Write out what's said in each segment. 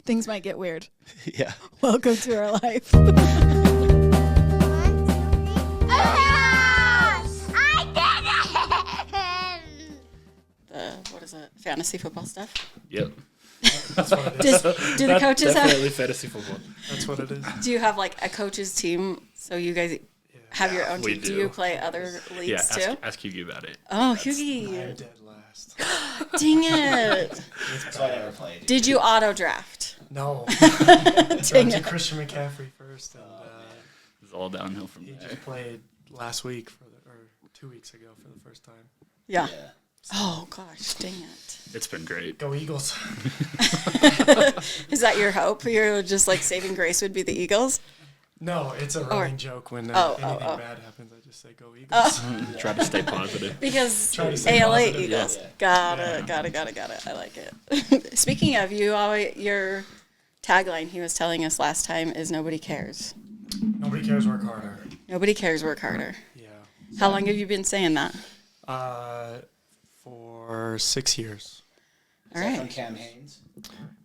Things might get weird. Yeah. Welcome to our life. What is it? Fantasy football stuff? Yep. That's what it is. Do the coaches Definitely fantasy football. That's what it is. do you have like a coach's team so you guys have your own we team? do. Do you play other leagues too? Ask Hugie about it. Oh, I'm Hugie. dead last. Dang it. That's why I never played. Did you auto draft? No. Dang to it. Christian McCaffrey first, and It's all downhill from he there. just played last week or 2 weeks ago for the first time. Yeah. Yeah. Oh, gosh. Dang it. It's been great. Go Eagles. Is that your hope? You're just like saving grace would be the Eagles? No, it's a running joke when anything bad happens. I just say go Eagles. Try to stay positive. Because Try to stay ALA positive, Eagles. yeah. Got it. I like it. Speaking of, your tagline he was telling us last time is nobody cares. Nobody cares, work harder. Nobody cares, work harder. Yeah. How long have you been saying that? For 6 years. All Is that right. from Cam Haines?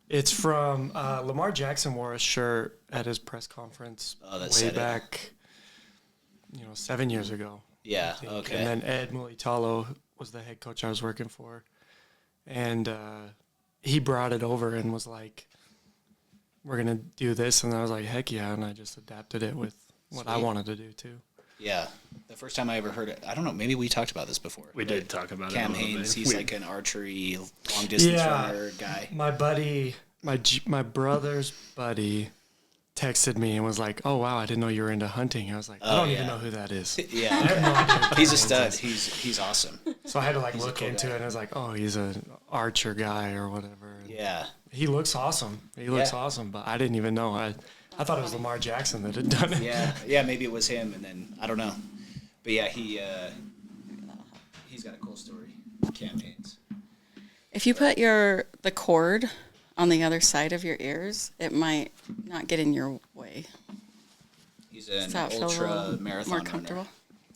It's from Lamar Jackson wore a shirt at his press conference that way said it. back, 7 years ago. Yeah. I think. Okay. And then Ed Mulitalo was the head coach I was working for. And he brought it over and was like, we're going to do this. And I was like, heck yeah. And I just adapted it with what I Sweet. wanted to do too. Yeah. The first time I ever heard it, I don't know, maybe we talked about this before. We did talk about Cam it a little Haines, bit. he's like an archery, long distance runner guy. My buddy, my brother's buddy texted me and was like, oh, wow, I didn't know you were into hunting. I was like, I don't even know who that is. Yeah. I have no idea who He's a Cam Haines stud. is. He's awesome. So I had to He's a look cool into guy. it, and I was like, oh, he's an archer guy or whatever. And Yeah. he looks awesome. He looks Yeah. awesome, but I didn't even know. I thought it was Lamar Jackson that had done it. Yeah. Yeah, maybe it was him, and then, I don't know. But yeah, he's got a cool story, Cam Haines. If you put the cord on the other side of your ears, it might not get in your way. He's an Does that feel a ultra little marathon more runner, comfortable?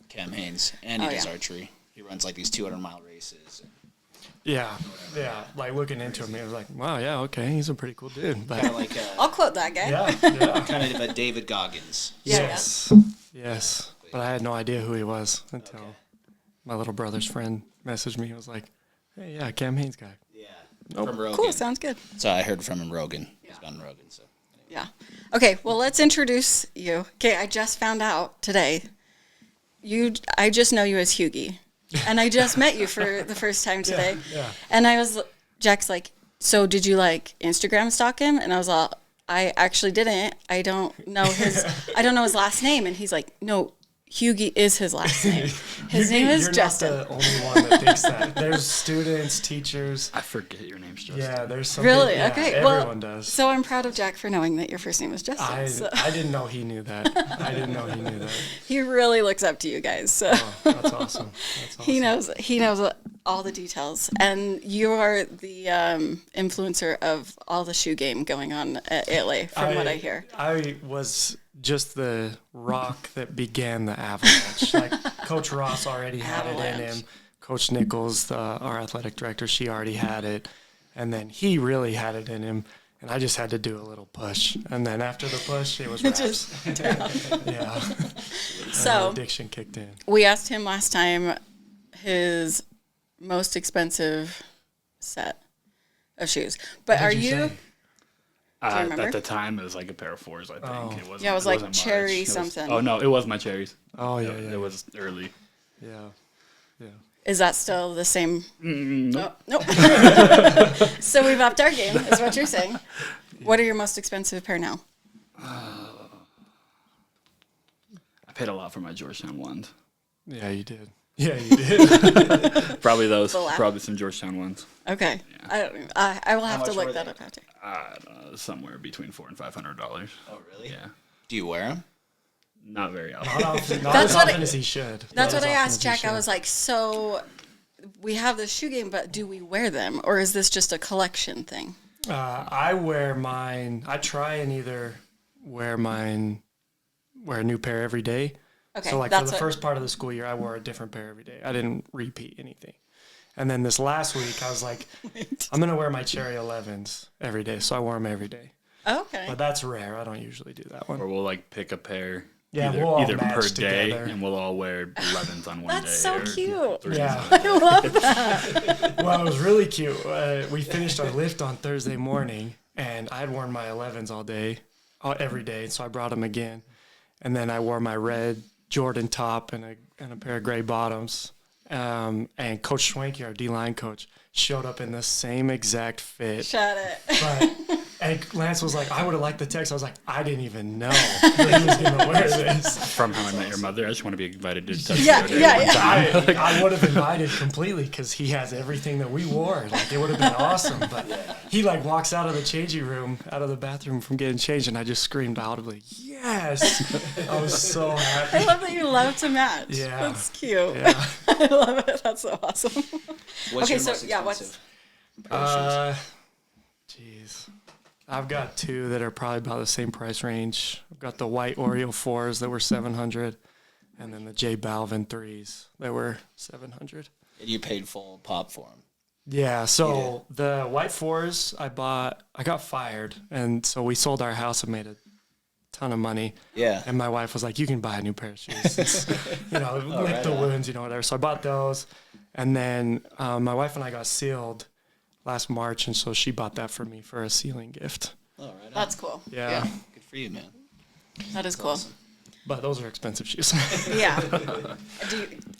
Cam Haines, and he Oh, does yeah. archery. He runs like these 200-mile races. Yeah. Like looking into him, I was like, wow, yeah, okay, he's a pretty cool dude. But Kind of like I'll quote that guy. yeah. kind of a David Goggins. Yeah, Yes. But I had no idea who he was until my little brother's friend messaged me. He was like, hey, yeah, Cam Haines guy. Yeah. Nope. From Rogan. Cool, sounds good. So I heard from him, Rogan. He's on Rogan, so. Yeah. Okay, well, let's introduce you. Okay, I just found out today. I just know you as Hugie. And I just met you for the first time today. Yeah. And Jack's like, so did you like Instagram stalk him? And I was like, I actually didn't. I don't know his last name. And he's like, no, Hugie is his last name. His name is Justin. You're not the only one that thinks that. There's students, teachers. I forget your name's Justin. Yeah, there's some. Really? Yeah, Okay. Everyone Well, does. so I'm proud of Jack for knowing that your first name is Justin. I didn't know he knew that. He really looks up to you guys. So Oh, that's awesome. That's awesome. he knows all the details. And you are the influencer of all the shoe game going on at ALA, from what I hear. I was just the rock that began the avalanche. Like Coach Ross already had it in Avalanche. him. Coach Nichols, our athletic director, she already had it. And then he really had it in him. And I just had to do a little push. And then after the push, it was raps. Yeah. So Addiction kicked in. we asked him last time his most expensive set of shoes. But What are did you? say? remember? At the time, it was like a pair of fours, I think. Oh. It wasn't, Yeah, it was like wasn't cherry March. It was- something. Oh, no, it was my cherries. Oh, yeah, It was early. Yeah. Yeah. Is that still the same? Nope. No. Nope. So we've upped our game, is what you're saying. What are your most expensive pair now? I paid a lot for my Georgetown ones. Yeah, you did. Yeah, you did. Probably those. Black? Probably some Georgetown ones. Okay. I will have to much look were that they? up after. I don't know, somewhere between $400 and $500. Oh, really? Yeah. Do you wear them? Not very often. Not often, not That's as what often I- as he should. That's Not what as I often asked as he Jack. I should. was like, so we have the shoe game, but do we wear them? Or is this just a collection thing? I wear mine. I try and either wear a new pair every day. Okay, So like for that's the what- first part of the school year, I wore a different pair every day. I didn't repeat anything. And then this last week, I was like, I'm going to wear my cherry 11s every day. So I wore them every day. Okay. But that's rare. I don't usually do that one. Or we'll like pick a pair. Yeah, either, we'll all either per match day, together. and we'll all wear 11s on one day. That's so or cute. 3s Yeah. on one day. I love that. Well, it was really cute. We finished our lift on Thursday morning, and I had worn my 11s every day. So I brought them again. And then I wore my red Jordan top and a pair of gray bottoms. And Coach Schwanke, our D-line coach, showed up in the same exact fit. Shut it. But and Lance was like, I would have liked the text. I was like, I didn't even know that he was going to wear this. From How I Met Your Mother, I just want to be invited to touch Yeah, Your Day yeah, one yeah. time. I would have invited completely because he has everything that we wore. Like, it would have been awesome. But he, like, walks out of the changing room, out of the bathroom from getting changed, and I just screamed audibly, yes! I was so I happy. love that you love to match. Yeah. That's cute. Yeah. I love it. That's so awesome. What's Okay, your so, most yeah, expensive what's- pair of shoes? Jeez. I've got two that are probably about the same price range. I've got the white Oreo 4s that were $700, and then the J Balvin 3s that were $700. And you paid full pop for them. Yeah, so the white 4s I got fired, and so we sold our house and made a ton of money. Yeah. And my wife was like, you can buy a new pair of shoes. It's, lick right the on. wounds, whatever. So I bought those. And then my wife and I got sealed last March, and so she bought that for me for a sealing gift. Oh, right on. That's cool. Yeah. Good for you, man. That is cool. Awesome. But those are expensive shoes. Yeah.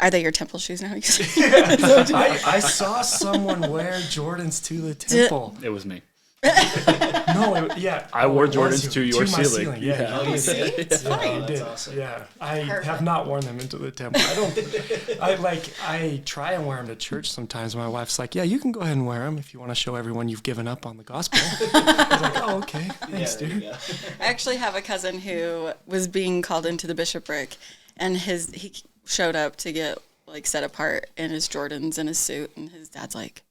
Are they your temple shoes now? I saw someone wear Jordans to the temple. It was me. No, I wore it was Jordans to your my ceiling. Yeah, Oh, you See? did? It's fine. you did. awesome. Yeah, I Perfect. have not worn them into the temple. I try and wear them to church sometimes. My wife's like, yeah, you can go ahead and wear them if you want to show everyone you've given up on the gospel. I was like, oh, okay. Thanks, there you dude. go. I actually have a cousin who was being called into the bishopric, and he showed up to get like set apart in his Jordans and his suit, and his dad's like,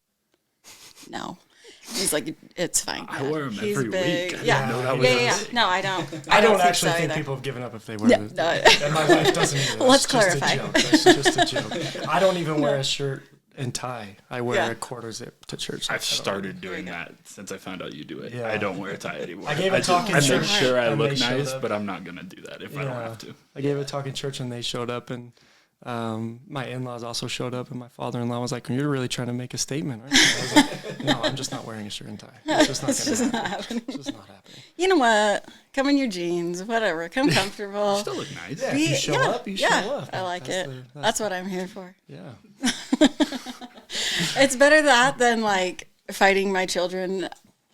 no. He's like, it's fine. I Dad. wear 'em He's every big. week. I Yeah. didn't know that Yeah, was yeah, yeah. No, I don't. I don't think actually so think either. people have given up if they wear Yeah, them. no. And my wife doesn't either. Let's That's just clarify. a joke. That's just a joke. I don't even wear a shirt and tie. I wear Yeah. a quarter zip to church. I've started doing that since I found out you do it. Yeah. I don't wear a tie anymore. I gave a talk in I church, make sure I and look they showed nice, up. but I'm not gonna do that if I don't have to. I gave a talk in church, and they showed up, and my in-laws also showed up, and my father-in-law was like, "You're really trying to make a statement, right?" I was like, "No, I'm just not wearing a shirt and tie. It's just not It's going just to not happen. happening. It's just not happening." You know what? Come in your jeans, whatever. Come comfortable. Still look nice. Yeah, if you show up, you show up. I like That's it. the- That's what I'm here for. Yeah. It's better that than like fighting my children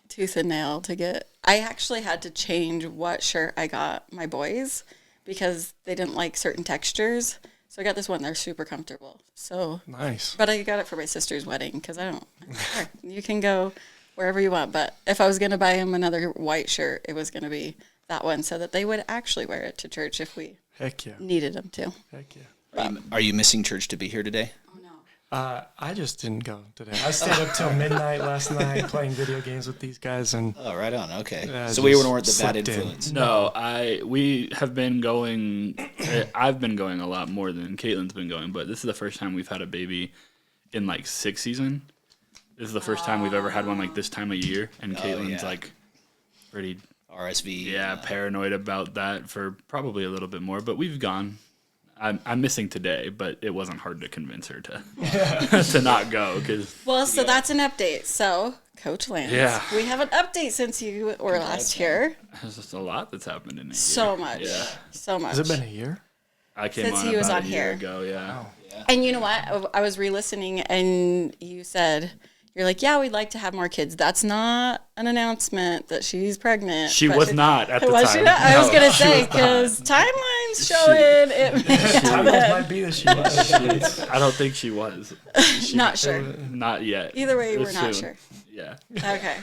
tooth and nail to get. I actually had to change what shirt I got my boys because they didn't like certain textures. So I got this one. They're super comfortable. So, Nice. but I got it for my sister's wedding because I don't. Sure, you can go wherever you want. But if I was going to buy him another white shirt, it was going to be that one so that they would actually wear it to church if we Heck yeah. needed them to. Heck yeah. Are you missing church to be here today? Oh, no. I just didn't go today. I stayed up till midnight last night playing video games with these guys, and Oh, right on. Okay. Yeah, So we just weren't the bad slipped in. influence. No, we have been going. I've been going a lot more than Caitlin's been going, but this is the first time we've had a baby in like 6 seasons. This is the first time we've ever had one like this time of year, and Caitlin's yeah. like pretty RSV. paranoid about that for probably a little bit more. But we've gone. I'm missing today, but it wasn't hard to convince her to to not go because Well, so that's an update. So, Coach Lance, Yeah. we have an update since you were last here. there's just a lot that's happened in a year. So much. Yeah, So much. has it been a year? I came Since on he was about on a year here. ago. Yeah. And you know what? I was re-listening, and you said, you're like, yeah, we'd like to have more kids. That's not an announcement that she's pregnant. She but was not at the was time. she not? I was No, going to she say, was not. because timelines showing it may Timelines happen. might be that she was. I don't think she was. Not sure. Not yet. Either way, we're It's not soon. sure. Yeah. Okay.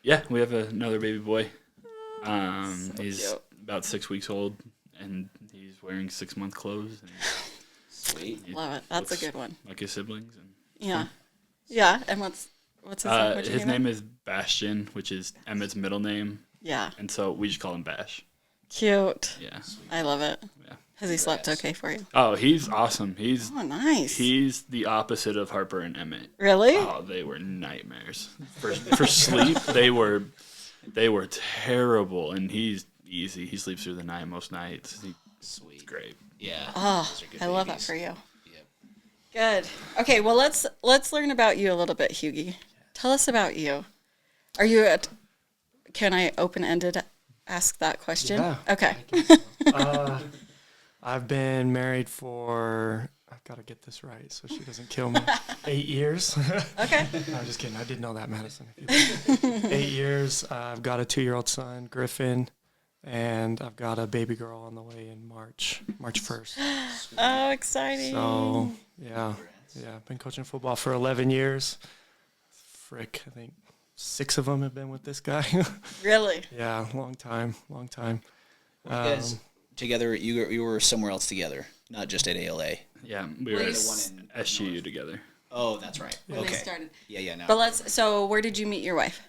Yeah, we have another baby boy. He's cute. about 6 weeks old, and he's wearing 6-month clothes, and Sweet. he Love it. That's a looks good one. like his siblings. And Yeah. Yeah. And what's his name? What'd you his name him? name is Bastion, which is Emmett's middle name, Yeah. and so we just call him Bash. Cute. Yeah. I love it. Yeah. Has he slept okay for you? Oh, he's awesome. Oh, nice. He's the opposite of Harper and Emmett. Really? Oh, they were nightmares for sleep. They were terrible, and he's easy. He sleeps through the night most nights. He's great. Yeah. Oh, Those are good I love that babies. for you. Yep. Good. Okay, well let's learn about you a little bit, Hugie. Tell us about you. Are you at? Can I open-ended ask that question? Yeah. Okay. I've been married for, I've got to get this right so she doesn't kill me, 8 years. Okay. No, I'm just kidding. I did know that, Madison. 8 years. I've got a 2-year-old son, Griffin, and I've got a baby girl on the way in March 1st. Oh, exciting. So, yeah. I've been coaching football for 11 years. Frick, I think 6 of them have been with this guy. Really? Yeah, long time. Were you guys together? You were somewhere else together, not just at ALA. Yeah, we were at Please. SGU together. Oh, that's right. When Okay. they started. Yeah. No. But so where did you meet your wife?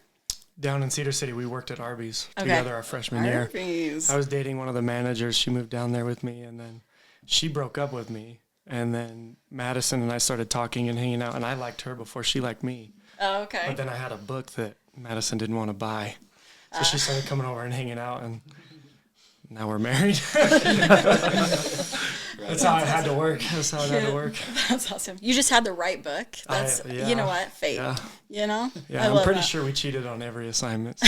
Down in Cedar City, we worked at Arby's Okay. together our freshman year. Arby's. I was dating one of the managers. She moved down there with me, and then she broke up with me. And then Madison and I started talking and hanging out, and I liked her before she liked me. Oh, okay. But then I had a book that Madison didn't want to buy. So she started coming over and hanging out, and now we're married. That's how it had to work. That's how it had to work. That's awesome. You just had the right book. That's yeah. you know what? Fate. Yeah. You know? Yeah, I I'm love pretty that. sure we cheated on every assignment. So.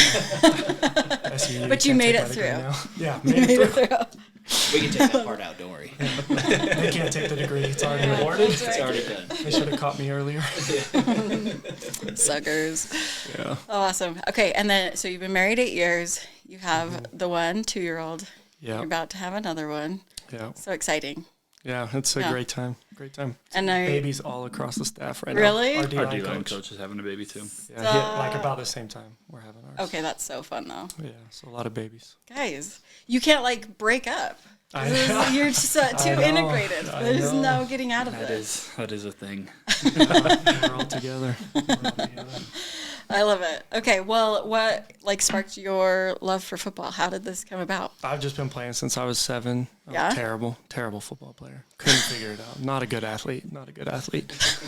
But you can't made take it my degree through. now. Yeah, made it through. We can take that part out. Don't worry. They can't take the degree. It's already awarded. It's already done. They should have caught me earlier. Suckers. Yeah. Oh, awesome. Okay, and then so you've been married 8 years. You have the 2-year-old. Yeah. You're about to have another one. Yeah. So exciting. Yeah, it's a Yeah. great time. Great time. And Babies all across the staff right Really? now. Our D-line D-line coach is having a baby too. Yeah, like about the same time we're having ours. Okay, that's so fun though. Yeah, so a lot of babies. Guys, you can't like break up. I know. You're just too I know. integrated. I There's know. no getting out of That this. is a thing. We're all together. I love it. Okay, well, what like sparked your love for football? How did this come about? I've just been playing since I was 7. I'm Yeah? a terrible football player. Couldn't figure it out. Not a good athlete.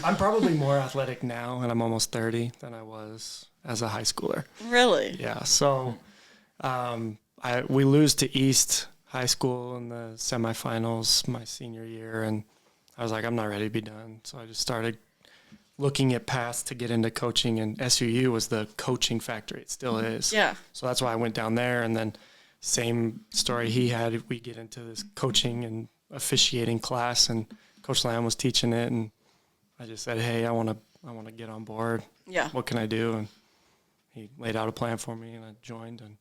I'm probably more athletic now, and I'm almost 30, than I was as a high schooler. Really? Yeah, so we lose to East High School in the semifinals my senior year, and I was like, I'm not ready to be done. So I just started looking at paths to get into coaching, and SUU was the coaching factory. It still is. Yeah. So that's why I went down there, and then same story he had. We get into this coaching and officiating class, and Coach Lamb was teaching it, and I just said, hey, I want to get on board. Yeah. What can I do? And he laid out a plan for me, and I joined, and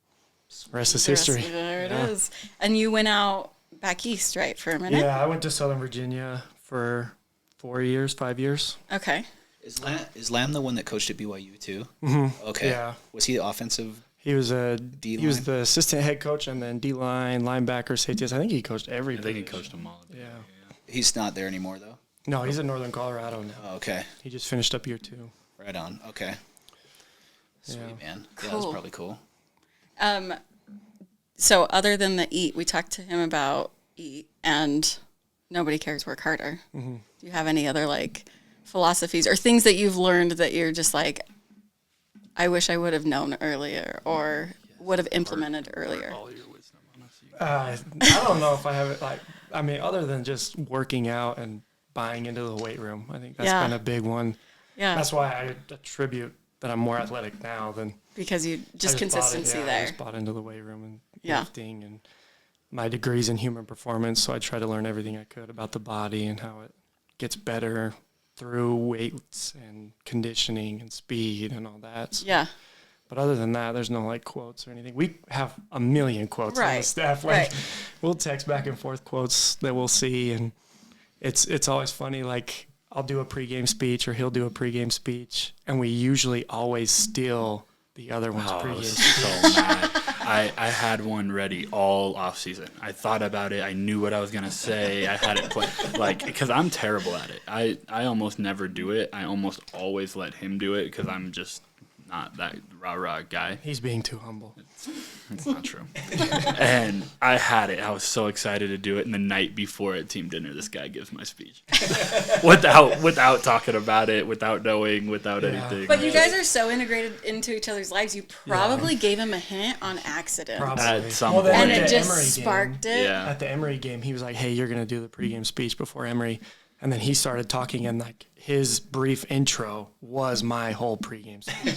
the rest is history. There it Yeah. is. And you went out back east, right, for a minute? Yeah, I went to Southern Virginia for 5 years. Okay. Is Lamb the one that coached at BYU too? Mm-hmm. Okay. Yeah. Was he the offensive? He was D-line? he was the assistant head coach, and then D-line, linebacker, safeties. I think he coached every I think he position. coached them all. Yeah. He's not there anymore though. No, he's in Northern Colorado now. Oh, okay. He just finished up year 2. Right on. Okay. Sweet Yeah. man. Yeah, that was Cool. probably cool. So other than the eat, we talked to him about eat and nobody cares work harder. Mm-hmm. Do you have any other like philosophies or things that you've learned that you're just like, I wish I would have known earlier or would have implemented earlier? All your wisdom on us. I don't know if I have it other than just working out and buying into the weight room. I think that's Yeah. been a big one. Yeah. That's why I attribute that I'm more athletic now than Because you I just bought it. consistency Yeah, I there. just bought into the weight room and Yeah. lifting, and my degree's in human performance, so I try to learn everything I could about the body and how it gets better through weights and conditioning and speed and all that. So, Yeah. but other than that, there's no like quotes or anything. We have a million quotes on the Right, staff. Like right. we'll text back and forth quotes that we'll see, and it's always funny. Like I'll do a pregame speech or he'll do a pregame speech, and we usually always steal the other one's Oh, I pregame was speech. so mad. I had one ready all off season. I thought about it. I knew what I was gonna say. I had it because I'm terrible at it. I almost never do it. I almost always let him do it because I'm just not that rah-rah guy. He's being too humble. It's not true. And I had it. I was so excited to do it. And the night before at team dinner, this guy gives my speech without talking about it, without knowing, without anything. But you guys are so integrated into each other's lives. You probably gave him a hint on accident. Probably. At some Well, then point. And at it the just Emory sparked game, it. Yeah. At the Emory game, he was like, "Hey, you're gonna do the pregame speech before Emory," and then he started talking, and like his brief intro was my whole pregame speech.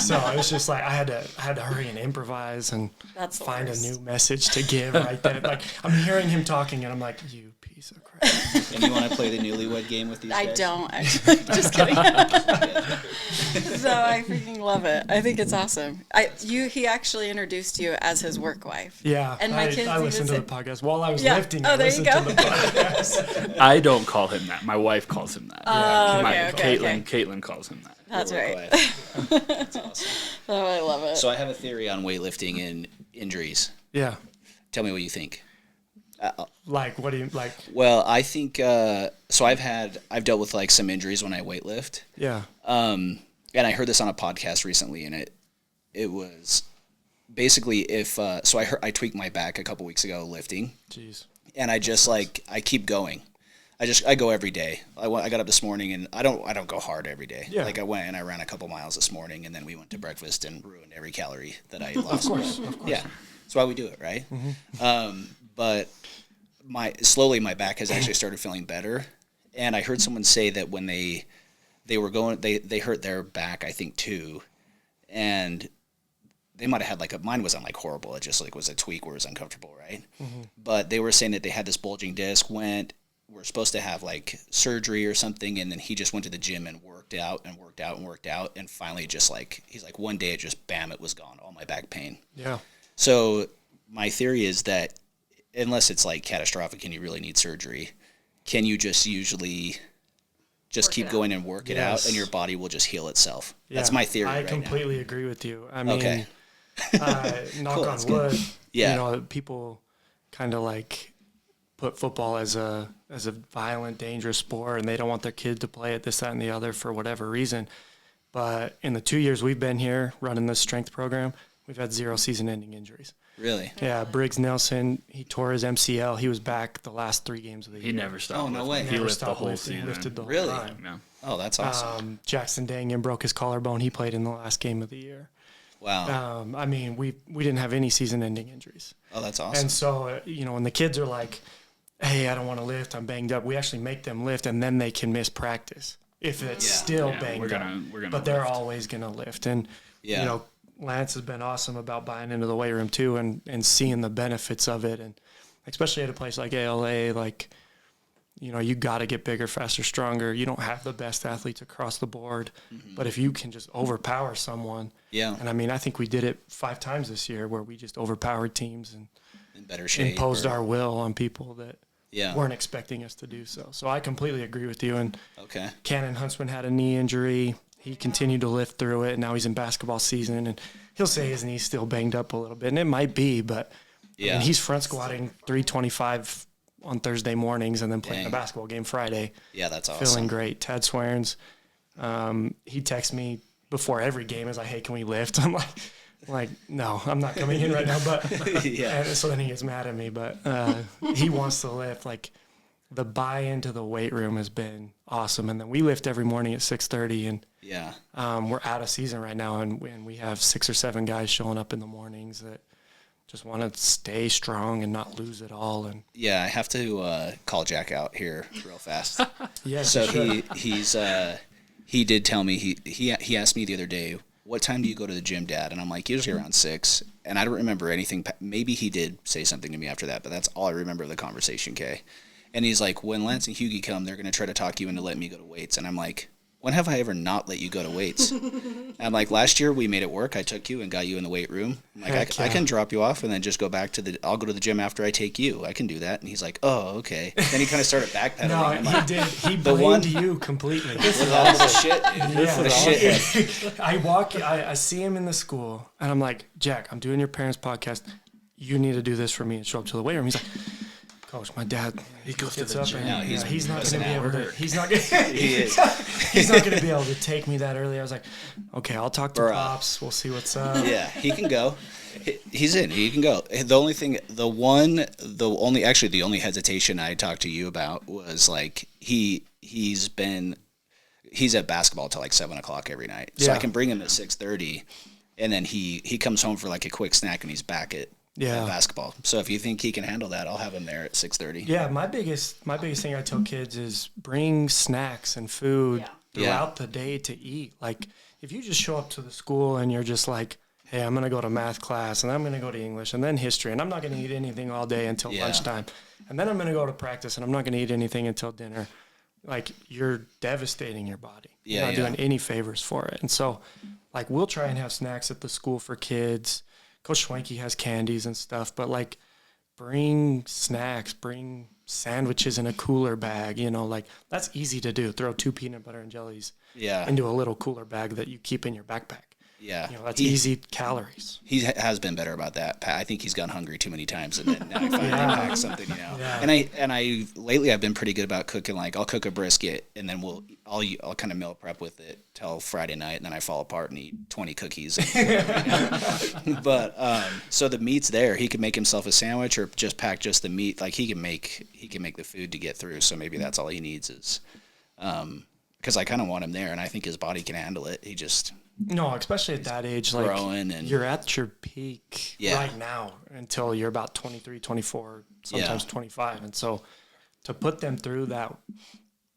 So it was just like I had to hurry and improvise and That's the find worst. a new message to give right then. Like I'm hearing him talking, and I'm like, "You piece of crap." And you want to play the Newlywed Game with these I guys? don't actually. Just kidding. So I freaking love it. I think it's awesome. He actually introduced you as his work wife. Yeah, And my kids I even listened to the said- podcast while I was Yeah. lifting. Oh, I there you listened go. to the podcast. I don't call him that. My wife calls him that. Oh, My- okay. Caitlin calls him that. That's Work right. wife. That's awesome. Oh, I love it. So I have a theory on weightlifting and injuries. Yeah, Tell me what you think. like what do you like? Well, I think so. I've dealt with like some injuries when I weightlift. Yeah, And I heard this on a podcast recently, and it was basically so I tweaked my back a couple weeks ago lifting, jeez. and I just like I keep going. I go every day. I got up this morning, and I don't go hard every day. Yeah. Like I went and I ran a couple miles this morning, and then we went to breakfast and ruined every calorie that I lost. Of course. Yeah, that's why we do it, right? But slowly my back has actually started feeling better, and I heard someone say that when they hurt their back, I think too, and they might have had mine wasn't like horrible. It just like was a tweak where it was uncomfortable, right? But they were saying that they had this bulging disc. We're supposed to have like surgery or something, and then he just went to the gym and worked out, and finally just like he's like one day it just bam, it was gone, all my back pain. Yeah. So my theory is that unless it's like catastrophic and you really need surgery, can you just usually just keep going and work it out, and your body will just heal itself? That's my theory. I right completely agree with you. I mean, Okay. knock Cool, on that's wood. good. Yeah. You know, people kind of like put football as a violent, dangerous sport, and they don't want their kid to play it, this, that, and the other for whatever reason. But in the 2 years we've been here running this strength program, we've had 0 season-ending injuries. Really? Yeah, Briggs Nelson, he tore his MCL. He was back the last 3 games of the year. He never stopped. Oh, no way. He Never lifted the stopped whole lifting, season. lifted the whole Really? time. Yeah. Oh, that's awesome. Jackson Dangan broke his collarbone. He played in the last game of the year. Wow. I mean, we didn't have any season-ending injuries. Oh, that's awesome. And so, when the kids are like, hey, I don't want to lift, I'm banged up, we actually make them lift, and then they can miss practice if it's still Yeah, banged we're up. gonna But they're lift. always going to lift. And, Yeah. Lance has been awesome about buying into the weight room too and seeing the benefits of it. And especially at a place like ALA, like, you got to get bigger, faster, stronger. You don't have the best athletes across the board. But if you can just overpower someone, Yeah. and I mean, I think we did it 5 times this year where we just overpowered teams and In better shape. imposed our will on people that Yeah. weren't expecting us to do so. So I completely agree with you. And Okay. Cannon Huntsman had a knee injury. He continued to lift through it, and now he's in basketball season. And he'll say his knee's still banged up a little bit, and it might be, but Yeah. he's front squatting 325 on Thursday mornings and then playing a Dang. basketball game Friday. Yeah, that's awesome. Feeling great. Tad Swearens, he texts me before every game. Is like, hey, can we lift? I'm like, no, I'm not coming in right now. But Yeah. and so then he gets mad at me. But he wants to lift. Like the buy-in to the weight room has been awesome. And then we lift every morning at 6:30, and Yeah. we're out of season right now, and we have 6 or 7 guys showing up in the mornings that just want to stay strong and not lose it all. And Yeah, I have to call Jack out here real fast. yeah, So he did tell me he asked me the other day, what time do you go to the gym, Dad? And I'm like, usually around 6. And I don't remember anything. Maybe he did say something to me after that, but that's all I remember of the conversation, Kay. And he's like, when Lance and Hugie come, they're going to try to talk you into letting me go to weights. And I'm like, when have I ever not let you go to weights? And I'm like, last year we made it work. I took you and got you in the weight room. I'm like, Heck I yeah. can drop you off and then just go back to I'll go to the gym after I take you. I can do that. And he's like, oh, okay. Then he kind of started backpedaling. no, I'm he like, did. He The blamed one- you completely. with all the shit, dude. Yeah. What a shithead. I see him in the school, and I'm like, Jack, I'm doing your parents' podcast. You need to do this for me and show up to the weight room. He's like, Coach, my dad, He goes to gets the up gym. and No, he's not going to be able to. work. He's not going. He is. He's not going to be able to take me that early. I was like, okay, I'll talk to Bruh. Pops. We'll see what's up. Yeah, he can go. He's in. He can go. The only hesitation I talked to you about was like he's at basketball till like 7:00 every night. So I can bring him at 6:30, and then he comes home for like a quick snack and he's back at basketball. So if you think he can handle that, I'll have him there at 6:30. Yeah, my biggest thing I tell kids is bring snacks and food throughout the day to eat. Like if you just show up to the school and you're just like, hey, I'm going to go to math class and I'm going to go to English and then history and I'm not going to eat anything all day until lunchtime. And then I'm going to go to practice and I'm not going to eat anything until dinner. Like you're devastating your body. You're not doing any favors for it. And so like we'll try and have snacks at the school for kids. Coach Schwenke has candies and stuff, but like bring snacks, bring sandwiches in a cooler bag, like that's easy to do. Throw 2 peanut butter and jellies into a little cooler bag that you keep in your backpack. Yeah. That's easy calories. He has been better about that. I think he's gone hungry too many times, and then now I finally pack something, Yeah. And I lately I've been pretty good about cooking. Like I'll cook a brisket, and then I'll kind of meal prep with it till Friday night, and then I fall apart and eat 20 cookies. But so the meat's there. He can make himself a sandwich, or just pack just the meat. Like he can make the food to get through. So maybe that's all he needs is, because I kind of want him there, and I think his body can handle it. He just. No, especially at that age, like you're at your peak right now until you're about 23, 24, sometimes 25. And so to put them through that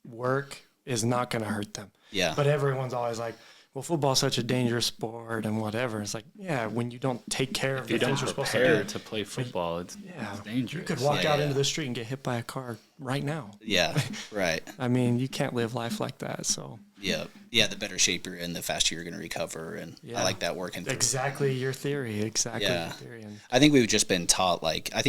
work is not going to hurt them. Yeah. But everyone's always like, well, football's such a dangerous sport and whatever. It's like, when you don't take care of the things you're supposed to do. To play football, it's dangerous. You could walk out into the street and get hit by a car right now. Yeah, right. I mean, you can't live life like that, so. Yeah, the better shape you're in, the faster you're going to recover, and I like that working through. Exactly your theory, And I think we've just been taught, like, I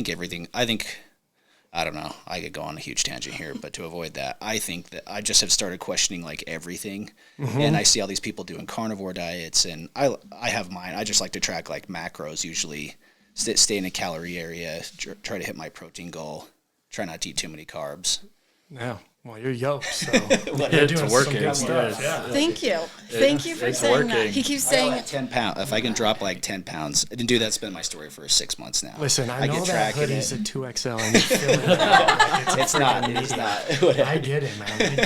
don't know, I could go on a huge tangent here, but to avoid that, I think that I just have started questioning, like, everything, and I see all these people doing carnivore diets, and I have mine. I just like to track, like, macros, usually stay in a calorie area, try to hit my protein goal, try not to eat too many carbs. Yeah. Well, you're yoked, so you're doing working. some good stuff. Yeah. Thank you for saying that. He keeps saying like 10 pounds. If I can drop like 10 pounds, I didn't do that. It's been my story for 6 months now. Listen, I know get that tracking hoodie's it. a 2XL and you're feeling it. Like, It's not. It's not. I get it, man. I get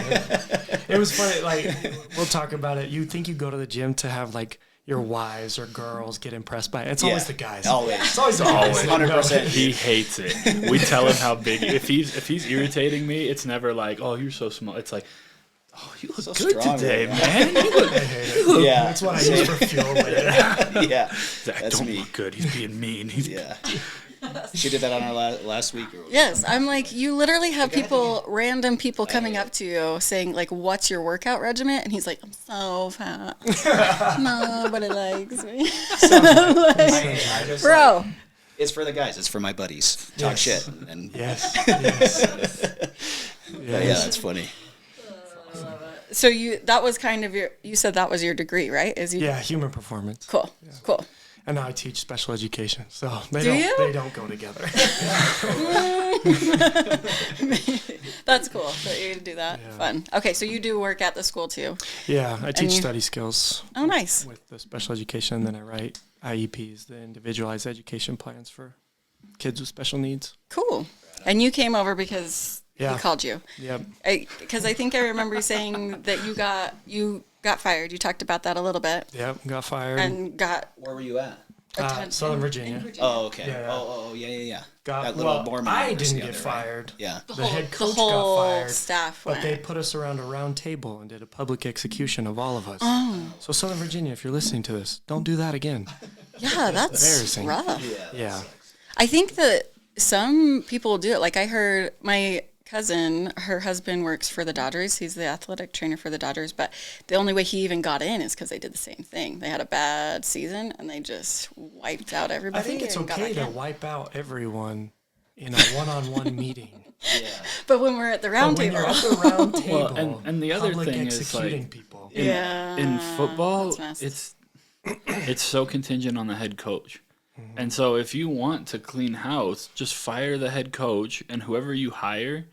it. It was funny. Like, we'll talk about it. You think you go to the gym to have like your wives or girls get impressed by it. It's always the guys. Always. It's always the guys. 100%. He hates it. We tell him how big. If he's irritating me, it's never like, oh, you're so small. It's like, oh, you look So good strong, today, man. man. You look, Yeah. That's what I use for fuel later. Yeah. Zach, That's don't me. look good. He's being mean. Yeah. She did that on our last week. Or yes. I'm like, you literally have random people coming up to you saying like, "What's your workout regimen?" And he's like, "I'm so fat. Nobody likes me." I just, Bro. It's for the guys. It's for my buddies. Talk shit. And Yes. yeah, that's funny. So that was kind of you said that was your degree, right? Human performance. Cool. Cool. And now I teach special education, so they don't go together. That's cool that you do that. Yeah. Fun. Okay, so you do work at the school too. Yeah, I teach study skills. Oh, nice. With the special education, and then I write IEPs, the individualized education plans for kids with special needs. Cool. And you came over because he called you. Yep. Because I think I remember you saying that you got fired. You talked about that a little bit. Yep, got fired. And got Where were you at? Southern Virginia. Oh, okay. Yeah. Oh, yeah. Got, That little well, Mormon I university didn't get out there, right? fired. Yeah. The head coach the whole got fired. staff But went. they put us around a round table and did a public execution of all of us. Oh. So Southern Virginia, if you're listening to this, don't do that again. Yeah, that's embarrassing. rough. Yeah. I think that some people do it. Like I heard my cousin, her husband works for the Dodgers. He's the athletic trainer for the Dodgers. But the only way he even got in is because they did the same thing. They had a bad season and they just wiped out everybody. I think it's and got okay back to in. wipe out everyone in a one-on-one meeting. But when we're at the round But when table, you're at the round table, Well, and the other public thing is, executing like, people. in football, that's messed. it's so contingent on the head coach. And so if you want to clean house, just fire the head coach, and whoever you hire,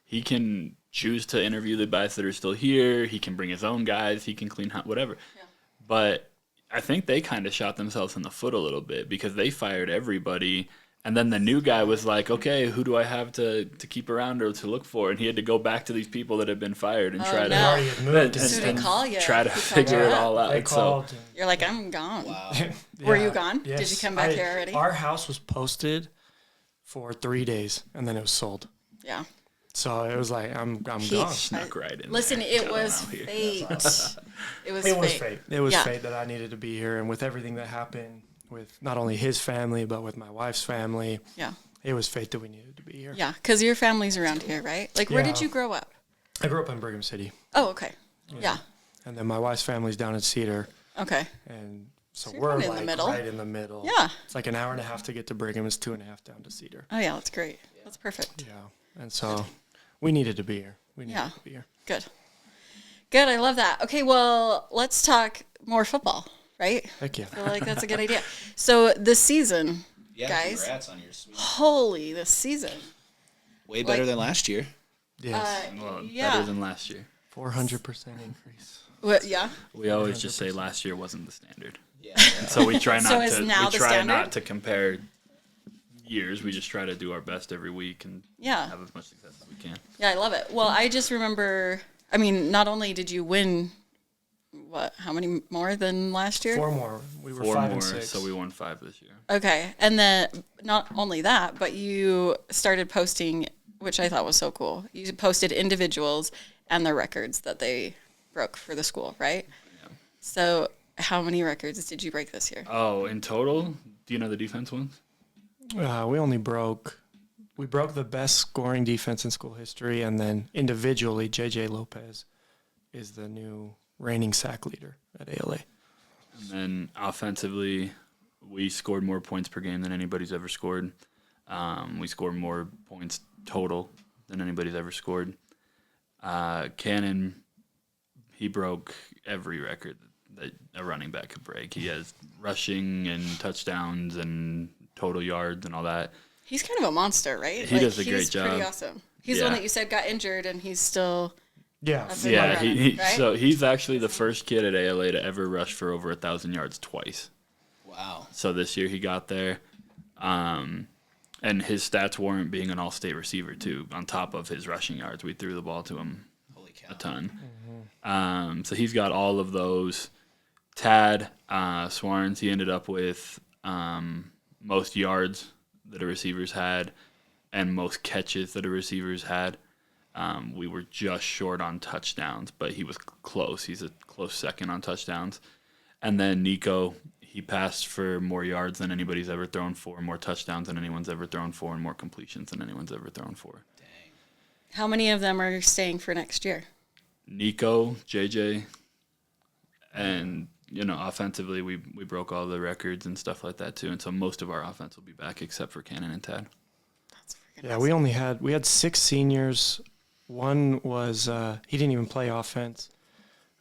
he can choose to interview the guys that are still here. He can bring his own guys. He can clean house, whatever. Yeah. But I think they kind of shot themselves in the foot a little bit because they fired everybody. And then the new guy was like, okay, who do I have to keep around or to look for? And he had to go back to these people that had been fired and try to figure it all out. So you're like, I'm gone. Wow. Were you gone? Yes. Did you come back here already? Our house was posted for 3 days, and then it was sold. Yeah. So it was like, I'm gone. Snuck right in. Listen, there. it was fate. It was fate. It was fate that I needed to be here, and with everything that happened with not only his family, but with my wife's family. Yeah. It was fate that we needed to be here. Yeah, because your family's around here, right? Like, where did you grow up? I grew up in Brigham City. Oh, okay. Yeah. And then my wife's family's down in Cedar. Okay. And so you're we're right like in the middle. right in the middle. Yeah. It's like an hour and a half to get to Brigham. It's 2.5 down to Cedar. Oh, yeah, that's great. That's perfect. Yeah. And so we needed to be here. We needed to be here. Good. Good. I love that. Okay, well, let's talk more football, right? Heck yeah. I feel like that's a good idea. So this season, guys. Congrats on your sweet. Holy, this season. Way better than last year. Yes. Better than last year. 400% increase. What, yeah. We always just say last year wasn't the standard. Yeah. So we try not is now the try standard? not to compare years. We just try to do our best every week and have as much success as we can. Yeah, I love it. Well, I just remember, I mean, not only did you win, how many more than last year? 4 more. We were 4 5 more, and 6. so we won 5 this year. Okay. And then not only that, but you started posting, which I thought was so cool. You posted individuals and their records that they broke for the school, right? Yeah. So how many records did you break this year? Oh, in total? Do you know the defense ones? We broke the best scoring defense in school history, and then individually, J.J. Lopez is the new reigning sack leader at ALA. And then offensively, we scored more points per game than anybody's ever scored. We scored more points total than anybody's ever scored. Cannon, he broke every record that a running back could break. He has rushing and touchdowns and total yards and all that. He's kind of a monster, right? He does a great job. He's pretty awesome. He's the one that you said got injured, and he's still... Yeah. Running, right? So he's actually the first kid at ALA to ever rush for over 1,000 yards twice. Wow. So this year he got there. And his stats warrant being an all-state receiver, too. On top of his rushing yards, we threw the ball to him a ton. Mm-hmm. So he's got all of those. Tad Swarns, he ended up with most yards that a receiver's had and most catches that a receiver's had. We were just short on touchdowns, but he was close. He's a close second on touchdowns. And then Nico, he passed for more yards than anybody's ever thrown for, more touchdowns than anyone's ever thrown for, and more completions than anyone's ever thrown for. Dang. How many of them are staying for next year? Nico, JJ, and, offensively, we broke all the records and stuff like that, too. And so most of our offense will be back except for Cannon and Tad. That's freaking Yeah, we had 6 seniors. One was he didn't even play offense,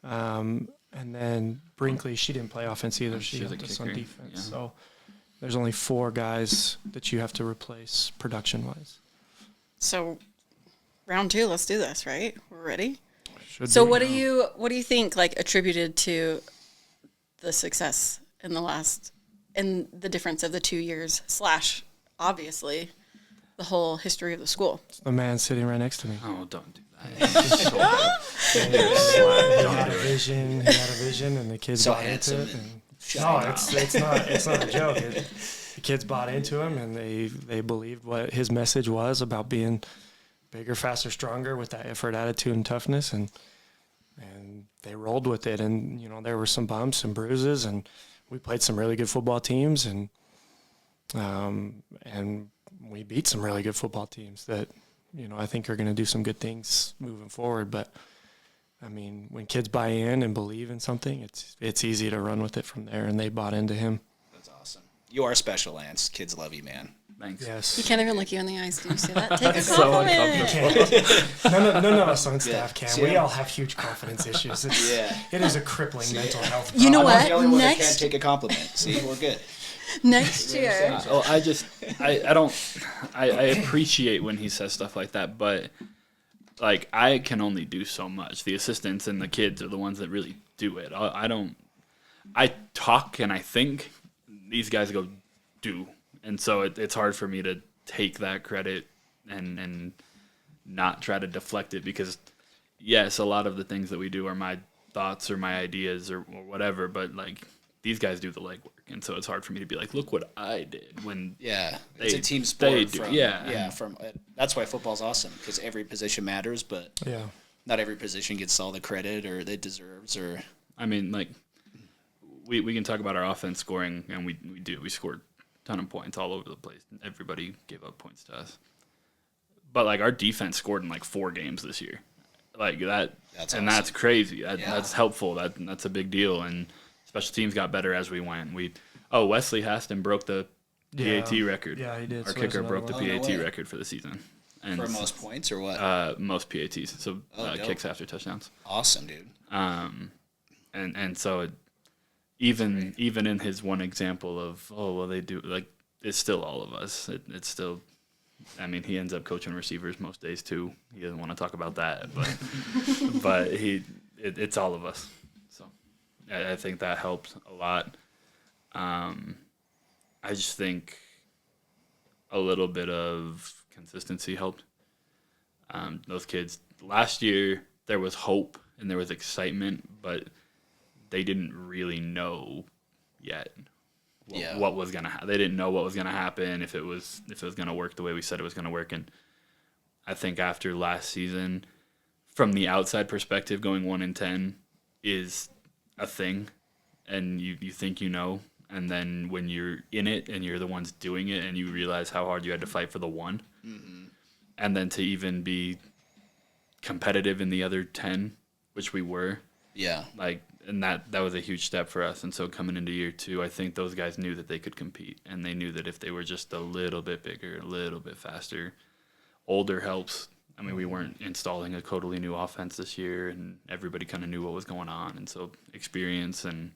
and then Brinkley, she didn't play offense either. She helped us on defense. Yeah. So there's only 4 guys that you have to replace production-wise. So round 2, let's do this, right? We're ready. What do you think attributed to the success in the difference of the 2 years / obviously the whole history of the school? It's the man sitting right next to me. Oh, don't do that. He had a vision, and the kids bought into it. It's not a joke. The kids bought into him, and they believed what his message was about being bigger, faster, stronger with that effort, attitude, and toughness, and they rolled with it. And there were some bumps and bruises, and we played some really good football teams, and we beat some really good football teams that I think are going to do some good things moving forward. But I mean, when kids buy in and believe in something, it's easy to run with it from there, and they bought into him. That's awesome. You are special, Lance. Kids love you, man. Thanks. Yes. He can't even look you in the eyes. Do you see that? Take a compliment. None of us on staff can. We all have huge confidence issues. It is a crippling mental health problem. You know what? I'm the only one that can't take a compliment. See, we're good. Next year. I appreciate when he says stuff like that, but like I can only do so much. The assistants and the kids are the ones that really do it. I talk and I think, these guys go do, and so it's hard for me to take that credit and not try to deflect it, because yes, a lot of the things that we do are my thoughts or my ideas or whatever, but like these guys do the legwork, and so it's hard for me to be like, look what I did, when it's a team sport. From that's why football's awesome, because every position matters, but not every position gets all the credit or it deserves. Or I mean, like we can talk about our offense scoring, and we scored a ton of points all over the place. Everybody gave up points to us, but like our defense scored in like 4 games this year, like that, that's and awesome. that's crazy. That's helpful. That's a big deal. And special teams got better as we went. Wesley Haston broke the PAT record. Yeah, he did. Our So kicker there's broke the another PAT one. record for the season. And for most points or what? most PATs. So dope. kicks after touchdowns. Awesome, dude. And so even in his one example of they do, like, it's still all of us. It's still. I mean, he ends up coaching receivers most days too. He doesn't want to talk about that, but it's all of us. So I think that helps a lot. I just think a little bit of consistency helped. Those kids last year, there was hope and there was excitement, but they didn't really know yet what was gonna happen. They didn't know what was gonna happen, if it was gonna work the way we said it was gonna work. And I think after last season, from the outside perspective, going 1-10 is a thing, and you think you know, and then when you're in it and you're the ones doing it, and you realize how hard you had to fight for the one, and then to even be competitive in the other 10, which we were, like. And that was a huge step for us. And so coming into year 2, I think those guys knew that they could compete. And they knew that if they were just a little bit bigger, a little bit faster, older helps. I mean, we weren't installing a totally new offense this year, and everybody kind of knew what was going on. And so experience and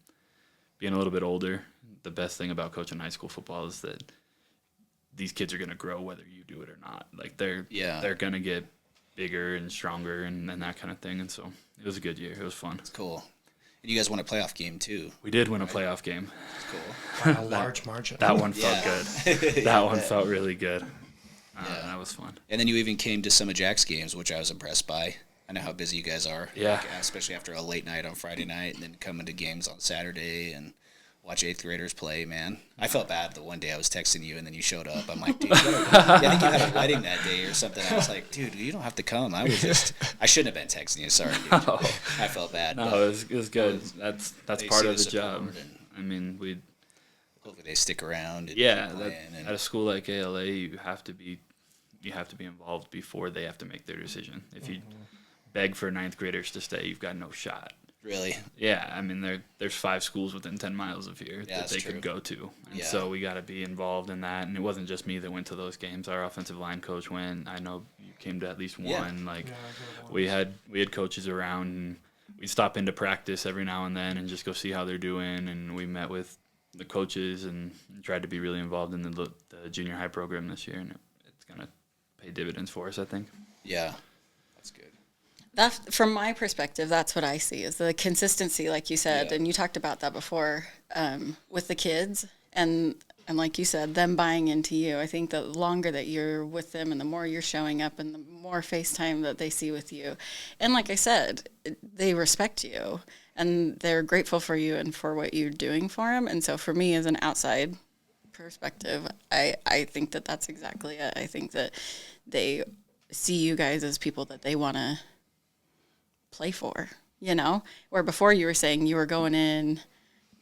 being a little bit older, the best thing about coaching high school football is that these kids are going to grow whether you do it or not. Like they're going to get bigger and stronger and that kind of thing. And so it was a good year. It was fun. It's cool. And you guys won a playoff game too. We did win a playoff game. Cool. By a large margin. That one felt good. That one felt really good. That was fun. And then you even came to some of Jack's games, which I was impressed by. I know how busy you guys are. Yeah. Like, especially after a late night on Friday night, and then coming to games on Saturday and watch 8th graders play, man. I felt bad the one day I was texting you and then you showed up. I'm like, dude, I think you had a wedding that day or something. I was like, dude, you don't have to come. I shouldn't have been texting you. Sorry, dude. No. I felt bad. No, it was good. That's part of the job. I mean, hopefully they stick around. And at a school like ALA, you have to be involved before they have to make their decision. If you beg for 9th graders to stay, you've got no shot. Really? Yeah, I mean, there's 5 schools within 10 miles of here that they could go to. And so we got to be involved in that. And it wasn't just me that went to those games. Our offensive line coach went. I know you came to at least one. Like, we had coaches around, and we'd stop into practice every now and then and just go see how they're doing. And we met with the coaches and tried to be really involved in the junior high program this year. And it's going to pay dividends for us, I think. Yeah, that's good. That, from my perspective, that's what I see, is the consistency, like you said, and you talked about that before, with the kids, and like you said, them buying into you. I think the longer that you're with them and the more you're showing up and the more FaceTime that they see with you, and like I said, they respect you and they're grateful for you and for what you're doing for them. And so for me, as an outside perspective, I think that that's exactly it. I think that they see you guys as people that they want to play for, where before you were saying you were going in,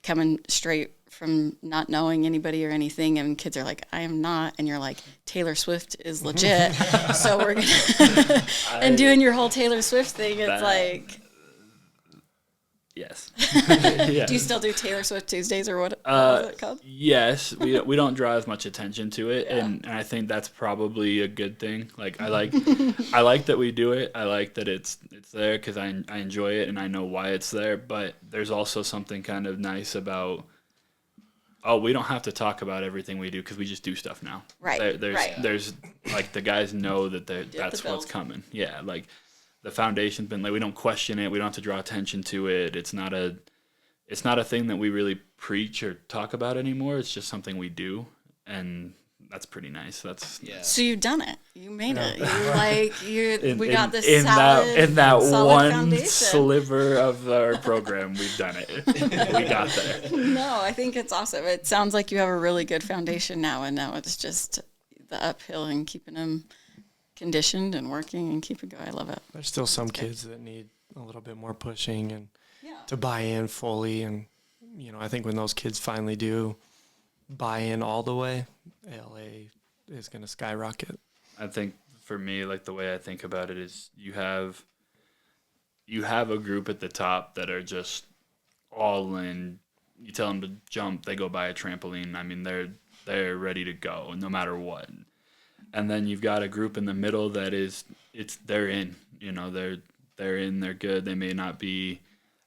coming straight from not knowing anybody or anything, and kids are like, I am not, and you're like, Taylor Swift is legit, so we're gonna and doing your whole Taylor Swift thing. It's like, yes. Do you still do Taylor Swift Tuesdays, or what is it called? Yes, we don't draw as much attention to it, and I think that's probably a good thing. Like I like that we do it. I like that it's there because I enjoy it and I know why it's there. But there's also something kind of nice about oh, we don't have to talk about everything we do because we just do stuff now. Right. There's like the guys know that that's the what's build. coming. Yeah, like the foundation's been like we don't question it. We don't have to draw attention to it. It's not a thing that we really preach or talk about anymore. It's just something we do, and that's pretty nice. So you've done it. You made it. We got this in solid one foundation. sliver of our program. We've done it. We got there. No, I think it's awesome. It sounds like you have a really good foundation now, and now it's just the uphill and keeping them conditioned and working and keeping going. I love it. There's still some kids that need a little bit more pushing and Yeah. to buy in fully. And, I think when those kids finally do buy in all the way, ALA is going to skyrocket. I think for me, like the way I think about it is you have a group at the top that are just all in. You tell them to jump, they go buy a trampoline. I mean, they're ready to go no matter what. And then you've got a group in the middle that they're in. They're in, they're good. They may not be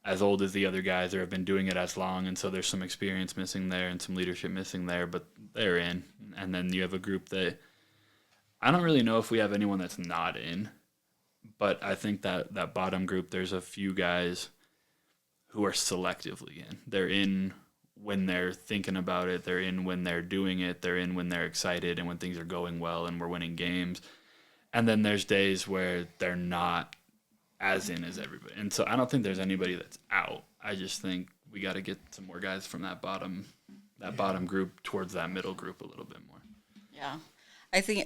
as old as the other guys or have been doing it as long, and so there's some experience missing there and some leadership missing there, but they're in. And then you have a group that I don't really know if we have anyone that's not in, but I think that bottom group, there's a few guys who are selectively in. They're in when they're thinking about it. They're in when they're doing it. They're in when they're excited and when things are going well and we're winning games. And then there's days where they're not as in as everybody. And so I don't think there's anybody that's out. I just think we got to get some more guys from that bottom group towards that middle group a little bit more. Yeah. I think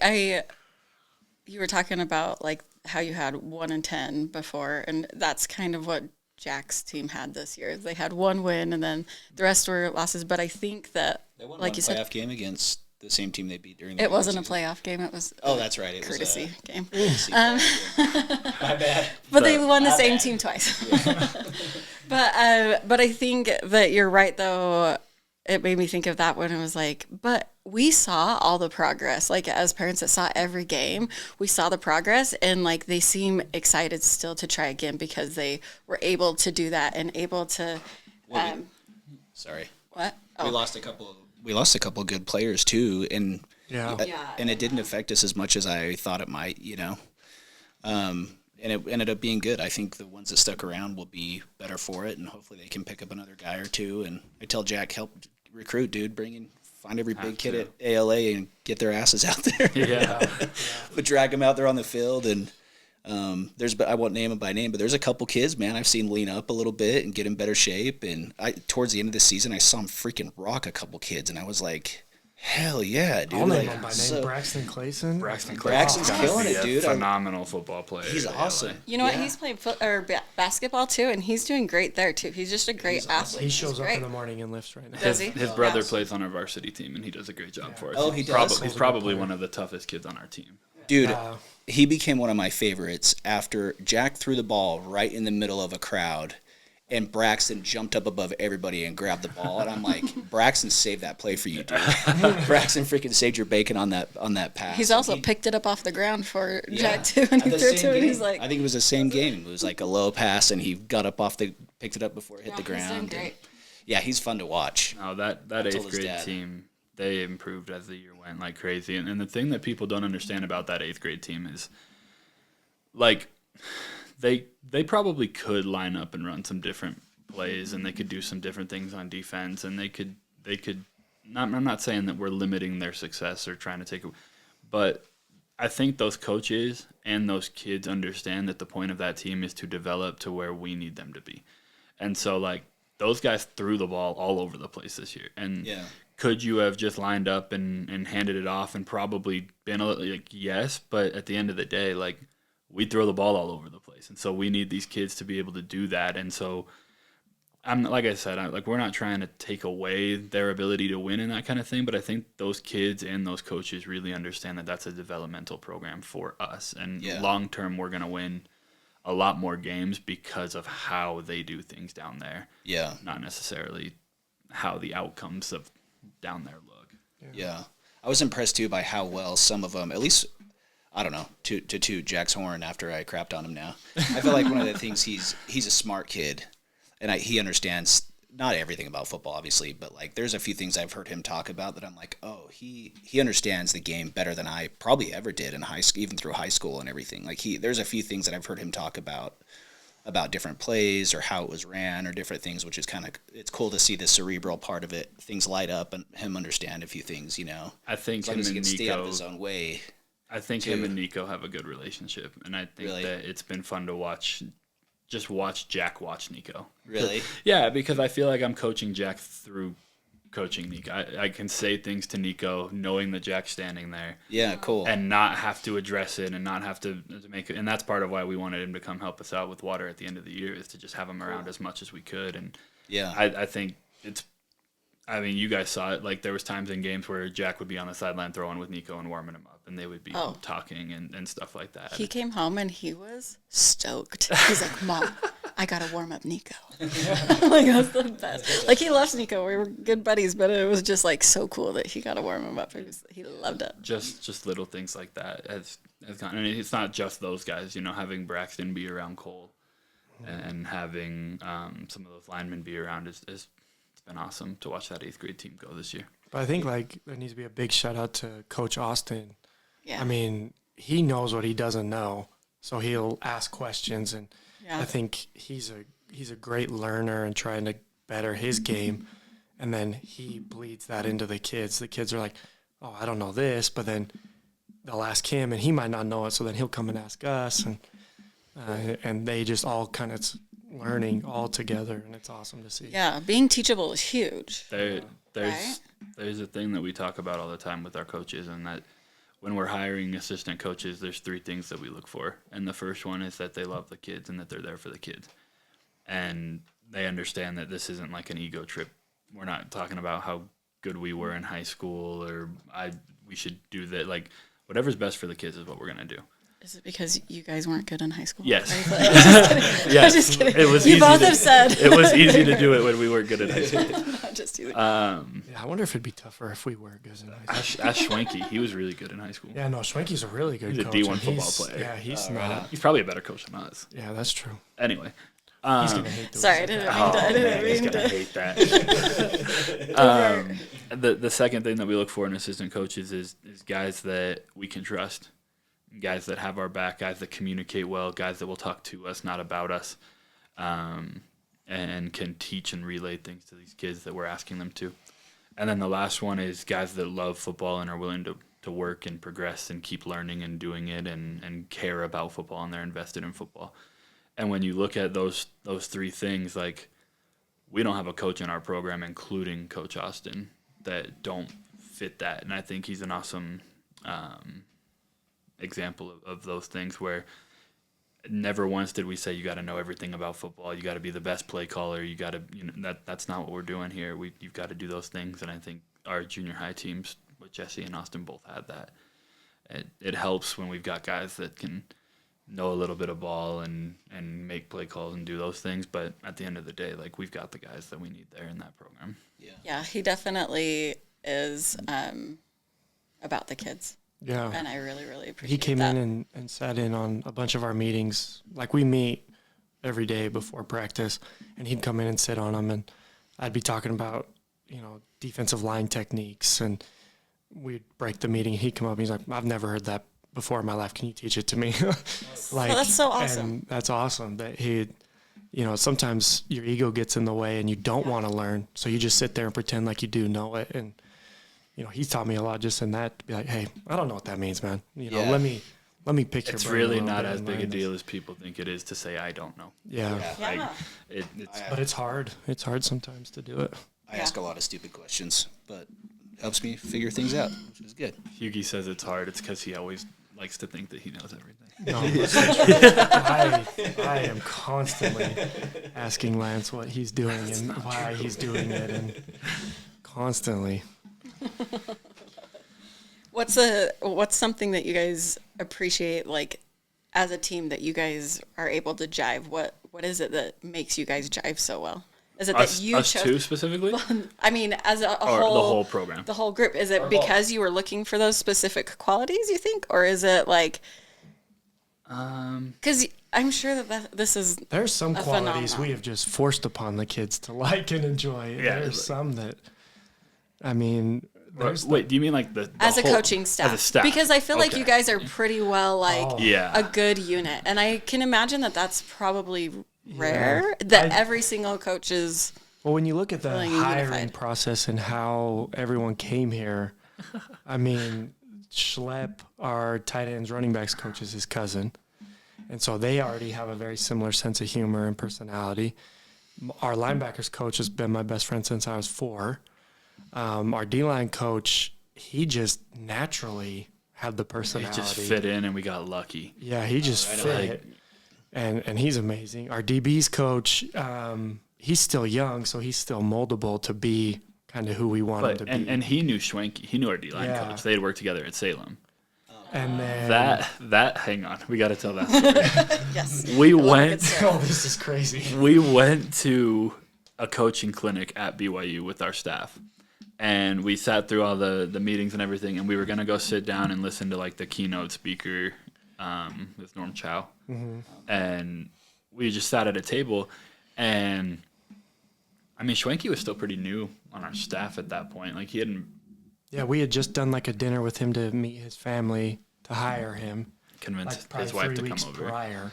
you were talking about like how you had 1 and 10 before, and that's kind of what Jack's team had this year. They had 1 win and then the rest were losses, but I think that They won like one you playoff said, game against the same team they beat during the it wasn't a season. playoff game, it was That's right. It courtesy was game. My bad. But they won the same team twice. But I think that you're right, though. It made me think of that when it was like, but we saw all the progress. Like, as parents that saw every game, we saw the progress, and like they seem excited still to try again because they were able to do that and able to. Sorry. What? We lost a couple of good players too, and Yeah. and it didn't affect us as much as I thought it might. And it ended up being good. I think the ones that stuck around will be better for it, and hopefully they can pick up another guy or two. And I tell Jack, help recruit, dude. Find every big kid at ALA and get their asses out there. Yeah. But drag them out there on the field. And I won't name them by name, but there's a couple kids, man, I've seen lean up a little bit and get in better shape. And towards the end of the season, I saw him freaking rock a couple kids, and I was like, hell yeah, dude. I'll name Like, him by name. Braxton Clayson. Braxton's killing it, dude. Phenomenal football player. He's at awesome. LA. You know what? He's playing basketball too, and he's doing great there too. He's just a great athlete. He shows up great. in the morning and lifts right now. Does he? His brother plays on our varsity team, and he does a great job for us. Oh, he does? He's probably one of the toughest kids on our team. Dude, he became one of my favorites after Jack threw the ball right in the middle of a crowd, and Braxton jumped up above everybody and grabbed the ball. And I'm like, Braxton saved that play for you, dude. Braxton freaking saved your bacon on that pass. He's also picked it up off the ground for Jack too, and he The threw it same to him. game. He's like, I think it was the same game. It was like a low pass, and he got up picked it up before it hit the he's doing ground. great. Yeah, he's fun to watch. No, that told 8th his grade dad. team, they improved as the year went like crazy. And the thing that people don't understand about that 8th grade team is, like, they probably could line up and run some different plays, and they could do some different things on defense, and they could. I'm not saying that we're limiting their success or trying to take it, but I think those coaches and those kids understand that the point of that team is to develop to where we need them to be. And so, like, those guys threw the ball all over the place this year. And could you have just lined up and handed it off and probably been a little, like, yes, but at the end of the day, like, we throw the ball all over the place. And so we need these kids to be able to do that. And so, like I said, we're not trying to take away their ability to win and that kind of thing, but I think those kids and those coaches really understand that that's a developmental program for us. And long term, we're going to win a lot more games because of how they do things down there. Yeah. Not necessarily how the outcomes of down there look. Yeah. I was impressed, too, by how well some of them, at least, I don't know, to toot Jack's horn after I crapped on him now. I feel like one of the things he's a smart kid, and he understands not everything about football, obviously, but like there's a few things I've heard him talk about that I'm like, oh, he understands the game better than I probably ever did in high school, even through high school and everything. Like there's a few things that I've heard him talk about different plays or how it was ran or different things, which is it's cool to see the cerebral part of it, things light up and him understand a few things, you know. I think as long him as he and can stay out of Nico, his own way. I think him and Nico have a good relationship, and I think that it's been fun to watch. Just watch Jack watch Nico. Really? Yeah, because I feel like I'm coaching Jack through coaching Nico. I can say things to Nico knowing that Jack's standing there. Yeah, cool. And not have to address it and not have to make it. And that's part of why we wanted him to come help us out with water at the end of the year, is to just have him around as much as we could. And yeah, I think you guys saw it. Like, there was times in games where Jack would be on the sideline throwing with Nico and warming him up, and they would be talking and stuff like that. He came home and he was stoked. He's like, Mom, I got to warm up Nico. Like, that's the best. Like, he loves Nico. We were good buddies, but it was just, like, so cool that he got to warm him up. He loved it. Just little things like that has gone. And it's not just those guys, you know, having Braxton be around Cole and having some of those linemen be around is it's been awesome to watch that 8th grade team go this year. But I think, like, there needs to be a big shout out to Coach Austin. Yeah. I mean, he knows what he doesn't know, so he'll ask questions, and I think he's a great learner and trying to better his game, and then he bleeds that into the kids. The kids are like, oh, I don't know this, but then they'll ask him, and he might not know it, so then he'll come and ask us, and they just all kind of learning all together, and it's awesome to see. Yeah, being teachable is huge. There's a thing that we talk about all the time with our coaches, and that when we're hiring assistant coaches, there's 3 things that we look for. And the first one is that they love the kids and that they're there for the kids. And they understand that this isn't like an ego trip. We're not talking about how good we were in high school or we should do that. Like, whatever's best for the kids is what we're going to do. Is it because you guys weren't good in high school? Yes. I'm just kidding. It was you easy both have said. It was easy to do it when we weren't good at high school. Not just you. Yeah, I wonder if ituld be tougher if we were good in high school. Ash Schwenke, he was really good in high school. Yeah, no, Schwenke's a really good He's coach. a D1 football player. Yeah, he's not. He's probably a better coach than us. Yeah, that's true. Anyway. He's going to hate those. Sorry, I didn't mean He's to. going to hate that. The second thing that we look for in assistant coaches is guys that we can trust. Guys that have our back, guys that communicate well, guys that will talk to us, not about us, and can teach and relay things to these kids that we're asking them to. And then the last one is guys that love football and are willing to work and progress and keep learning and doing it and care about football, and they're invested in football. And when you look at those 3 things, like, we don't have a coach in our program, including Coach Austin, that don't fit that. And I think he's an awesome example of those things, where never once did we say you got to know everything about football, you got to be the best play caller, you got to, that's not what we're doing here. You've got to do those things. And I think our junior high teams with Jesse and Austin both had that. It helps when we've got guys that can know a little bit of ball and make play calls and do those things, but at the end of the day, like, we've got the guys that we need there in that program. Yeah, he definitely is about the kids. Yeah. And I really, really appreciate He came that. in and sat in on a bunch of our meetings. Like, we meet every day before practice, and he'd come in and sit on them, and I'd be talking about, defensive line techniques, and we'd break the meeting. He'd come up, and he's like, I've never heard that before in my life. Can you teach it to me? Like, Oh, that's so awesome. And that's awesome that sometimes your ego gets in the way and you don't want to learn, so you just sit there and pretend like you do know it. And he's taught me a lot just in that, to be like, hey, I don't know what that means, man. Let me pick your It's brain really a little not bit as and big a learn deal this. as people think it is to say I don't know. Yeah. Like, Yeah. But it's hard. It's hard sometimes to do it. I ask a lot of stupid questions, but it helps me figure things out, which is good. Hugie says it's hard. It's because he always likes to think that he knows everything. No, I am constantly asking Lance what he's doing and why he's doing it, and constantly. What's something that you guys appreciate, like, as a team, that you guys are able to jive? What is it that makes you guys jive so well? Is it that you us chose? two specifically? I mean, as a Or whole, the whole program? the whole group. Is it because you were looking for those specific qualities, you think, or is it like? Because I'm sure that this is There's some a qualities phenomenon. we have just forced upon the kids to like and enjoy. Yeah, There's some that, I mean, there's Wait, do you mean like the as a whole- coaching staff. As a staff. Because I feel like Okay. you guys are pretty well like Oh. Yeah. a good unit. And I can imagine that that's probably rare that every single coach is Well, when you look at the Feeling hiring unified. process and how everyone came here, I mean, Schlepp, our tight ends running backs coach, is his cousin. And so they already have a very similar sense of humor and personality. Our linebackers coach has been my best friend since I was 4. Our D-line coach, he just naturally had the It personality. just fit in, and we got lucky. Yeah, he just fit. And he's amazing. Our DB's coach, he's still young, so he's still moldable to be kind of who we want him But to be. and he knew Schwenke. He knew our D-line Yeah. coach. They had worked together at Salem. And then That hang on, we got to tell that story. yes. We I love a good went story. oh, this is crazy. we went to a coaching clinic at BYU with our staff, and we sat through all the meetings and everything, and we were gonna go sit down and listen to like the keynote speaker, with Norm Chow, and we just sat at a table, and I mean Schwenke was still pretty new on our staff at that point. Like he hadn't Yeah, we had just done like a dinner with him to meet his family to hire him. convinced Like probably his wife 3 to weeks come over. prior.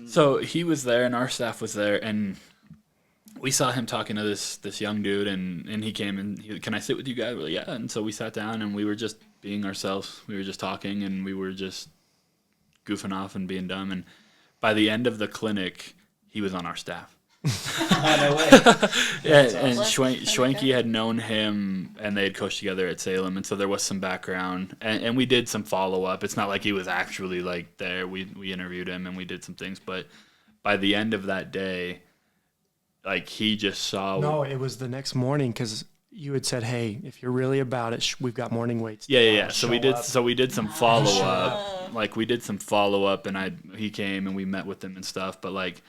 So he was there, and our staff was there, and we saw him talking to this young dude, and he came and he, can I sit with you guys? We're like, yeah. And so we sat down, and we were just being ourselves. We were just talking, and we were just goofing off and being dumb. And by the end of the clinic, he was on our staff. No way. And awesome. Schwenke had known him, and they had coached together at Salem, and so there was some background, and we did some follow up. It's not like he was actually like there. We interviewed him and we did some things, but by the end of that day, like he just saw. No, it was the next morning because you had said, "Hey, if you're really about it, we've got morning weights." Yeah. So we Show did. up. So we did some follow up. Like we did some follow up, and he came and we met with him and stuff. But like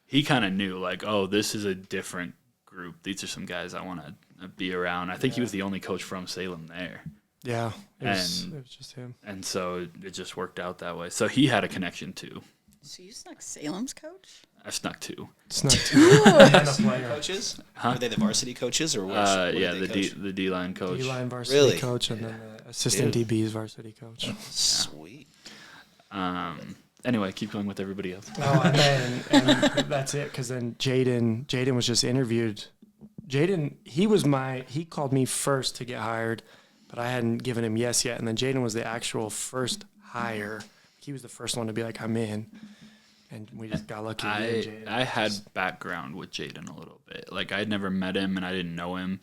he kind of knew, like, oh, this is a different group. These are some guys I want to be around. I think he was the only coach from Salem there, Yeah, it was And- just him. and so it just worked out that way. So he had a connection too. So you snuck Salem's coach? I snuck too. It's not too and a player. Coaches? Huh? Are they the varsity coaches or what? Yeah, the D line coach. D-line varsity Really? coach and then the assistant DB's varsity coach. Sweet. Anyway, keep going with everybody else. Oh, and that's it. Because then Jaden was just interviewed. Jaden, he called me first to get hired, but I hadn't given him yes yet. And then Jaden was the actual first hire. He was the first one to be like, I'm in. And we just got lucky. I had background with Jaden a little bit. Like I'd never met him and I didn't know him.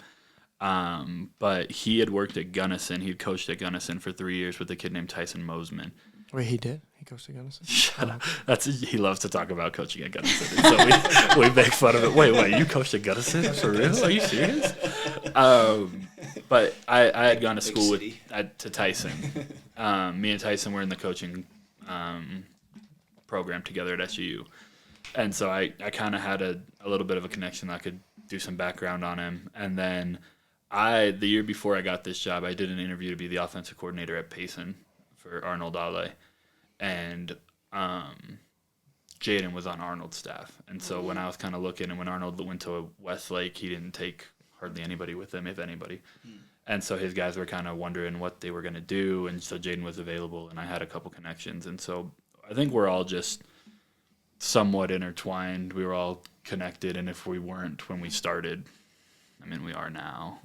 But he had worked at Gunnison. He'd coached at Gunnison for 3 years with a kid named Tyson Mosman. Wait, he did? He coached at Gunnison? Shut up. He loves to talk about coaching at Gunnison. So we make fun of it. Wait, you coached at Gunnison? For real? Are you serious? But I had gone to school to Tyson. Me and Tyson were in the coaching program together at SU. And so I kind of had a little bit of a connection. I could do some background on him. And then the year before I got this job, I did an interview to be the offensive coordinator at Payson for Arnold Ale. And Jaden was on Arnold's staff. And so when I was kind of looking, and when Arnold went to Westlake, he didn't take hardly anybody with him, if anybody. And so his guys were kind of wondering what they were going to do. And so Jaden was available, and I had a couple connections. And so I think we're all just somewhat intertwined. We were all connected. And if we weren't when we started, I mean, we are now.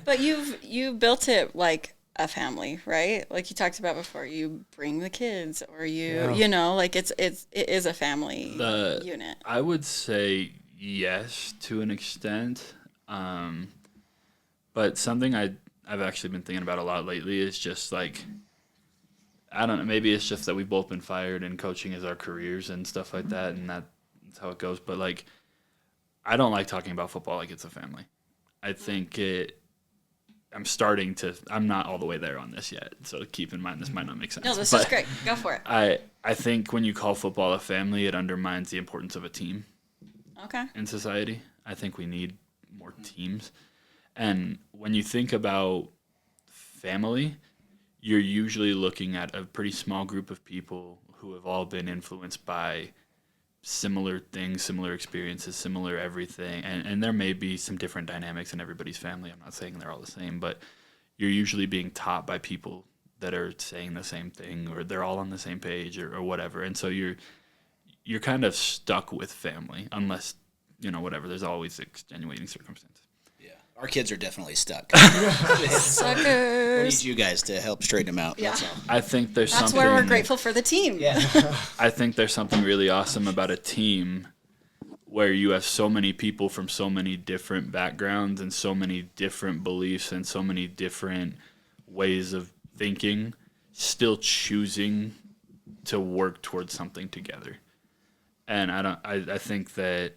But you built it like a family, right? Like you talked about before, you bring the kids, or you know, like it is a family unit. I would say yes to an extent, but something I've actually been thinking about a lot lately is just like, I don't know, maybe it's just that we've both been fired and coaching is our careers and stuff like that, and that's how it goes. But like, I don't like talking about football like it's a family. I think I'm not all the way there on this yet, so keep in mind this might not make sense. No, this is great. Go for it. I think when you call football a family, it undermines the importance of a team Okay. in society. I think we need more teams. And when you think about family, you're usually looking at a pretty small group of people who have all been influenced by similar things, similar experiences, similar everything. And there may be some different dynamics in everybody's family. I'm not saying they're all the same, but you're usually being taught by people that are saying the same thing, or they're all on the same page, or whatever. And so you're kind of stuck with family unless, whatever. There's always extenuating circumstances. Yeah. Our kids are definitely stuck. Suckers. We need you guys to help straighten them out. Yeah. That's all. I think there's That's something. where we're grateful for the team. Yeah. I think there's something really awesome about a team where you have so many people from so many different backgrounds and so many different beliefs and so many different ways of thinking, still choosing to work towards something together. And I think that,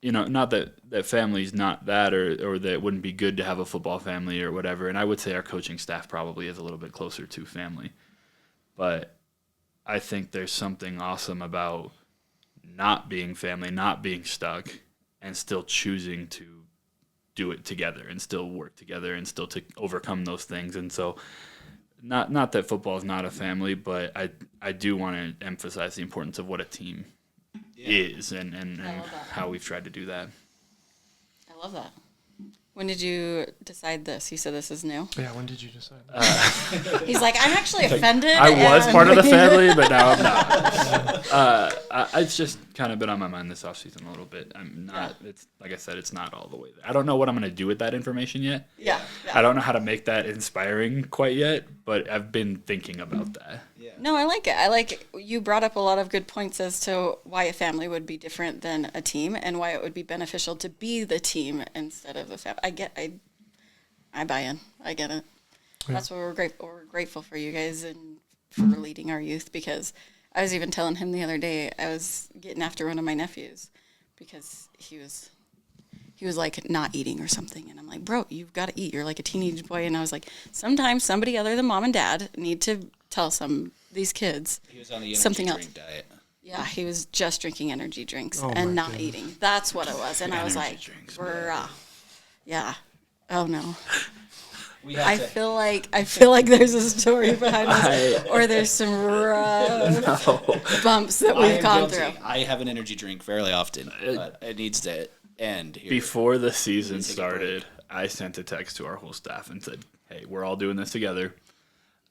not that family's not that, or that it wouldn't be good to have a football family or whatever. And I would say our coaching staff probably is a little bit closer to family. But I think there's something awesome about not being family, not being stuck, and still choosing to do it together and still work together and still to overcome those things. And so not that football is not a family, but I do want to emphasize the importance of what a team is and how we've tried to do that. I love that. When did you decide this? You said this is new. Yeah, when did you decide? He's like, I'm actually offended. I was and- part of the family, but now I'm not. It's just kind of been on my mind this offseason a little bit. I'm not. It's like I said, it's not all the way there. I don't know what I'm going to do with that information yet. Yeah. I don't know how to make that inspiring quite yet, but I've been thinking about that. Yeah. No, I like it. You brought up a lot of good points as to why a family would be different than a team and why it would be beneficial to be the team instead of the family. I buy in. I get it. Yeah. That's what we're grateful. We're grateful for you guys and for leading our youth, because I was even telling him the other day, I was getting after one of my nephews because he was like not eating or something. And I'm like, bro, you've got to eat. You're like a teenage boy. And I was like, sometimes somebody other than mom and dad need to tell these kids He was on the energy something else. drink diet. Yeah, he was just drinking energy drinks Oh and my not goodness. eating. That's what it was. And I was Energy like, drinks, yeah. Oh no. We have I to- feel like there's a story behind this, or there's some rough bumps that I we've am gone guilty. through. I have an energy drink fairly often, but it needs to end here. Before the season Take a started, I sent a text to our whole staff and said, hey, we're all doing this together.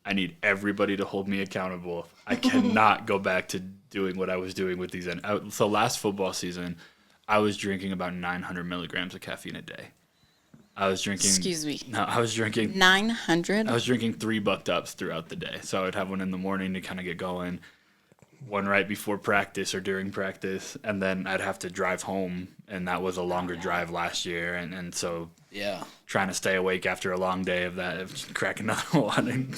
I need everybody to hold me accountable. I cannot go back to doing what I was doing with these. So last football season, I was drinking about 900 milligrams of caffeine a day. I was drinking. Excuse me. No, I was drinking. 900? I was drinking 3 bucked ups throughout the day. So I would have one in the morning to kind of get going, one right before practice or during practice, and then I'd have to drive home, and that was a longer drive last year, and so Yeah. trying to stay awake after a long day of that, of crack another one,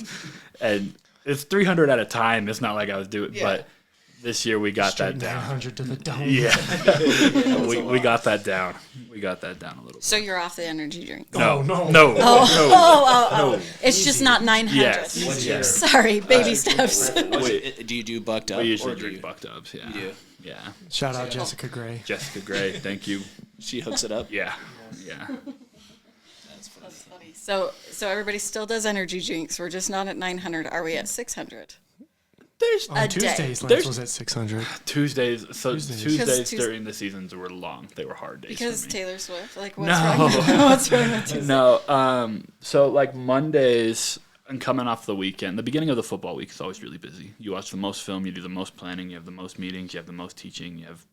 and it's 300 at a time. It's not like I was doing, but this year we got Straight that down. 900 to the dome. Yeah, we got that down. We got that down a little bit. So you're off the energy drink. No, no. Oh. It's just not 900. Yes. Sorry, baby steps. Do you do bucked up? We usually or do drink you- bucked ups. Yeah, You do? yeah. Shout out Jessica Gray. Jessica Gray, thank you. She hooks it up. Yeah. That's funny. That's funny. So everybody still does energy drinks. We're just not at 900. Are we at 600? There's On A Tuesdays, day. Lance was at 600. Tuesdays. So Tuesdays. Tuesdays Because during the seasons were long. They were hard days. Because for me. Taylor Swift. Like, what's No. wrong? What's wrong with Tuesday? No, so like Mondays and coming off the weekend, the beginning of the football week is always really busy. You watch the most film, you do the most planning, you have the most meetings, you have the most teaching, you have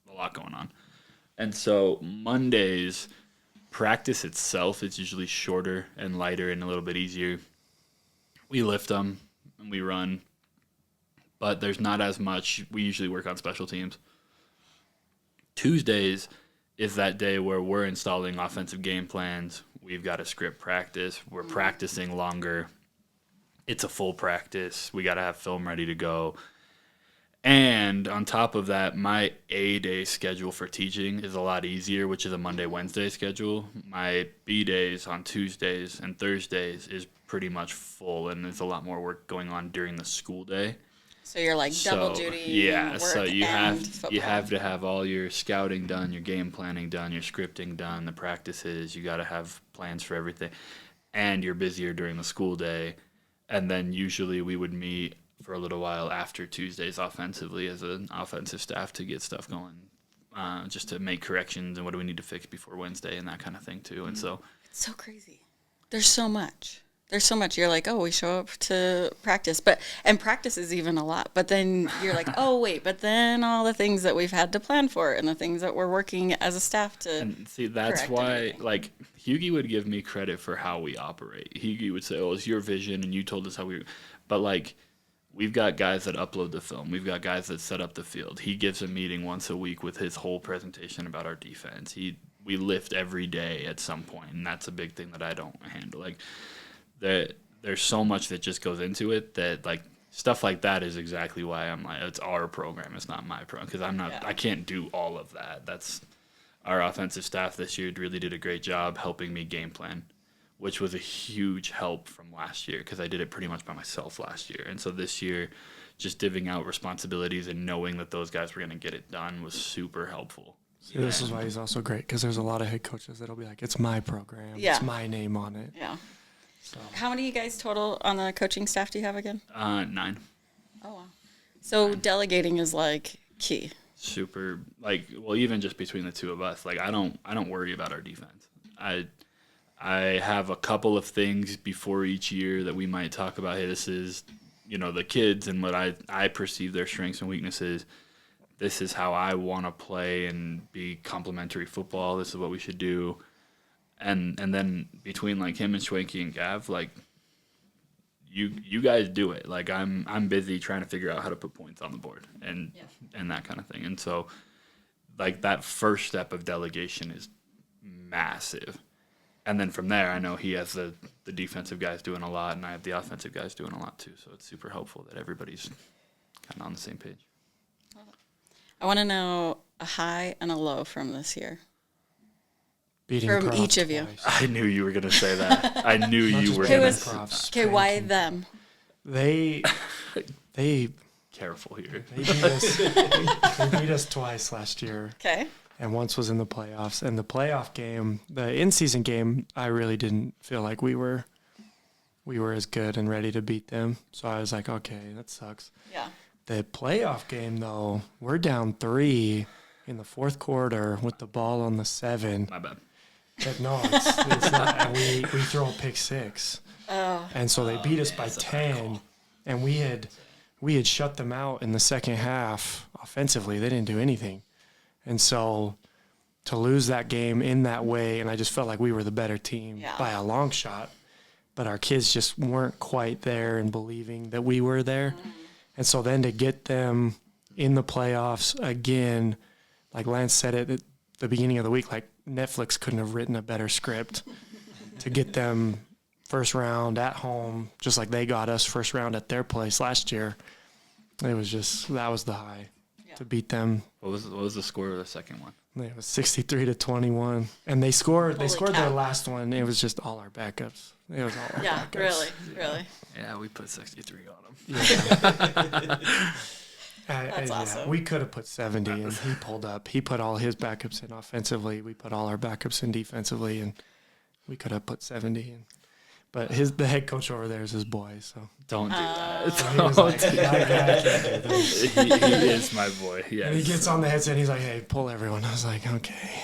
a lot going on. And so Mondays, practice itself is usually shorter and lighter and a little bit easier. We lift them and we run, but there's not as much. We usually work on special teams. Tuesdays is that day where we're installing offensive game plans. We've got a script practice. We're practicing longer. It's a full practice. We got to have film ready to go. And on top of that, my A-day schedule for teaching is a lot easier, which is a Monday-Wednesday schedule. My B-days on Tuesdays and Thursdays is pretty much full, and there's a lot more work going on during the school day. So you're like double So, duty. Yeah, work so you and have football. to have all your scouting done, your game planning done, your scripting done, the practices. You got to have plans for everything, and you're busier during the school day. And then usually we would meet for a little while after Tuesdays offensively as an offensive staff to get stuff going, just to make corrections and what do we need to fix before Wednesday and that kind of thing too. And so It's so crazy. There's so much. You're like, oh, we show up to practice, and practice is even a lot. But then you're like, oh, wait, but then all the things that we've had to plan for and the things that we're working as a staff to. And see, that's correct why, everything. like, Hugie would give me credit for how we operate. Hugie would say, oh, it's your vision and you told us how we, but like, we've got guys that upload the film. We've got guys that set up the field. He gives a meeting once a week with his whole presentation about our defense. We lift every day at some point, and that's a big thing that I don't handle. Like, there's so much that just goes into it that, like, stuff like that is exactly why I'm like, it's our program, it's not my program, because I can't do all of that. That's our offensive staff this year really did a great job helping me game plan, which was a huge help from last year because I did it pretty much by myself last year. And so this year, just divvying out responsibilities and knowing that those guys were going to get it done was super helpful. See, this is why he's also great, because there's a lot of head coaches that'll be like, it's my program. Yeah. It's my name on it. Yeah. So How many of you guys total on the coaching staff do you have again? 9. Oh, wow. So delegating is like key. Super, like, well, even just between the two of us, like, I don't worry about our defense. I have a couple of things before each year that we might talk about. Hey, this is, the kids and what I perceive their strengths and weaknesses. This is how I want to play and be complementary football. This is what we should do. And then between, like, him and Schwenke and Gav, like, you guys do it. Like, I'm busy trying to figure out how to put points on the board and that kind of thing. And so, like, that first step of delegation is massive. And then from there, I know he has the defensive guys doing a lot, and I have the offensive guys doing a lot too. So it's super helpful that everybody's kind of on the same page. I want to know a high and a low from this year. beating From Prof each of you. twice. I knew you were going to say that. I knew Not you just were Who going was- to. Profs Okay, why spanking. them? They Careful here. beat us. They beat us twice last year, Okay. and once was in the playoffs. And the playoff game, the in-season game, I really didn't feel like we were as good and ready to beat them. So I was like, okay, that sucks. Yeah. The playoff game, though, we're down 3 in the fourth quarter with the ball on the 7. My bad. But no, it's not. And we throw a pick 6. Oh. And so they beat us by 10, and we had shut them out in the second half offensively. They didn't do anything. And so to lose that game in that way, and I just felt like we were the better team Yeah. by a long shot, but our kids just weren't quite there and believing that we were there. And so then to get them in the playoffs again, like Lance said it at the beginning of the week, like Netflix couldn't have written a better script to get them first round at home, just like they got us first round at their place last year. It was just, that was the high to beat them. What was the score of the second one? It was 63-21, and they scored Holy their cow. last one. It was just all our backups. It was all our Yeah, backups. really. Yeah, we put 63 on them. Yeah. That's awesome. We could have put 70, and he pulled up. He put all his backups in offensively. We put all our backups in defensively, and we could have put 70. But the head coach over there is his boy, so Don't do that. he was like, "That guy can't do this." he is my boy. Yes. And he gets on the headset, and he's like, "Hey, pull everyone." I was like, "Okay."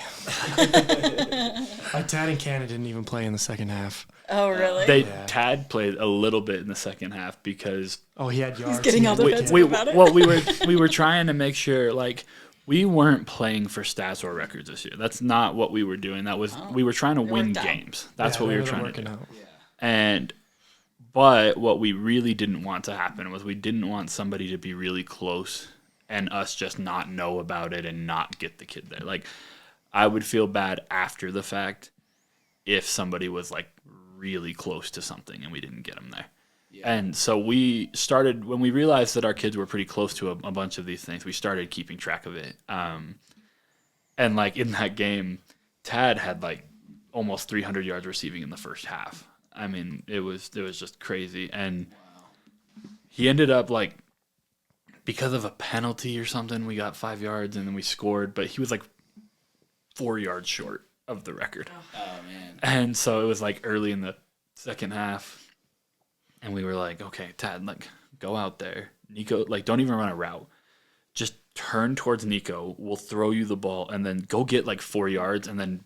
Like Tad and Cannon didn't even play in the second half. Oh, really? Yeah. Tad played a little bit in the second half because Oh, he had yards. getting He all had- defensive about it. well, we were trying to make sure, like, we weren't playing for stats or records this year. That's not what we were doing. That was we were trying to win worked out. games. That's Yeah, what we they were trying to working do. out. But what we really didn't want to happen was we didn't want somebody to be really close and us just not know about it and not get the kid there. Like, I would feel bad after the fact if somebody was, like, really close to something and we didn't get them there. Yeah. And so we started, when we realized that our kids were pretty close to a bunch of these things, we started keeping track of it. And, like, in that game, Tad had, like, almost 300 yards receiving in the first half. I mean, it was just crazy. And he ended up, like, because of a penalty or something, we got 5 yards and then we scored, but he was, like, 4 yards short of the record. Oh, man. And so it was, like, early in the second half, and we were like, okay, Tad, like, go out there. Nico, like, don't even run a route. Just turn towards Nico. We'll throw you the ball, and then go get, like, 4 yards, and then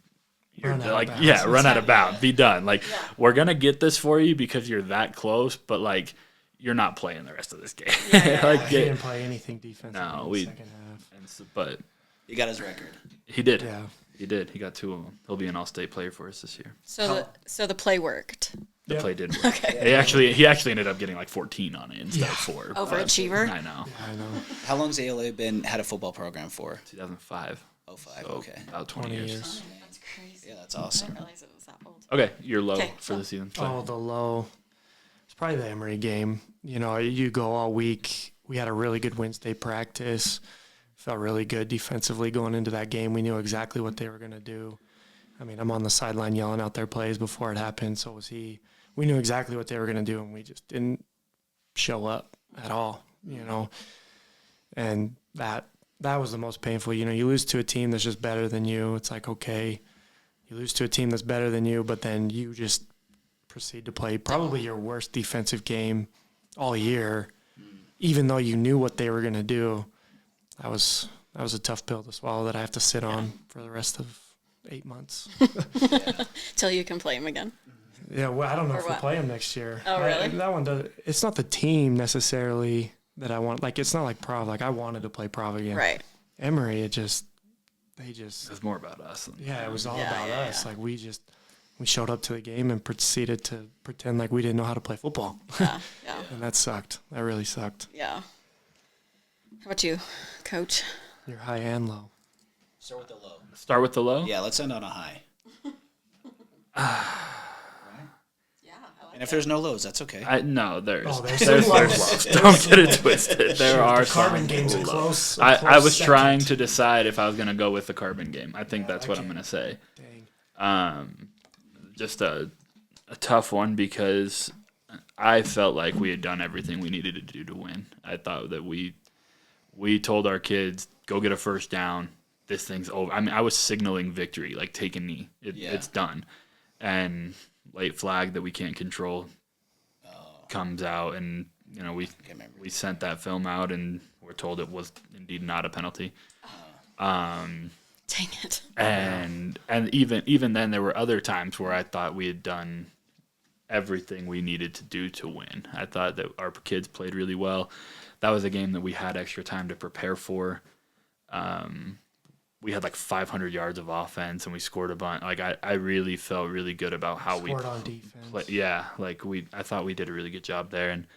run out of bounds. Be done. Like, we're going to get this for you because you're that close, but, like, you're not playing the rest of this game. Like, he didn't play anything defensive in the second half. But he got his record. He did. Yeah. He did. He got 2 of them. He'll be an all-state player for us this year. So the play worked. The play did work. Okay. He actually ended up getting like 14 on it instead of 4. Overachiever. I know. Yeah, I know. How long's ALA had a football program for? 2005. Oh, 5. So Okay. About 20 years. Oh, that's crazy. Yeah, that's awesome. I didn't realize it was that old. Okay, your low for the season. Oh, the low. It's probably the Emory game. You know, you go all week. We had a really good Wednesday practice. Felt really good defensively going into that game. We knew exactly what they were going to do. I mean, I'm on the sideline yelling out their plays before it happened. So was he. We knew exactly what they were going to do, and we just didn't show up at all, you know. And that was the most painful. You know, you lose to a team that's just better than you. It's like, okay, you lose to a team that's better than you, but then you just proceed to play probably your worst defensive game all year, even though you knew what they were going to do. That was a tough pill to swallow that I have to sit on for the rest of 8 months. Till you can play him again. Yeah, well, I don't know if we'll play him next year. Oh, really? That one does. It's not the team necessarily that I want. Like, it's not like Prov. Like, I wanted to play Prov again. Right. Emory, they just. It's more about us. Yeah, it was all about us. Like, we showed up to the game and proceeded to pretend like we didn't know how to play football. Yeah. And that sucked. That really sucked. Yeah. How about you, Coach? Your high and low. Start with the low? Yeah, let's end on a high. Yeah, I like And if there's no lows, that's okay. No, there's some lows. Don't get it twisted. There are the some carbon game's a lows. close. I was trying to decide if I was going to go with the carbon game. I think that's what I'm going to say. Dang. Just a tough one because I felt like we had done everything we needed to do to win. I thought that we told our kids, go get a first down. This thing's over. I mean, I was signaling victory, like take a knee. It's done. And late flag that we can't control comes out, and you know we sent that film out, and we're told it was indeed not a penalty. Dang it. And even then, there were other times where I thought we had done everything we needed to do to win. I thought that our kids played really well. That was a game that we had extra time to prepare for. We had like 500 yards of offense, and we scored a bunch. Like I really felt really good about how we scored on defense. Yeah, like I thought we did a really good job there. And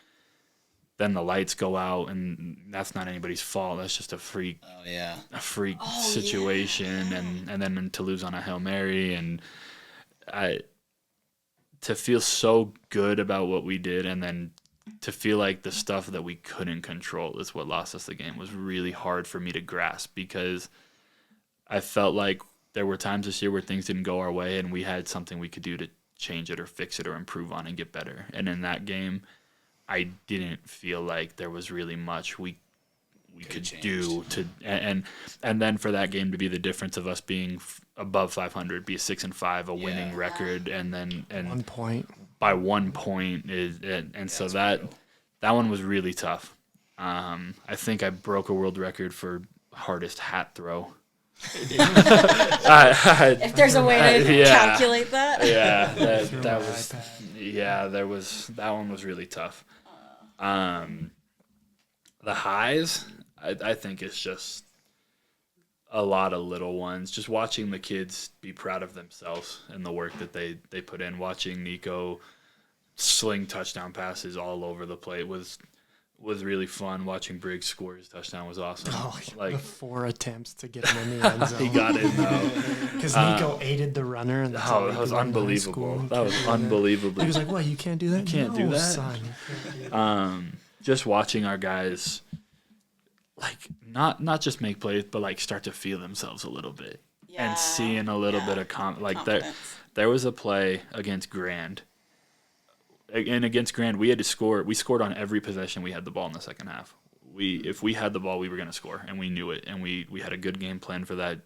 then the lights go out, and that's not anybody's fault. That's just a freak situation. Yeah. And then to lose on a Hail Mary, and to feel so good about what we did, and then to feel like the stuff that we couldn't control is what lost us the game was really hard for me to grasp, because I felt like there were times this year where things didn't go our way, and we had something we could do to change it or fix it or improve on and get better. And in that game, I didn't feel like there was really much we could do to, and then for that game to be the difference of us being above 500, be 6-5, a winning record, and 1 point by 1 point so that one was really tough. I think I broke a world record for hardest hat throw. If there's a way to calculate that. That one was really tough. The highs, I think it's just a lot of little ones. Just watching the kids be proud of themselves and the work that they put in. Watching Nico sling touchdown passes all over the plate was really fun. Watching Briggs score his touchdown was awesome. The 4 attempts to get him in the end zone. He got it though. Because Nico aided the runner, and that's that was unbelievable. That was unbelievable. He was like, "What? You can't do that? You can't do that, son. Just watching our guys, like not just make plays, but like start to feel themselves a little bit, and seeing a little bit of confidence. There was a play against Grand. And against Grand, we had to score. We scored on every possession we had the ball in the second half. If we had the ball, we were going to score, and we knew it. And we had a good game plan for that.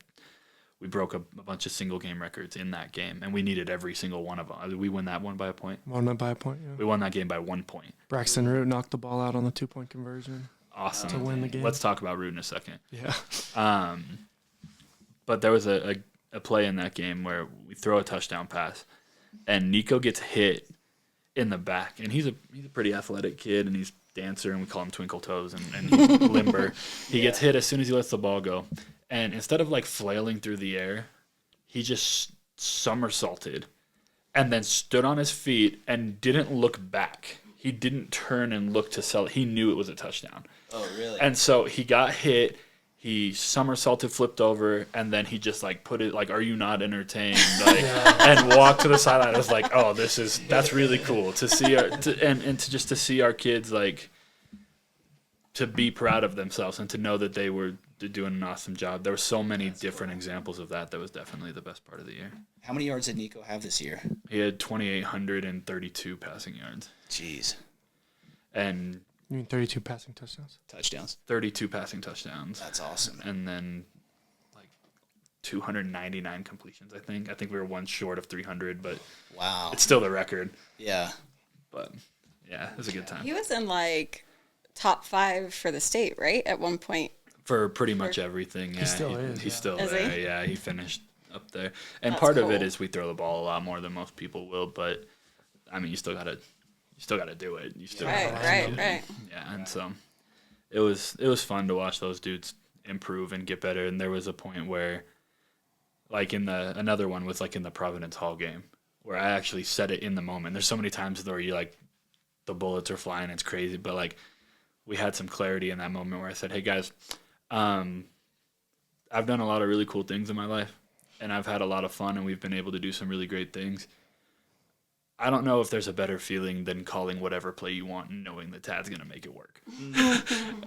We broke a bunch of single game records in that game, and we needed every single one of them. We won that one by a point. Won by a point, yeah. We won that game by 1 point. Braxton Root knocked the ball out on the 2-point conversion. Awesome. To win the game. Let's talk about Root in a second. Yeah. But there was a play in that game where we throw a touchdown pass, and Nico gets hit in the back. And he's a pretty athletic kid, and he's a dancer, and we call him Twinkle Toes, and he's limber. He gets hit as soon as he lets the ball go. And instead of, like, flailing through the air, he just somersaulted and then stood on his feet and didn't look back. He didn't turn and look to sell it. He knew it was a touchdown. Oh, really? And so he got hit. He somersaulted, flipped over, and then he just, like, put it, like, "Are you not entertained?" Like, and walked to the sideline. I was like, "Oh, that's really cool to see to see our kids, like, to be proud of themselves and to know that they were doing an awesome job." There were so many different examples of that. That was definitely the best part of the year. How many yards did Nico have this year? He had 2,832 passing yards. Jeez. And You mean 32 passing touchdowns? Touchdowns. 32 passing touchdowns. That's awesome. And then, like, 299 completions, I think. I think we were one short of 300, but Wow. it's still the record. Yeah. But, yeah, it was a good time. He was in like top 5 for the state, right? At one point. For pretty much everything, yeah. still is, He's yeah. still Is there, he? yeah. He finished up there. And That's part of it cool. is we throw the ball a lot more than most people will, but, I mean, you still gotta do it. You still Right, gotta right. Yeah, and so it was fun to watch those dudes improve and get better. And there was a point where, like, another one was like in the Providence Hall game, where I actually said it in the moment. There's so many times where you, like, the bullets are flying, it's crazy, but, like, we had some clarity in that moment where I said, "Hey guys, I've done a lot of really cool things in my life, and I've had a lot of fun, and we've been able to do some really great things. I don't know if there's a better feeling than calling whatever play you want and knowing that Tad's going to make it work."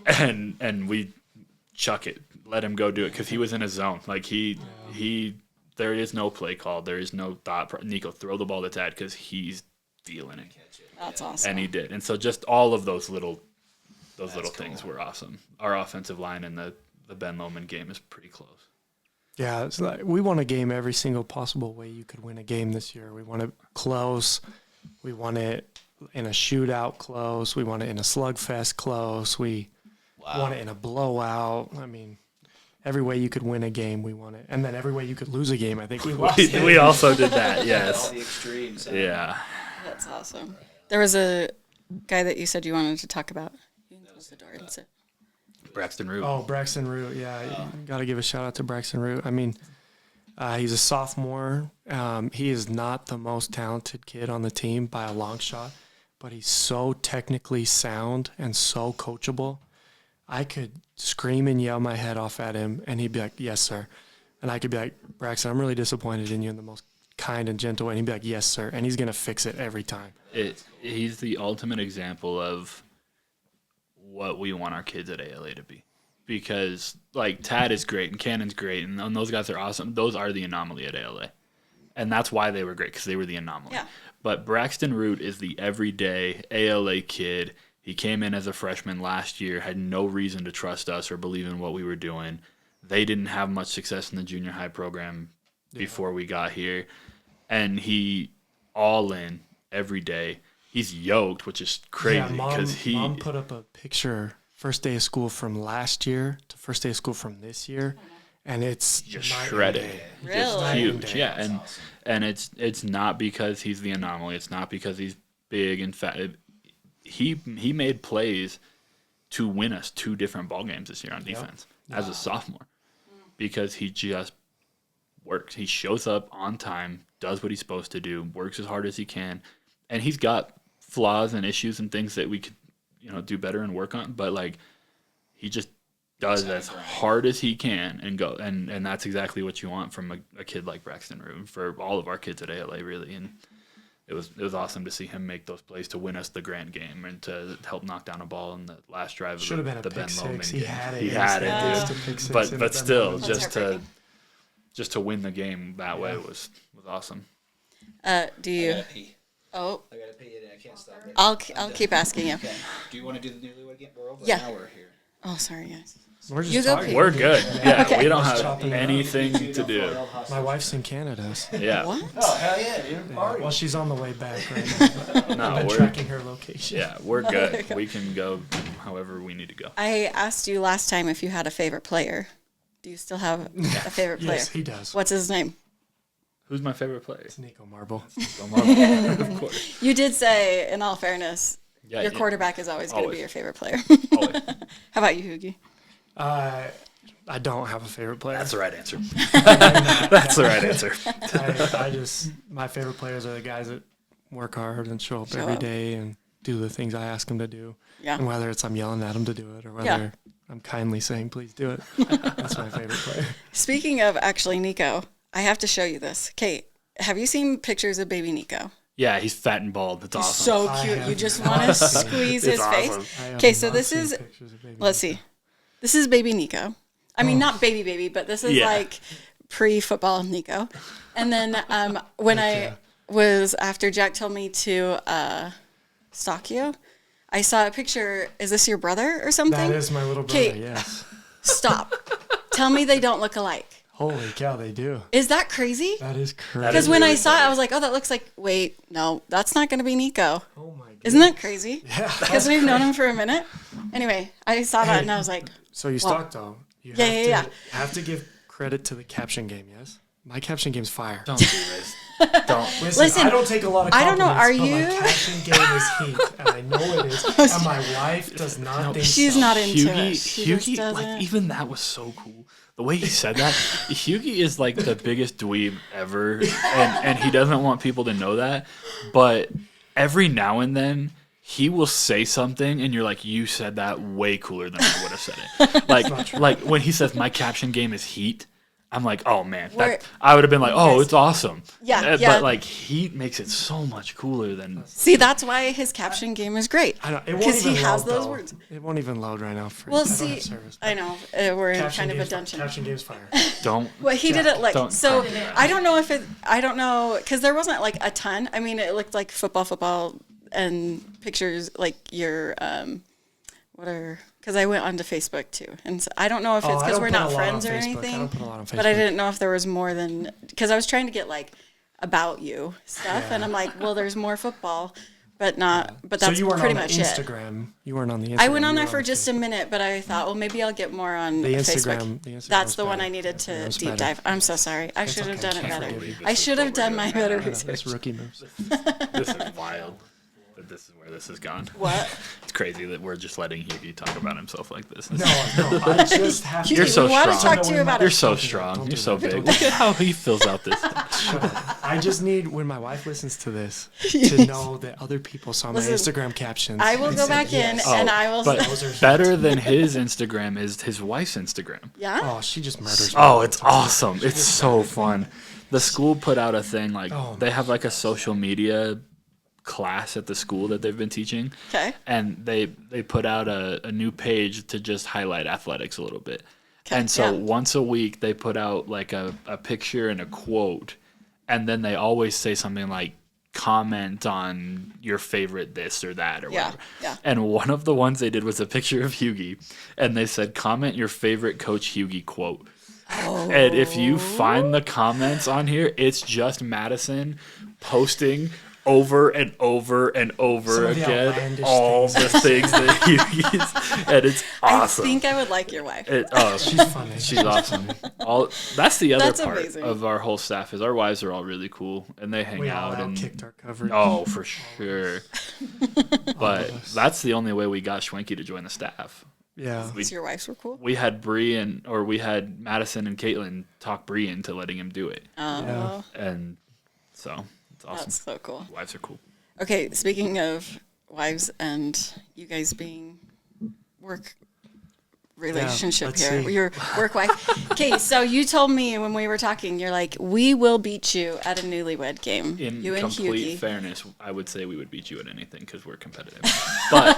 and we chuck it, let him go do it, because he was in his zone. Like, there is no play call. There is no thought. Nico, throw the ball to Tad because he's feeling it. That's awesome. And he did. And so just all of those little That's things cool. were awesome. Our offensive line in the Ben Lomond game is pretty close. Yeah, it's like we won a game every single possible way you could win a game this year. We won it close. We won it in a shootout close. We won it in a slugfest close. We won it in a blowout. I mean, every way you could win a game, we won it. And then every way you could lose a game, I think we lost it. We also did that, All yes. the extremes. Yeah. That's awesome. There was a guy that you said you wanted to talk about. You can close the door and sit. Braxton Root. Oh, Braxton Root. Yeah, got to give a shout out to Braxton Root. I mean, he's a sophomore. He is not the most talented kid on the team by a long shot, but he's so technically sound and so coachable. I could scream and yell my head off at him, and he'd be like, "Yes, sir." And I could be like, "Braxton, I'm really disappointed in you," in the most kind and gentle way. And he'd be like, "Yes, sir." And he's going to fix it every time. He's the ultimate example of what we want our kids at ALA to be. Because, like, Tad is great and Cannon's great, and those guys are awesome. Those are the anomaly at ALA. And that's why they were great, because they were the anomaly. Yeah. But Braxton Root is the everyday ALA kid. He came in as a freshman last year, had no reason to trust us or believe in what we were doing. They didn't have much success in the junior high program before we got here. And he all in every day. He's yoked, which is crazy because Mom put up a picture first day of school from last year to first day of school from this year, and it's just night and shredded. day. Really? Just Night and huge. day. Yeah, and it's not because he's the anomaly. It's not because he's big and fat. He made plays to win us 2 different ball games this year on defense as a sophomore, because he just works. He shows up on time, does what he's supposed to do, works as hard as he can, and he's got flaws and issues and things that we could, do better and work on. But, like, he just does as hard as he can and go, and that's exactly what you want from a kid like Braxton Root, for all of our kids at ALA, really. And it was awesome to see him make those plays to win us the Grant game and to help knock down a ball in the last drive Should have been of a the Ben pick Lomond six. game. He had it. He had it, Just dude. a pick six in But the but Ben still, Lomond. That's just to win the game that way was awesome. Do you? Pee. Oh, I gotta pee it. I can't stop it. I'll keep asking you. Okay. Do you want to do the Newlywed Game? We're over Yeah. an hour here. Oh, sorry, guys. We're just You go talking. pee. We're good. Yeah, Okay. we don't Just have chopping it up. anything to do. My wife's in Canada. So Yeah. What? Oh hell yeah, dude! well, she's on the way back right now. No, I've been we're tracking her location. yeah, we're good. We can go however we need to go. I asked you last time if you had a favorite player. Do you still have a favorite player? Yes, he does. What's his name? Who's my favorite player? It's Nico Marble. Of course. You did say, in all fairness, Yeah, your yeah. quarterback is always going to be Always. your favorite player. Always. How about you, Hugie? I don't have a favorite player. That's the right answer. That's the right answer. I just my favorite players are the guys that work hard and show up Show every up. day and do the things I ask them to do. Yeah. And whether it's I'm yelling at them to do it or whether Yeah. I'm kindly saying please do it. That's my favorite player. Speaking of actually Nico, I have to show you this. Kate, have you seen pictures of baby Nico? Yeah, he's fat and bald. That's awesome. So I cute. have You just not want to seen it. squeeze It's his awesome. face. I have Okay, so not this seen is, pictures of baby let's Nico. see. This is baby Nico. I mean, not baby, but this is Yeah. like pre-football Nico. And then when yeah. after Jack told me to stalk you, I saw a picture. Is this your brother or something? That is my little brother, Kate. yes. Stop. Tell me they don't look alike. Holy cow, they do. Is that crazy? That is crazy. Because is when I really saw it, funny. I was like, oh, that looks like, wait, no, that's not going to be Nico. Oh my god. Isn't that crazy? Yeah. Because we've known him for a minute. Anyway, I saw that and I was like, So you Well, stalked though. You yeah, have yeah, to, yeah. have to give credit to the caption game, yes? My caption game's fire. Don't do this. Don't. Listen, I don't take a lot of I don't compliments, know, are but you- my caption game is heat, and I know it is. And my wife does not think she's so. not into Hugie, it. She just Hugie, doesn't. like even that was so cool. The way he said that, Hugie is like the biggest dweeb ever, and he doesn't want people to know that. But every now and then, he will say something, and you're like, "You said that way cooler than I would have said it." Like when he says, "My caption game is heat." I'm like, oh man, Where- I would have been like, oh, Yes. it's awesome. Yeah, yeah. But like, heat makes it so much cooler than. See, that's why his caption game is great. I don't, it won't Because he even has load, those though. words. It won't even load right now. For Well, I don't see, have service, I know we're in caption kind of a game's dungeon. Caption game's fire. Don't. Well, he did it like Don't- so. I don't know if it. I don't know because there wasn't like a ton. I mean, it looked like football, and pictures like your what are because I went onto Facebook too, and so I don't know if it's I because don't we're put a not lot friends on or Facebook. I anything. don't put a lot on But I Facebook. didn't know if there was more than because I was trying to get like about you stuff, and I'm like, well, there's more football, but not. But that's so you weren't pretty on much Instagram. You weren't on the Instagram. it. I went on you there were for just a minute, but I thought, well, maybe I'll get more on The Facebook. Instagram- the Instagram's That's the one better. I needed to Instagram's deep better. dive. I'm so sorry. I should have okay. done it Can't better. forgive you. I should have done my better That's research. rookie moves. This is wild. That this is where this has gone. What? It's crazy that we're just letting Hugie talk about himself like this. No, I just have You're so we want to strong. talk to you about You're it. so Don't do that. strong. Don't You're do so that. big. Look at how he fills out this. I just need when my wife listens to this to know that other people saw my Listen, Instagram captions. I will and go said back in yes. and I will. But Those are better than his Instagram is his wife's Instagram. Yeah. Oh, she just murders me. Oh, it's awesome. It's so fun. The school put out a thing like Oh, they have like a social media class at the school that they've been teaching. Okay. And they put out a new page to just highlight athletics a little bit. Okay, And so yeah. once a week they put out like a picture and a quote, and then they always say something like comment on your favorite this or that or Yeah, whatever. yeah. And one of the ones they did was a picture of Hugie, and they said comment your favorite Coach Hugie quote. And if you find the comments on here, it's just Madison posting over and over and over Some of the again outlandish all things. the things that Hughie's, and it's awesome. I think I would like your wife. She's funny. She's awesome. That's the other That's part amazing. of our whole staff is our wives are all really cool and they hang We all out and outkicked our coverage. oh for sure. But us. that's the only way we got Schwenke to join the staff. Yeah. So your wives were cool. We had we had Madison and Caitlin talk Bree into letting him do it, Oh, Yeah. and so it's awesome. that's so cool. Wives are cool. Okay, speaking of wives and you guys being work relationship let's here, see. your work wife. Okay, so you told me when we were talking, you're like, we will beat you at a Newlywed Game. In you and complete Hugie. fairness, I would say we would beat you at anything because we're competitive. But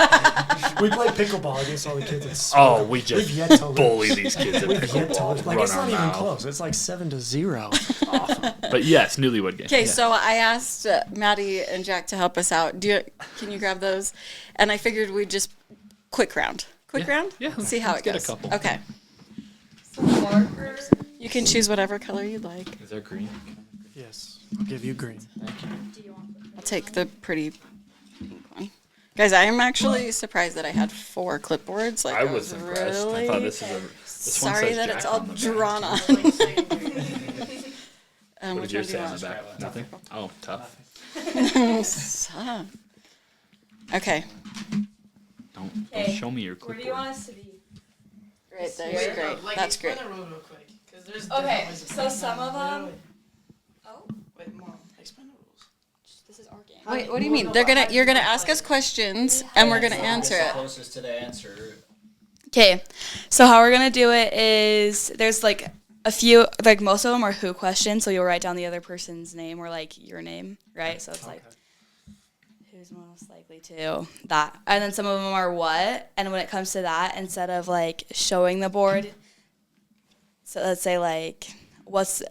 We play pickleball against all the kids at school. oh, we just We've yet to lose. bully these kids at We've yet to pickleball. lose. Like, run it's our not even mouth. close. It's like 7-0. Awesome. But yes, Newlywed Game. Okay, Yeah. so I asked Maddie and Jack to help us out. Can you grab those? And I figured we'd just quick round. quick round? Yeah, See how let's it get a goes. couple. Okay. You can choose whatever color you'd like. Is there green? Yes, I'll give you green. I'll take the pretty pink one. Guys, I am actually surprised that I had 4 clipboards. Like, I was impressed. really I thought this one sorry says that Jack it's all on the back. drawn on. What Which did yours one do say you on the want? back? Nothing? Oh, tough. Suck. Okay. Don't show me your Where do clipboard. you want us to be? Right, there's great. That's great. Okay, so some of them. Oh, Wait, Mom, explain the rules. this is our game. Wait, what do you mean? You're gonna ask us questions and we're gonna answer it. Closest to the answer. Okay, so how we're gonna do it is there's like a few, like most of them are who questions, so you'll write down the other person's name or like your name, right? So it's like who's most likely to that, and then some of them are what. And when it comes to that, instead of like showing the board, so let's say like what's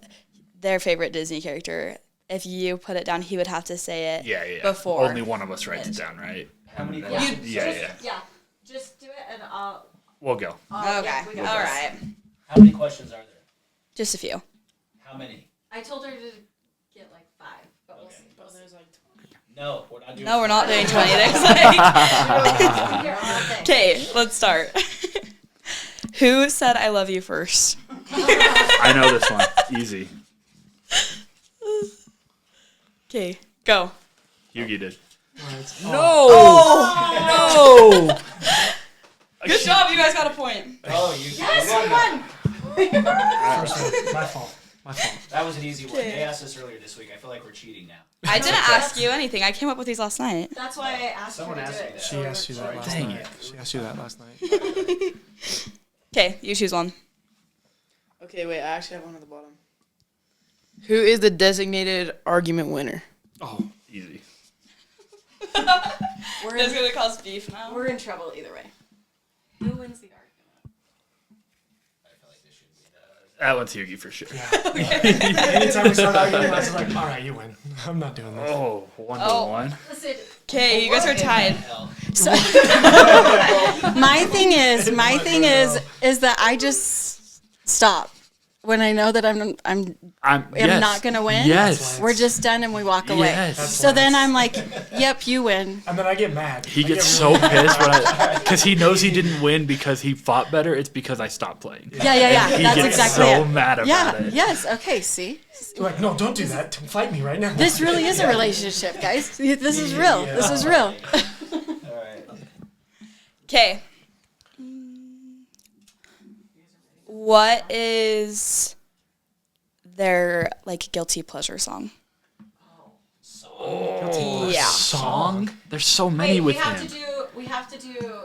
their favorite Disney character. If you put it down, he would have to say it Yeah. before. Only one of us writes it down, right? How many Yeah. questions? Yeah. Yeah, just do it and I'll. We'll go. Okay, all right, How many questions are there? just a few. How many? I told her to get like 5, but we'll Okay. see. But there's like 20. No, we're not doing. No, we're not doing 20. Next like, okay, let's start. Who said I love you first? I know this one. Easy. Okay, go. Hugie did. No! Good job, you guys got a point. Oh, you. Yes, you won. My fault. That was an easy one. They asked us earlier this week. I feel like we're cheating now. I didn't ask you anything. I came up with these last night. That's why I asked Someone her to asked do me it. that. She asked you that last Dang night. it. She asked you that last night. Okay, you choose one. Okay, wait, I actually have one at the bottom. Who is the designated argument winner? Oh, easy. We're That's in, gonna cause beef now. we're in trouble either way. Who wins the argument? That one's Hugie for sure. Anytime we start arguing, I was like, all right, you win. I'm not doing this. Oh, 1 to Oh. 1. Listen, Okay, you guys are tied. so my thing is that I just stop when I know that I'm I'm am not gonna win. Yes. We're just done and we walk away. Yes. So then I'm like, yep, you win. And then I get mad. He I gets get so really mad. pissed because he knows he didn't win because he fought better. It's because I stopped playing. Yeah. He That's gets exactly so it. mad about Yeah. it. Yes. Okay. See, Like, no, don't do that. Fight me right now. this really is a relationship, guys. This is real. This is real. All right. Okay. What is their like guilty pleasure song? Yeah. Song? There's so many with him. We have to do.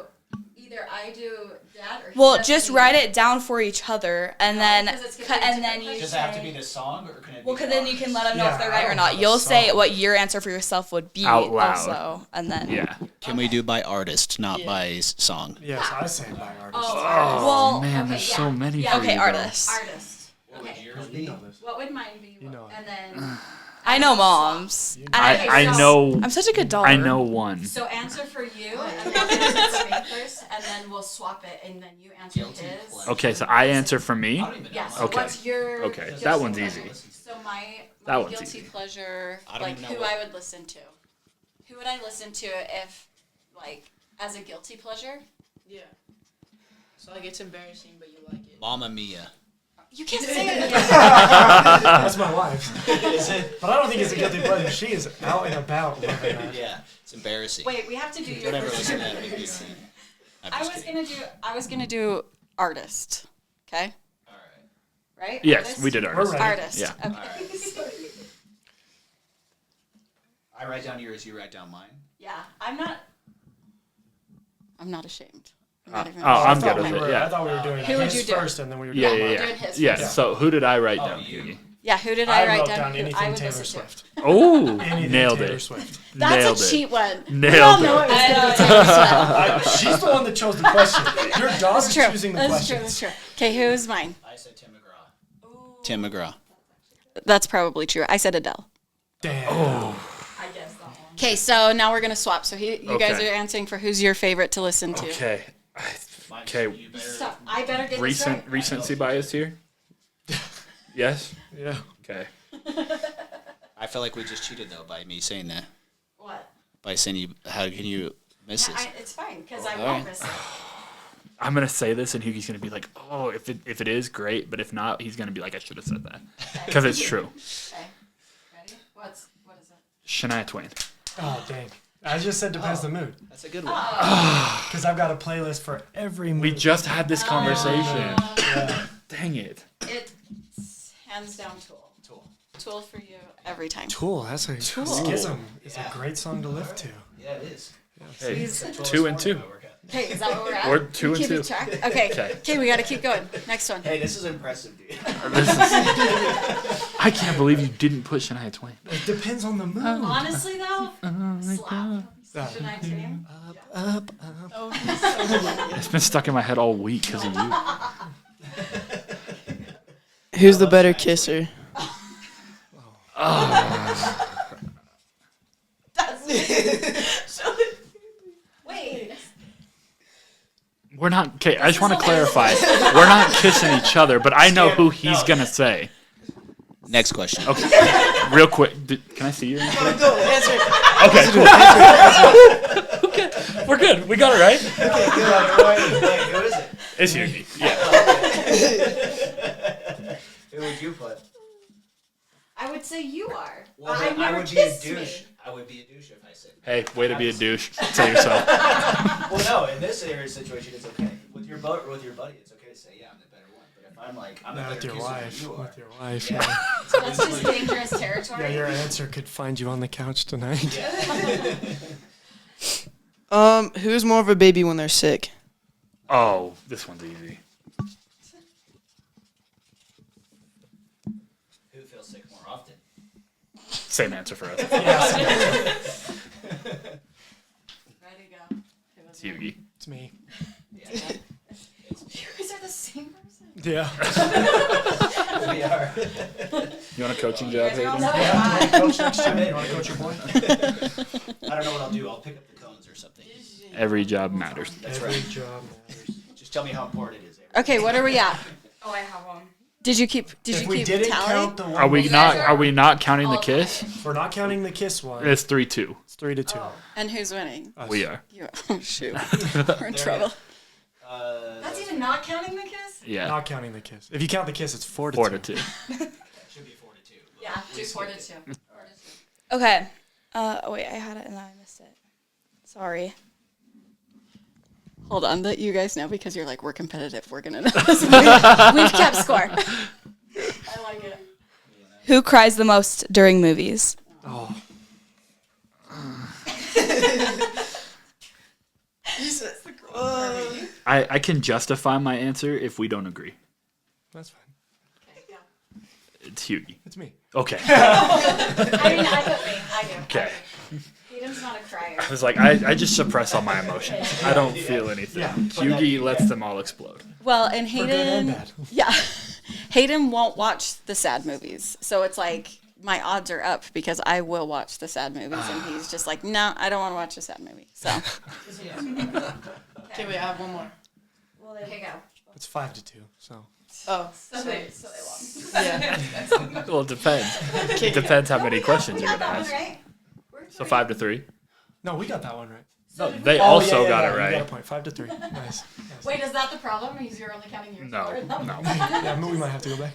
Either I do that or. Well, just write it down for each other, and then because it's gonna cut, be and different then you Does it have to be the song, or can it be? well, because then you can let them know Yeah, if they're I right or don't not. have a You'll say song. what your answer for yourself would be Out loud. also, and then Yeah. Can we do by artist, not by song? Yes, I say by artist. Oh, Well, man, okay, there's yeah. so many Yeah, for okay, you, though. artist. Artist. Okay. Yours You know this. What would mine be? You know it. And then. I know moms. And I so- know. I'm such a good daughter. I know one. So answer for you, and then answer for me first, and then we'll swap it, and then you answer Guilty his. pleasure. Okay, so I answer for me. Yeah. So Okay. what's your? Okay, guilty that one's pleasure? easy. So my That one's guilty easy. pleasure, I don't like even know who what- I would listen to. Who would I listen to if, like, as a guilty pleasure? Yeah. So like it's embarrassing, but you like it. Mamma Mia. You can't say it. That's my wife. Is it? But I don't think it's a guilty pleasure. She is out and about living that. Yeah, it's embarrassing. Wait, we have to do your. Don't ever first. listen to that movie. I'm I just was kidding. gonna do artist. Okay. All right. Right. Yes, Artist? we did We're artist. ready. Artist. Yeah. Okay. All right. I write down yours. You write down mine. Yeah, I'm not ashamed. I'm not even oh, I'm I good thought with we it, were- yeah. I thought we were doing Who would his you do? first, and then we were Yeah, doing yeah, mine. yeah. Doing his Yeah. first. So who did I write Oh, down, you. Hugie? Yeah, who did I I write wrote down? down Who I anything would Taylor listen Swift. Oh, Anything nailed Taylor it. Swift. to. That's Nailed a it. cheat one. We Nailed all know it. it was going to be Taylor Swift. She's the one that chose the question. Your dog That's is true. choosing the That's true. questions. That's true. Okay, who's mine? I said Tim McGraw. Tim McGraw. That's probably true. I said Adele. Damn. I guess that one. Okay, so now we're gonna swap. So you guys Okay. are answering for who's your favorite to listen to. Okay. Okay, Stop. I better get this right. recency bias here. Yes. Yeah. Okay. I feel like we just cheated though by me saying that. What? By saying you, how can you miss this? It's fine because I All won't right. miss it. I'm gonna say this, and Hugie's gonna be like, "Oh, if it is great," but if not, he's gonna be like, "I should have said that," because it's true. Okay. Ready? What is it? Shania Twain. Oh, dang. I just said depends the mood. That's a good one. Because I've got a playlist for every mood. We just had this conversation. Yeah. Dang it. It's hands down Tool for you every time. Tool, that's a Schism. It's a great song to live to. Yeah, it is. Hey, 2 and 2. Okay, is that what we're at? We're 2 and Keeping 2. track? Okay, we got to keep going. Next one. Hey, this is impressive, dude. I can't believe you didn't put Shania Twain. It depends on the mood. Honestly, though, slap. Shania Twain. Up. It's been stuck in my head all week because of you. Who's the better kisser? Wait. We're not. Okay, I just want to clarify. We're not kissing each other, but I know who he's gonna say. Next question. Okay, real quick. Can I see you? Answer. Okay, cool. Okay, we're good. We got it right. Wait, who is it? It's Hugie. Yeah. Who would you put? I would say you are. Well, I then never I would be a kissed douche. me. I would be a douche if I said. Hey, way to be a douche. Say yourself. Well, no, in this area situation, it's okay. With your buddy, it's okay to say, yeah, I'm the better one. But if I'm like, I'm the With better your kisser wife. than you are. With your wife. Yeah. So that's just dangerous territory. Yeah, your answer could find you on the couch tonight. Who's more of a baby when they're sick? Oh, this one's easy. Who feels sick more often? Same answer for us. Ready to go. It's Hugie. It's me. You guys are the same person. Yeah. We are. You want a coaching job, You guys are all Hayden? so Coach next year. You want to coach your boy? I don't know what I'll do. I'll pick up the cones or something. Every job matters. That's Every right. job matters. Just tell me how important it is. Okay, what are we at? Oh, I have one. Did you keep If we didn't tally? count the one, Are we not counting the kiss? if we're not counting the kiss one, It's 3-2. it's 3-2. And who's winning? Us. We are. You. Oh shoot, we're in trouble. That's even not counting the kiss. Yeah. Not counting the kiss. If you count the kiss, it's 4-2. 4-2. Should be 4-2. Yeah, do 4-2. Okay. Wait, I had it and then I missed it. Sorry. Hold on, that you guys know because you're like we're competitive. We're gonna know this. We've kept score. I like it. Who cries the most during movies? Oh. I can justify my answer if we don't agree. That's fine. It's Hugie. It's me. Okay. I mean, I put me. I do. Okay. Hayden's not a crier. I was like, I just suppress all my emotions. I don't feel anything. Hugie lets them all explode. Well, and For good and Hayden, bad. yeah, Hayden won't watch the sad movies, so it's like my odds are up because I will watch the sad movies, and he's just like, no, I don't want to watch a sad movie. So Okay, wait, I have one more. okay, go. It's 5-2. So Oh, So they won. yeah. Well, it depends. It depends how many questions you're gonna ask. Right? So 5-3. no, we got that one right. No, they also got it You got a right. point. 5-3. Nice. Wait, is that the problem? Because you're only counting your No, score? no. Yeah, we might have to go back.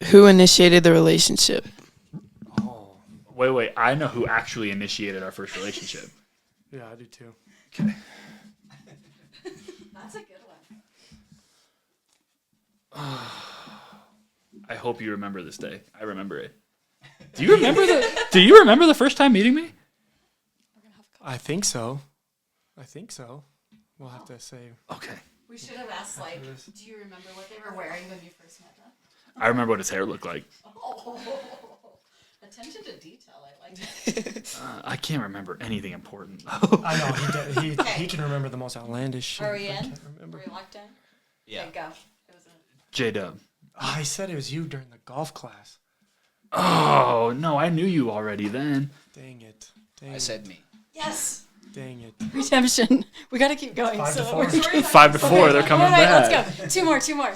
Who initiated the relationship? Oh. Wait. I know who actually initiated our first relationship. Yeah, I do too. Okay. That's a good one. I hope you remember this day. I remember it. Do you remember the first time meeting me? I think so. We'll have to say. Okay. We should have asked, like, do you remember what they were wearing when you first met them? I remember what his hair looked like. Oh, attention to detail. I like it. I can't remember anything important. I know he can remember the most outlandish shit. Are we I in? can't remember. Were you locked in? Yeah. Okay, go. It was J-Dub. Oh, I said it was you during the golf class. Oh, no, I knew you already then. Dang it. I said me. yes. Dang it. Redemption. We got to keep going. 5-4. 5-4. They're coming All right, back. let's go. Two more.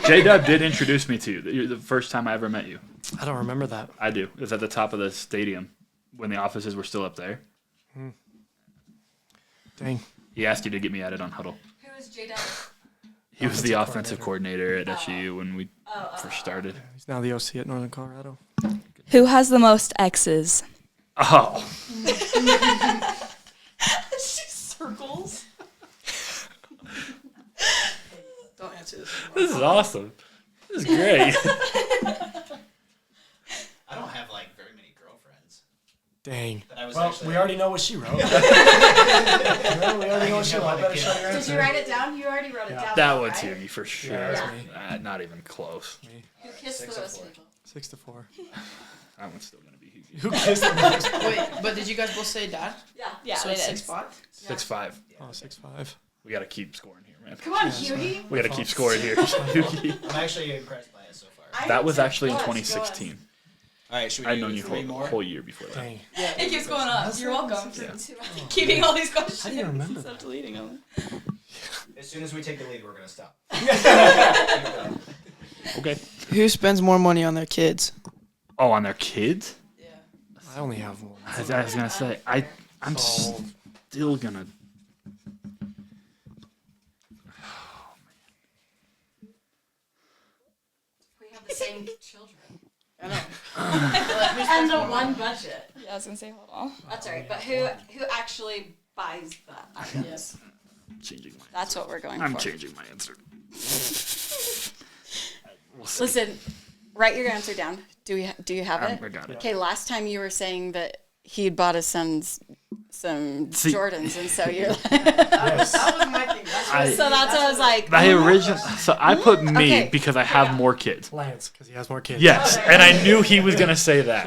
J-Dub did introduce me to you. You're the first time I ever met you. I don't remember that. I do. It was at the top of the stadium when the offices were still up there. Dang. He asked you to get me added on Huddle. Who is J-Dub? He was the offensive coordinator at SU when we first started. He's now the OC at Northern Colorado. Who has the most X's? Oh. Circles. Don't answer this. This is awesome. This is great. I don't have like very many girlfriends. Dang. But I was Well, actually, we already know what she wrote. we already know what she wrote. Better show your Did answer. you write it down? You already wrote it down. That though, one's right? Hugie for sure. Yeah, that's me. Not even close. Who kissed the most people? 6-4. That one's still going to be Hugie. Who kissed the most? Wait, but did you guys both say dad? Yeah, So it's 6'5"? 6'5". Oh, 6'5". We got to keep scoring here, man. Come on, Hugie. We got to keep scoring here. Hugie. I'm actually impressed by it so far. That was actually in Go on. 2016. All right, should we I'd do known you three a more? whole year before that. Dang. It keeps going up. You're welcome for Yeah. keeping all these questions. How do you remember Stop that? deleting them. As soon as we take the lead, we're gonna stop. Okay. Who spends more money on their kids? Oh, on their kids? I only have one. I was going to say, I'm So, still going to. We have the same children. I know. And the one budget. Yeah, I was gonna say, hold on. That's all right. But who actually buys that? Yes. Changing my That's what we're going I'm for. changing my answer. We'll see. Listen, write your answer down. Do you have it? I got it. Okay, last time you were saying that he'd bought his sons some See- Jordans, and so you're like, yes. That was my thing. That's I- so that's what I was like. So I put me Okay. because I have more kids. Lance, because he has more kids. Yes, and I knew he was gonna say that,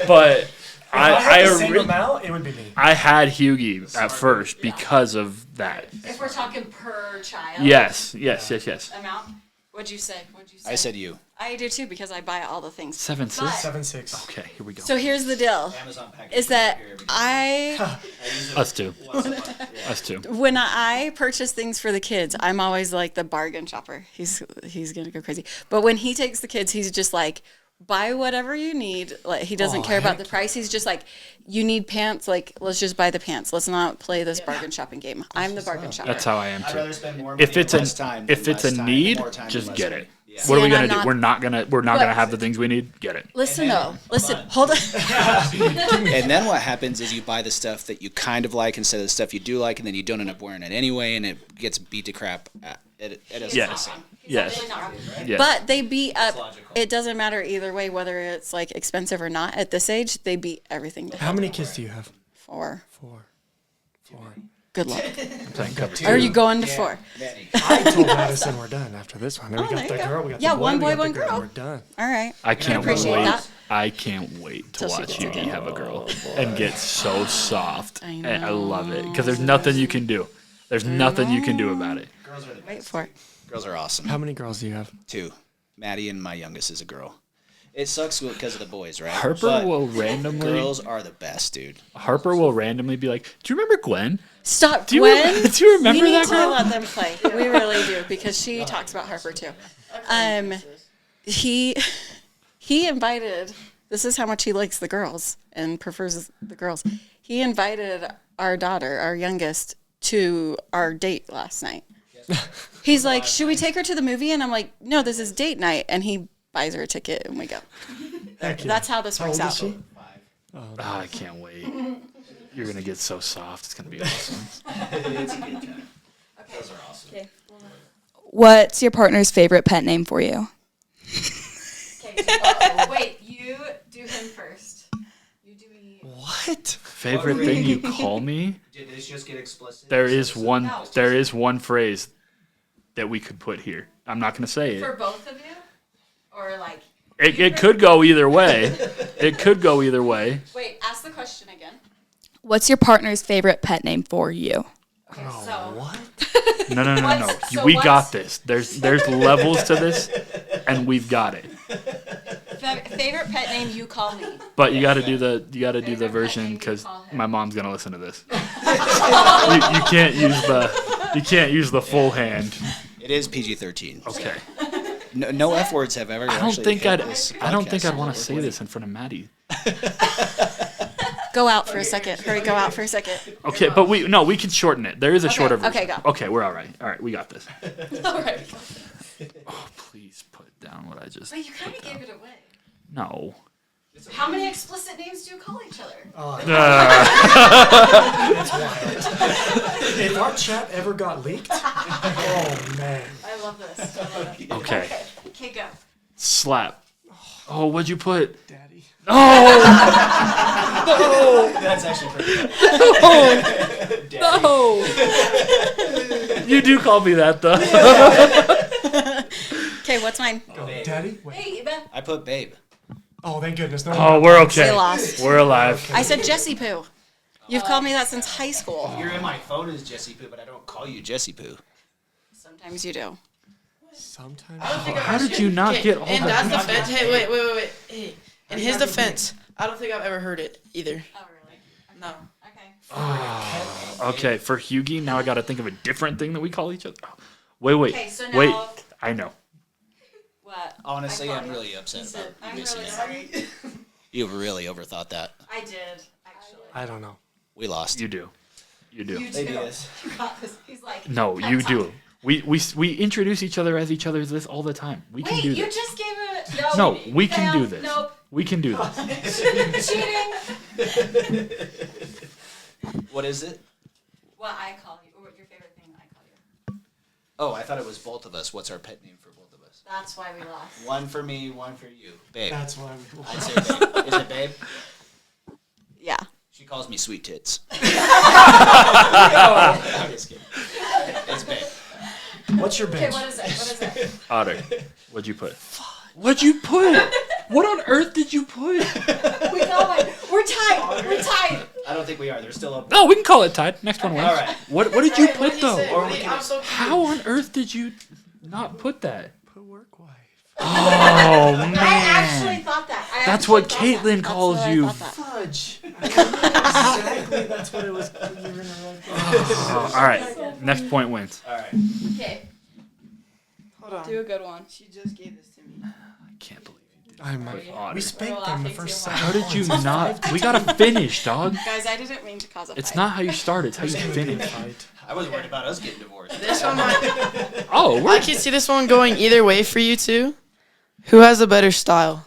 but If I had the same ori- amount, it would be me. I had Hugie at first because of that. If we're talking per child. Yes. Amount. What'd you say? I said you. I do too because I buy all the things. 7-6. But- 7-6. Okay, here we go. So here's the deal: Amazon package. is that I. Us two. Us two. When I purchase things for the kids, I'm always like the bargain shopper. He's gonna go crazy. But when he takes the kids, he's just like, buy whatever you need. Like he doesn't care about the price. He's just like, you need pants. Like let's just buy the pants. Let's not play this bargain shopping game. I'm the bargain shopper. That's how I am I'd too. rather spend more money If it's and less time. if than it's a less time, need, more time just than get less it. money. Yeah. What are we See, gonna and do? I'm We're not gonna have the things we need. Get it. Listen though. Listen. Hold on. And then what happens is you buy the stuff that you kind of like instead of the stuff you do like, and then you don't end up wearing it anyway, and it gets beat to crap. It is Yes. Yes. Absolutely not wrong. Yes. But they beat up. logical. It doesn't matter either way whether it's like expensive or not. At this age, they beat everything to How many kids do you have? 4. 4. Good luck. Playing cover Are two. you going to 4? I told Madison we're done after this one. Then we Oh, got there the you go. girl. We got Yeah, the boy, one we boy, got the one girl. We're done. All right. I can't appreciate wait. that. I can't wait to Till she watch gets Hugie again. have a girl and get so soft. I And I love it because there's nothing you can do. There's nothing you can do about it. Girls are the Wait best. for it. Girls are awesome. How many girls do you have? 2. Maddie and my youngest is a girl. It sucks because of the boys, right? Harper But will randomly. Girls are the best, dude. Harper will randomly be like, "Do you remember Gwen? Stop, Do you Gwen. remember- do you remember we need that to girl? let them play. We really do because she talks about Harper too. He invited. This is how much he likes the girls and prefers the girls. He invited our daughter, our youngest, to our date last night. He's like, "Should we take her to the movie?" And I'm like, "No, this is date night." And he buys her a ticket and we go. Heck yeah. That's how this How works old out. is she? Oh, I can't wait. You're gonna get so soft. It's gonna be awesome." It's a good time. Girls are awesome. Okay. What's your partner's favorite pet name for you? Okay, wait, you do him first. You do me. What? Favorite thing you call me? Did this just get explicit? There is one. There is one phrase that we could put here. I'm not gonna say For it. both of you? Or like. It could go either way. It could go either way. Wait, ask the question again. What's your partner's favorite pet name for you? Okay, so. What? No. So We what's- got this. There's levels to this, and we've got it. Favorite pet name you call me. But you got to do the Favorite pet version name you because call him. my mom's gonna listen to this. you can't use the full hand. It is PG-13. Okay. No F words have ever. I don't think hit I'd this want podcast. to say this in front of Maddie. Go out for a second. Hurry, go out for a second. Okay, but we can shorten it. There is a shorter version. Okay, go. Okay, we're all right. All right, we got this. All right. Oh, please put down what I just. But you kind put of down. gave it away. No. How many explicit names do you call each other? If our chat ever got leaked, oh man. I love this. Okay. Okay, go. Slap. Oh, what'd you put? Daddy. Oh, That's actually pretty good. No. you do call me that though. Okay, what's mine? Go. Daddy? Wait. Babe. I put babe. Oh, thank goodness. No, Oh, we're okay. They lost. We're alive. I said Jessie Poo. You've called me that since high school. You're in my phone as Jessie Poo, but I don't call you Jessie Poo. Sometimes you do. Sometimes. How did you not get all In that? Dad's defense, hey, wait. Hey, in his defense, I don't think I've ever heard it either. Oh, really? No. Okay. Okay, for Hugie, now I got to think of a different thing that we call each other. Oh, wait. Okay, so now- Wait, I know. What? Honestly, I I'm called you. really upset about I'm missing really it. sorry. You really overthought that. I did, actually. I don't know. We lost. You do. You do. You They do. do this. You got this. He's like, No, pep you talk. do. We introduce each other as each other's this all the time. We can Wait, do you this. just gave it. No, we can failed. do this. Nope. We can do this. Cheating. What is it? What I call you, or what your favorite thing I call you. Oh, I thought it was both of us. What's our pet name for both of us? That's why we lost. One for me, one for you. Babe. That's why we I'd say babe. Is it babe? Yeah. She calls me sweet tits. I'm just kidding. It's babe. What's your Okay, bench? what is it? What is it? Otter, what'd you put? What'd you put? What on earth did you put? We got it. We're tied. We're tied. I don't think we are. They're still up. No, we can call it tied. Next one wins. All right. What did you put though? I'm so How on earth did you not put that? Put work wife. Oh I man. actually thought that. That's what Caitlin calls you. Fudge. Exactly. That's what it was. You were gonna run. Oh, all right. Next point wins. All right. Okay. Hold on. Do a good one. She just gave this to me. I can't believe you did. I'm Otter. we spanked them the first time. How did you not? We gotta finish, dog. Guys, I didn't mean to cause a fight. It's not how you start. It's how you finish. I was worried about us getting divorced. This one might. Oh, I we're. can see this one going either way for you two. Who has a better style?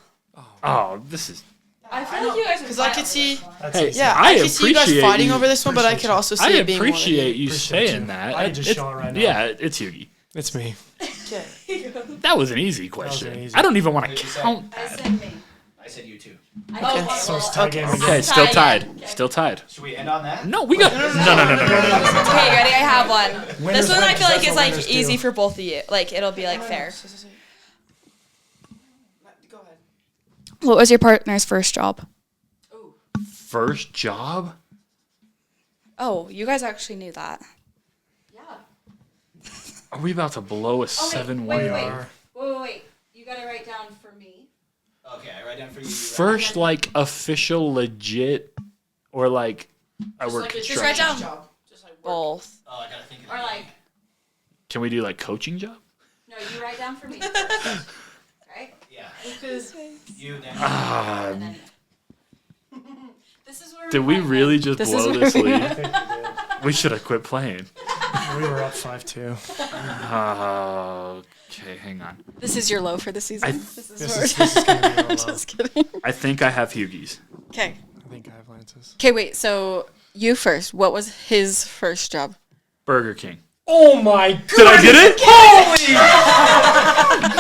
Oh, this is. I feel like you guys. Because I could see. That's Hey, easy. Yeah, I I can see you guys appreciate fighting you. over this one, but I could Appreciate also see I it being one of appreciate you Appreciate saying you. that. I can just It's- show it right now. Yeah, it's Hugie. It's me. Okay. That was an easy question. easy. I don't even want to Who'd you say? count I that. said me. I said you too. Okay. So it's tie game. Okay, still tied. Still tied. Should we end on that? No, we got. No. Okay, ready? I have one. Winners This one I win, feel like that's is what like winners easy do. for both of you. Like it'll be like fair. Go ahead. What was your partner's first job? First job? Oh, you guys actually knew that. Yeah. Are we about to blow a 7-1? wait. are. Wait. You gotta write down for me. Okay, I write down for you. First, like official, legit, or like I work Just write construction. down Just like work. both. Oh, I gotta think of Or the like, name. Can we do like coaching job? no, you write down for me first. Right? Yeah. Because You then. And then this is where Did we find really them. just This blow is this where- lead? I think we did. We should have quit playing. We were up 5-2. Okay, hang on. This is your low for the season. This is gonna be real low. Just kidding. I think I have Hugie's. Okay. I think I have Lance's. Okay, wait. So you first. What was his first job? Burger King. Oh my god! Did I get it?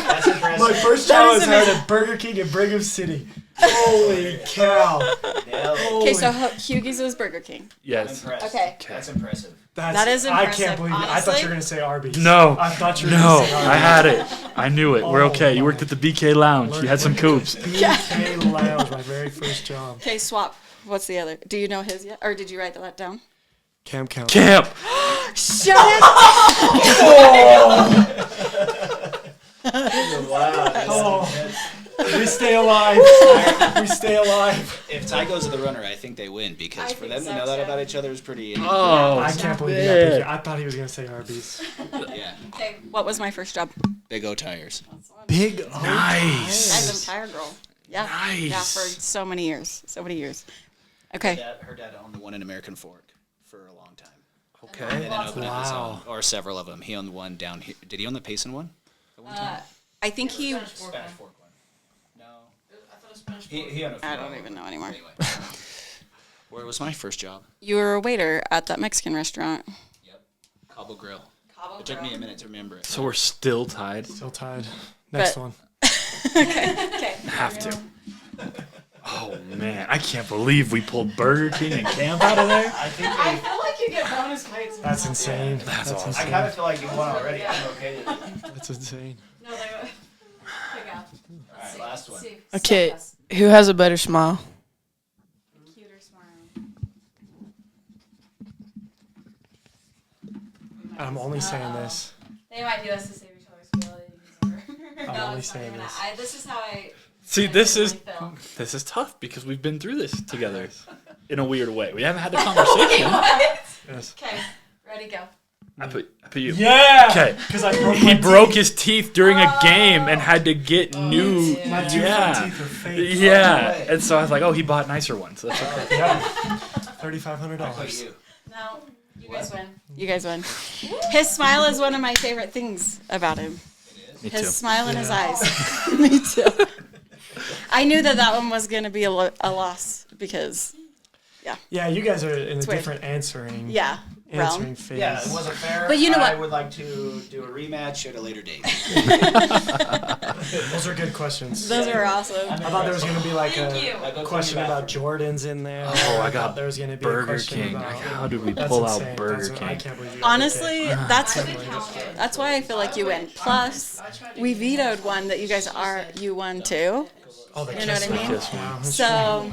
That's impressive. My first job was hired at Burger King in Brigham City. Holy cow! Nailed it. Okay, so Hughie's was Burger King. I'm Yes. impressed. Okay. That's impressive. That is I impressive, can't believe it. I thought honestly. you were gonna say Arby's. No. I thought you were No, gonna say Arby's. I had it. I knew it. We're Oh okay. You my. worked at the BK Lounge. You had some coops. BK Lounge, my very first job. Okay, swap. What's the other? Do you know his yet? Or did you write that down? Camp count. Camp. Shut it! Wow. Oh, we stay alive. We stay alive. If Ty goes to the runner, I think they win because for them to know that about each other is pretty. Oh, I can't believe he got BK. I thought he was gonna say Arby's. Yeah. Okay, what was my first job? Big O tires. Big O. nice. I'm a tire girl. Yeah. Nice. Yeah, for so many years. So many years. Okay. Her dad owned the one in American Fork for a long time. Okay. And then opened up his Wow. own, or several of them. He owned one down here. Did he own the Payson one? At one time? I think he. Spanish Fork one. No. He owned a few. I don't even know anymore. Anyway. Where was my first job? You were a waiter at that Mexican restaurant. Yep. Cabo Grill. It took me a minute to remember it. So we're still tied. Still tied. Next But- one. Okay. Have to. Oh man, I can't believe we pulled Burger King and Camp out of there. I think I feel like you get bonus points. That's insane. That's awesome. insane. I kind of feel like you won already. I'm okay with it. That's insane. No, they were. Pick out. All right, last one. Okay, who has a better smile? Cuter smile. I'm only saying this. They might do us to save each other's feelings. I'm only saying this. This is how I. See, this is feel. this is tough because we've been through this together in a weird way. We haven't had the conversation. Yes. Okay, ready, go. I put you. Yeah. Okay. Because I broke He my broke teeth. his teeth during a game and had to get new. My two Yeah. front teeth are fake. Yeah. And so I was like, oh, he bought nicer ones. That's okay. Yeah. $3,500. You. No, you guys win. You guys win. His smile is one of my favorite things about him. Me His too. smile in his eyes. Me too. I knew that one was going to be a loss because, Yeah, you guys are in a weird. different answering realm. phase. Yeah, it wasn't fair. But you know I what? would like to do a rematch at a later date. Those are good questions. Those are awesome. I thought there was going to be like I a go question to the about bathroom. Jordans in there. Oh, I got thought there was going to be a Burger question King. about. How did we That's pull out insane. Burger I King? can't believe you got Honestly, BK. that's why I feel like you win. Plus, we vetoed one that you won too. Oh, the You know what I kiss mean? Kiss Wow, that's So,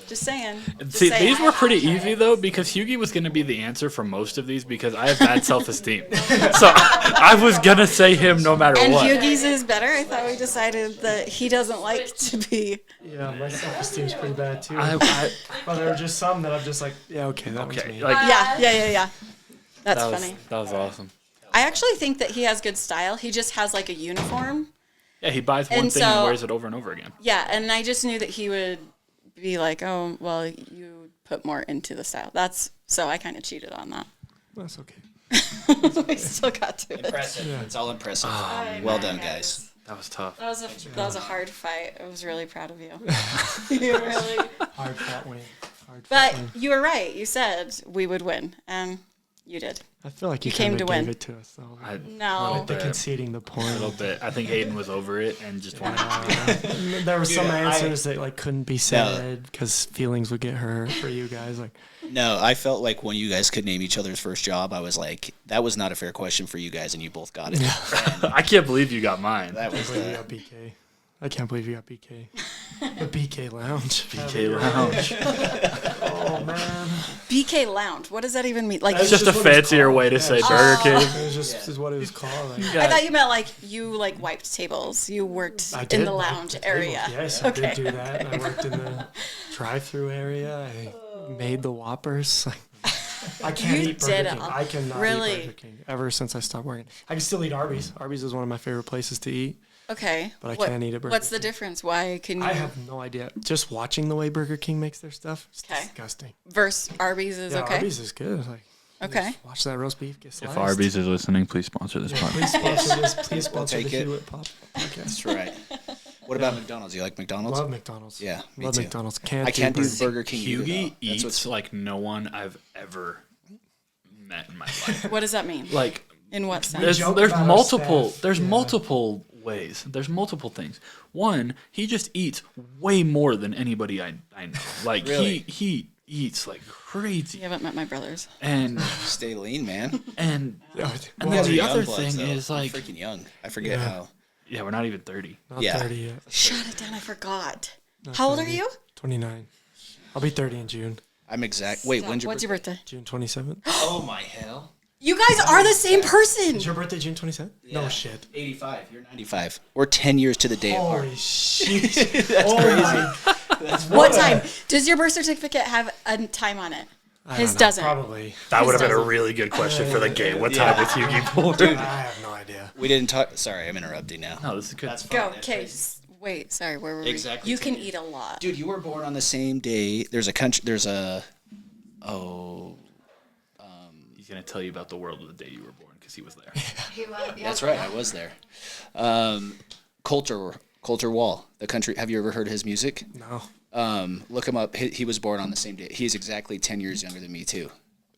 just saying. Just See, saying. these were pretty easy though because Hugie was going to be the answer for most of these because I have bad self-esteem. So I was going to say him no matter And what. Hugie's is better. I thought we decided that he doesn't like to be. Yeah, my self-esteem's pretty bad too. I, But there are just some that I'm just like, yeah, okay, that one's okay, me. like Yeah. That's that was funny. that was awesome. I actually think that he has good style. He just has like a uniform. Yeah, he buys one And thing and so- wears it over and over again. Yeah, and I just knew that he would be like, oh, well, you put more into the style. So I kind of cheated on that. That's okay. We still got to it. Impressive. It's all impressive. Oh, Well done, guys. That was tough. That was a hard fight. I was really proud of you. You really. Hard fought win. Hard fought But win. you were right. You said we would win, and you did. I feel like you you came kinda to win. gave it to us though. I, No. Like the conceding the a point. little bit. I think Hayden was over it and just wanted. There were some Dude, answers that like couldn't be said because feelings would get hurt for you guys. Like, No, I felt like when you guys could name each other's first job, I was like, that was not a fair question for you guys, and you both got it. And I can't believe you got mine. that was I can't believe you the. got BK. I can't believe you got BK. The BK Lounge. BK Lounge. Oh man. BK Lounge. What does that even mean? Like, It's just a what it was fancier called. way to Yeah, say it's Burger King. It was just is what it was called. Like, I thought you meant like you like wiped tables. You worked I in did the wipe lounge the area. tables. Yes, I Okay. did do that. I worked in the drive-through area. I made the Whoppers. I can't You eat Burger did King. it. I cannot Really? eat Burger King ever since I stopped working. I can still eat Arby's. Arby's is one of my favorite places to eat, Okay. but I can't eat a Burger What's the King. difference? Why can you I have no idea. Just watching the way Burger King makes their stuff, it's Okay. disgusting. versus Arby's is Yeah, okay? Arby's is good. Like, Okay. just watch that roast beef get sliced. If Arby's is listening, please sponsor this Yeah, podcast. please sponsor this. Please sponsor take the it. Hewlett Pop podcast. That's right. What about McDonald's? You like McDonald's? Love McDonald's. Yeah, me Love too. McDonald's. I can't do Burger King. Burger King. either, Hugie though. That's eats like no one I've ever met in my life. What does that mean? Like In what sense? there's joke there's about our multiple staff, there's yeah. multiple ways. There's multiple things. One, he just eats way more than anybody I know. Like Really? he eats like crazy. You haven't met my brothers. And Stay lean, man. and Yeah, and You guys then are the young other bloods, thing though. is like freaking young. I forget Yeah. how. yeah, we're not even 30. not Yeah. 30 yet. Shut it down. I forgot. Not How old are 30. you? 29. I'll be 30 in June. I'm exact. Wait, when's your What's your birthday? June 27th. Oh my hell! You guys are the same person. Is your birthday June 27th? Yeah. No shit. 85. You're 95. We're 10 years to the day apart. Holy shit. That's crazy. What time? Does your birth certificate have a time on it? His doesn't. Probably. That would have been a doesn't. really good question for the game. What time was Hugie born? I have no idea. We didn't talk. Sorry, I'm interrupting now. No, this is good. That's Go. fine. Okay. Wait. Sorry. Where were we? Exactly You 10 can eat a lot. Dude, you were born on the same day. There's a country. There's a. Oh. He's going to tell you about the world of the day you were born because he was there. That's right. I was there. Coulter Wall, the country. Have you ever heard his music? No. Look him up. He was born on the same day. He's exactly 10 years younger than me too.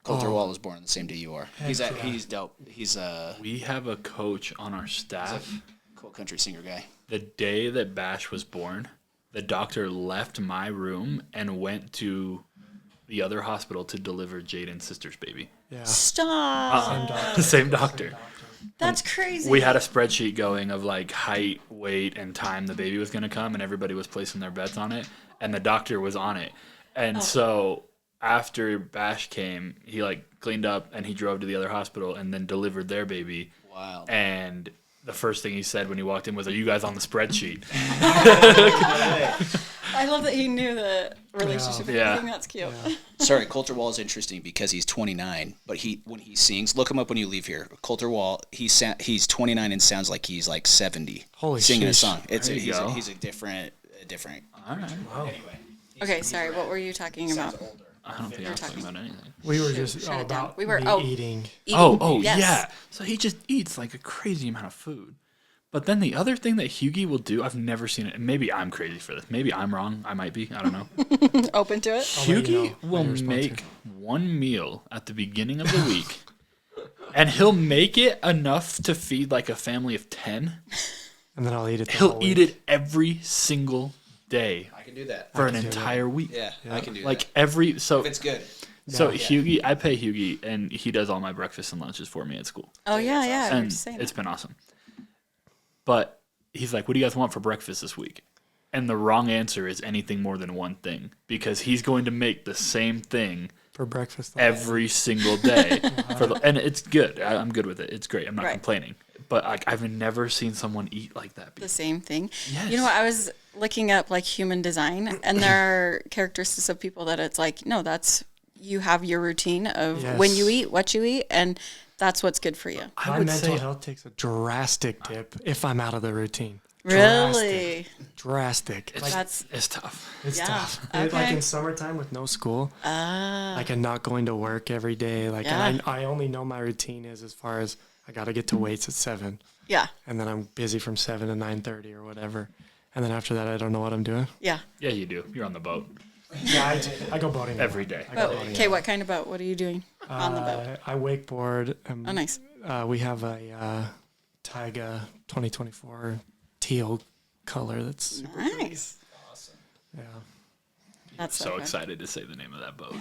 Coulter Wall was born on the same day you are. He's dope. He's We have a coach on our staff. cool country singer guy. The day that Bash was born, the doctor left my room and went to the other hospital to deliver Jaden's sister's baby. Yeah. Stop. Same doctor. That's crazy. We had a spreadsheet going of like height, weight, and time the baby was going to come, and everybody was placing their bets on it, and the doctor was on it. And so after Bash came, he like cleaned up and he drove to the other hospital and then delivered their baby. Wow. And the first thing he said when he walked in was, "Are you guys on the spreadsheet?" I love that he knew the relationship. Yeah. I think that's cute. Sorry, Coulter Wall is interesting because he's 29, but when he sings, look him up when you leave here. Coulter Wall, he's 29 and sounds like he's like 70. Holy singing a sheesh. song. There you go. He's a different. All right. Anyway. Okay. Sorry. What were you talking about? I don't think I was talking about anything. We were just shut it down. about We were- me oh. eating. Oh, Yes. yeah. So he just eats like a crazy amount of food. But then the other thing that Hugie will do, I've never seen it. And maybe I'm crazy for this. Maybe I'm wrong. I might be. I don't know. Open to it. I'll let Hugie you know will when you respond make to. one meal at the beginning of the week, and he'll make it enough to feed like a family of 10. And then I'll eat it. the He'll whole eat week. it every single day I can do that. for an can do that. entire week. Yeah, I can do Like that. every so If it's good. so Hugie, I pay Hugie, and he does all my breakfast and lunches for me at school. Oh yeah, yeah. You're And just saying it's that. been awesome. But he's like, "What do you guys want for breakfast this week?" And the wrong answer is anything more than one thing, because he's going to make the same thing for breakfast. every single day. And it's good. I'm good with it. It's great. I'm not Right. complaining. But like, I've never seen someone eat like that The before. same thing. Yes. You know what? I was looking up like human design, and there are characteristics of people that it's like, no, that's you have your routine of when you Yes. eat, what you eat, and that's what's good for you. I My would mental say health takes a drastic dip if I'm out of the routine. Really? Drastic. Like, That's it's tough. it's yeah, tough. okay. Like in summertime with no school, like and not going to work every day. Like and I only know my routine is as far as I got to get to weights at 7, yeah, and then I'm busy from 7 to 9:30 or whatever. And then after that, I don't know what I'm doing. yeah. Yeah, you do. You're on the boat Yeah, I go boating every day. I go But boating. okay, what kind of boat? What are you doing on the boat? I wakeboard. Oh, nice. We have a Taiga 2024 teal color. That's Nice. yeah. That's So fun. excited to say the name of that boat.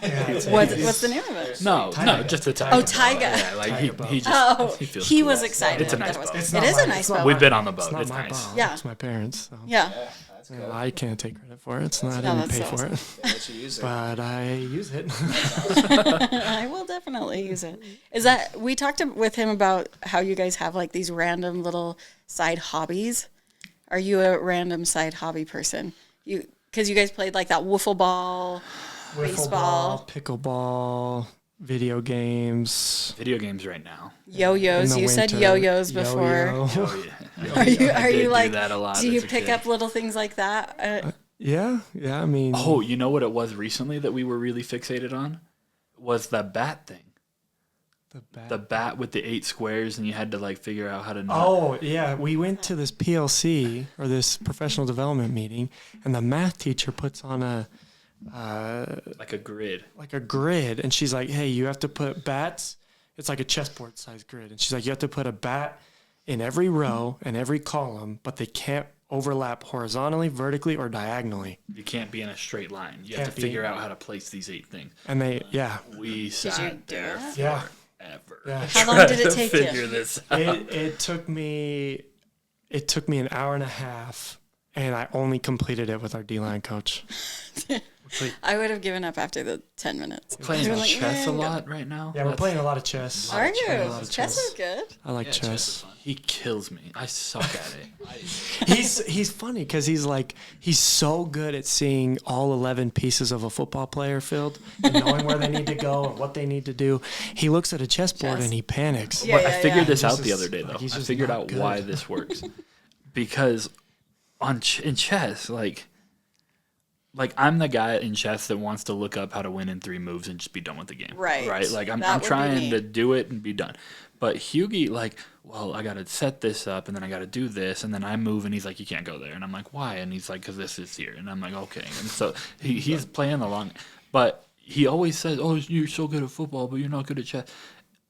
What's the name of it? No, just a Tiger. Oh, Taiga. Yeah, like he just Oh, he feels he cool. was excited. It's a that nice it was- boat. It's It not is a mine. nice It's not boat. We've been on the It's boat. not It's my nice. boat. Yeah. It's my parents. So. Yeah. I can't take credit for it. It's not. I No, didn't that's pay for awesome. it, Let you use it. but I use it. I will definitely use it. Is that we talked with him about how you guys have like these random little side hobbies? Are you a random side hobby person? Because you guys played like that wiffle ball, Wiffle baseball, ball, pickleball, video games. Video games right now. yo-yos. In the You said winter, yo-yos before. yo-yo. Oh yeah. Are you I did you do like? that a lot Do you as a pick kid. up little things like that? Yeah. I mean, Oh, you know what it was recently that we were really fixated on? Was the bat thing. The bat with the 8 squares, and you had to like figure out how to. Oh, yeah. We went to this PLC or this professional development meeting, and the math teacher puts on like a grid. like a grid, and she's like, "Hey, you have to put bats. It's like a chessboard size grid." And she's like, "You have to put a bat in every row and every column, but they can't overlap horizontally, vertically, or diagonally." You can't be in a straight line. You have Can't to be. figure out how to place these 8 things. And they, yeah, We sat do there that? yeah. forever. Yeah. How long did it take Figure you? this out. It took me an hour and a half, and I only completed it with our D-line coach. I would have given up after the 10 minutes. Playing You're like, chess a "Man, lot right now. Yeah, we're playing a lot of chess. Are Playing a you? lot of Chess is good. I like Yeah, chess is chess. fun. He kills me. I suck at it. He's funny because he's so good at seeing all 11 pieces of a football player field and knowing where they need to go and what they need to do. He looks at a chessboard Chess. and he panics. Yeah, But I figured this Just out the is- other day, like, though. he's I just figured not out good. why this works. Because in chess, like I'm the guy in chess that wants to look up how to win in 3 moves and just be done with the game. Right. Right. Like That I'm would be trying me. to do it and be done. But Hugie, like, well, I got to set this up and then I got to do this and then I move and he's like, you can't go there. And I'm like, why? And he's like, because this is here. And I'm like, okay. And so he's playing along. But he always says, oh, you're so good at football, but you're not good at chess.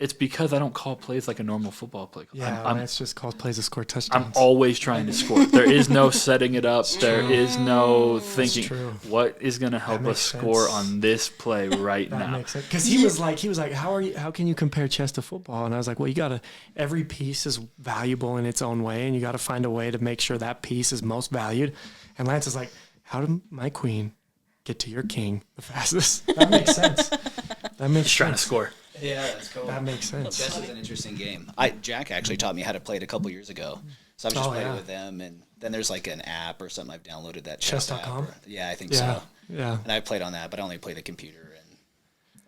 It's because I don't call plays like a normal football play. Yeah, I'm that's just called plays to score I'm touchdowns. always trying to score. There is no setting it up. There is no thinking true. what is going to help us makes score sense. on this play right That now. makes sense. Because he was like, how can you compare chess to football? And I was like, well, every piece is valuable in its own way, and you got to find a way to make sure that piece is most valued. And Lance is like, how did my queen get to your king the fastest? That makes sense. That makes Just trying to sense. score. Yeah, that's cool. That makes sense. Chess is an interesting game. Jack actually taught me how to play it a couple years ago. So I've just played it with them, and then there's like an app or something I've downloaded, that chess app. Chess.com? Yeah, I think Yeah, so. yeah. And I played on that, but I only play the computer. And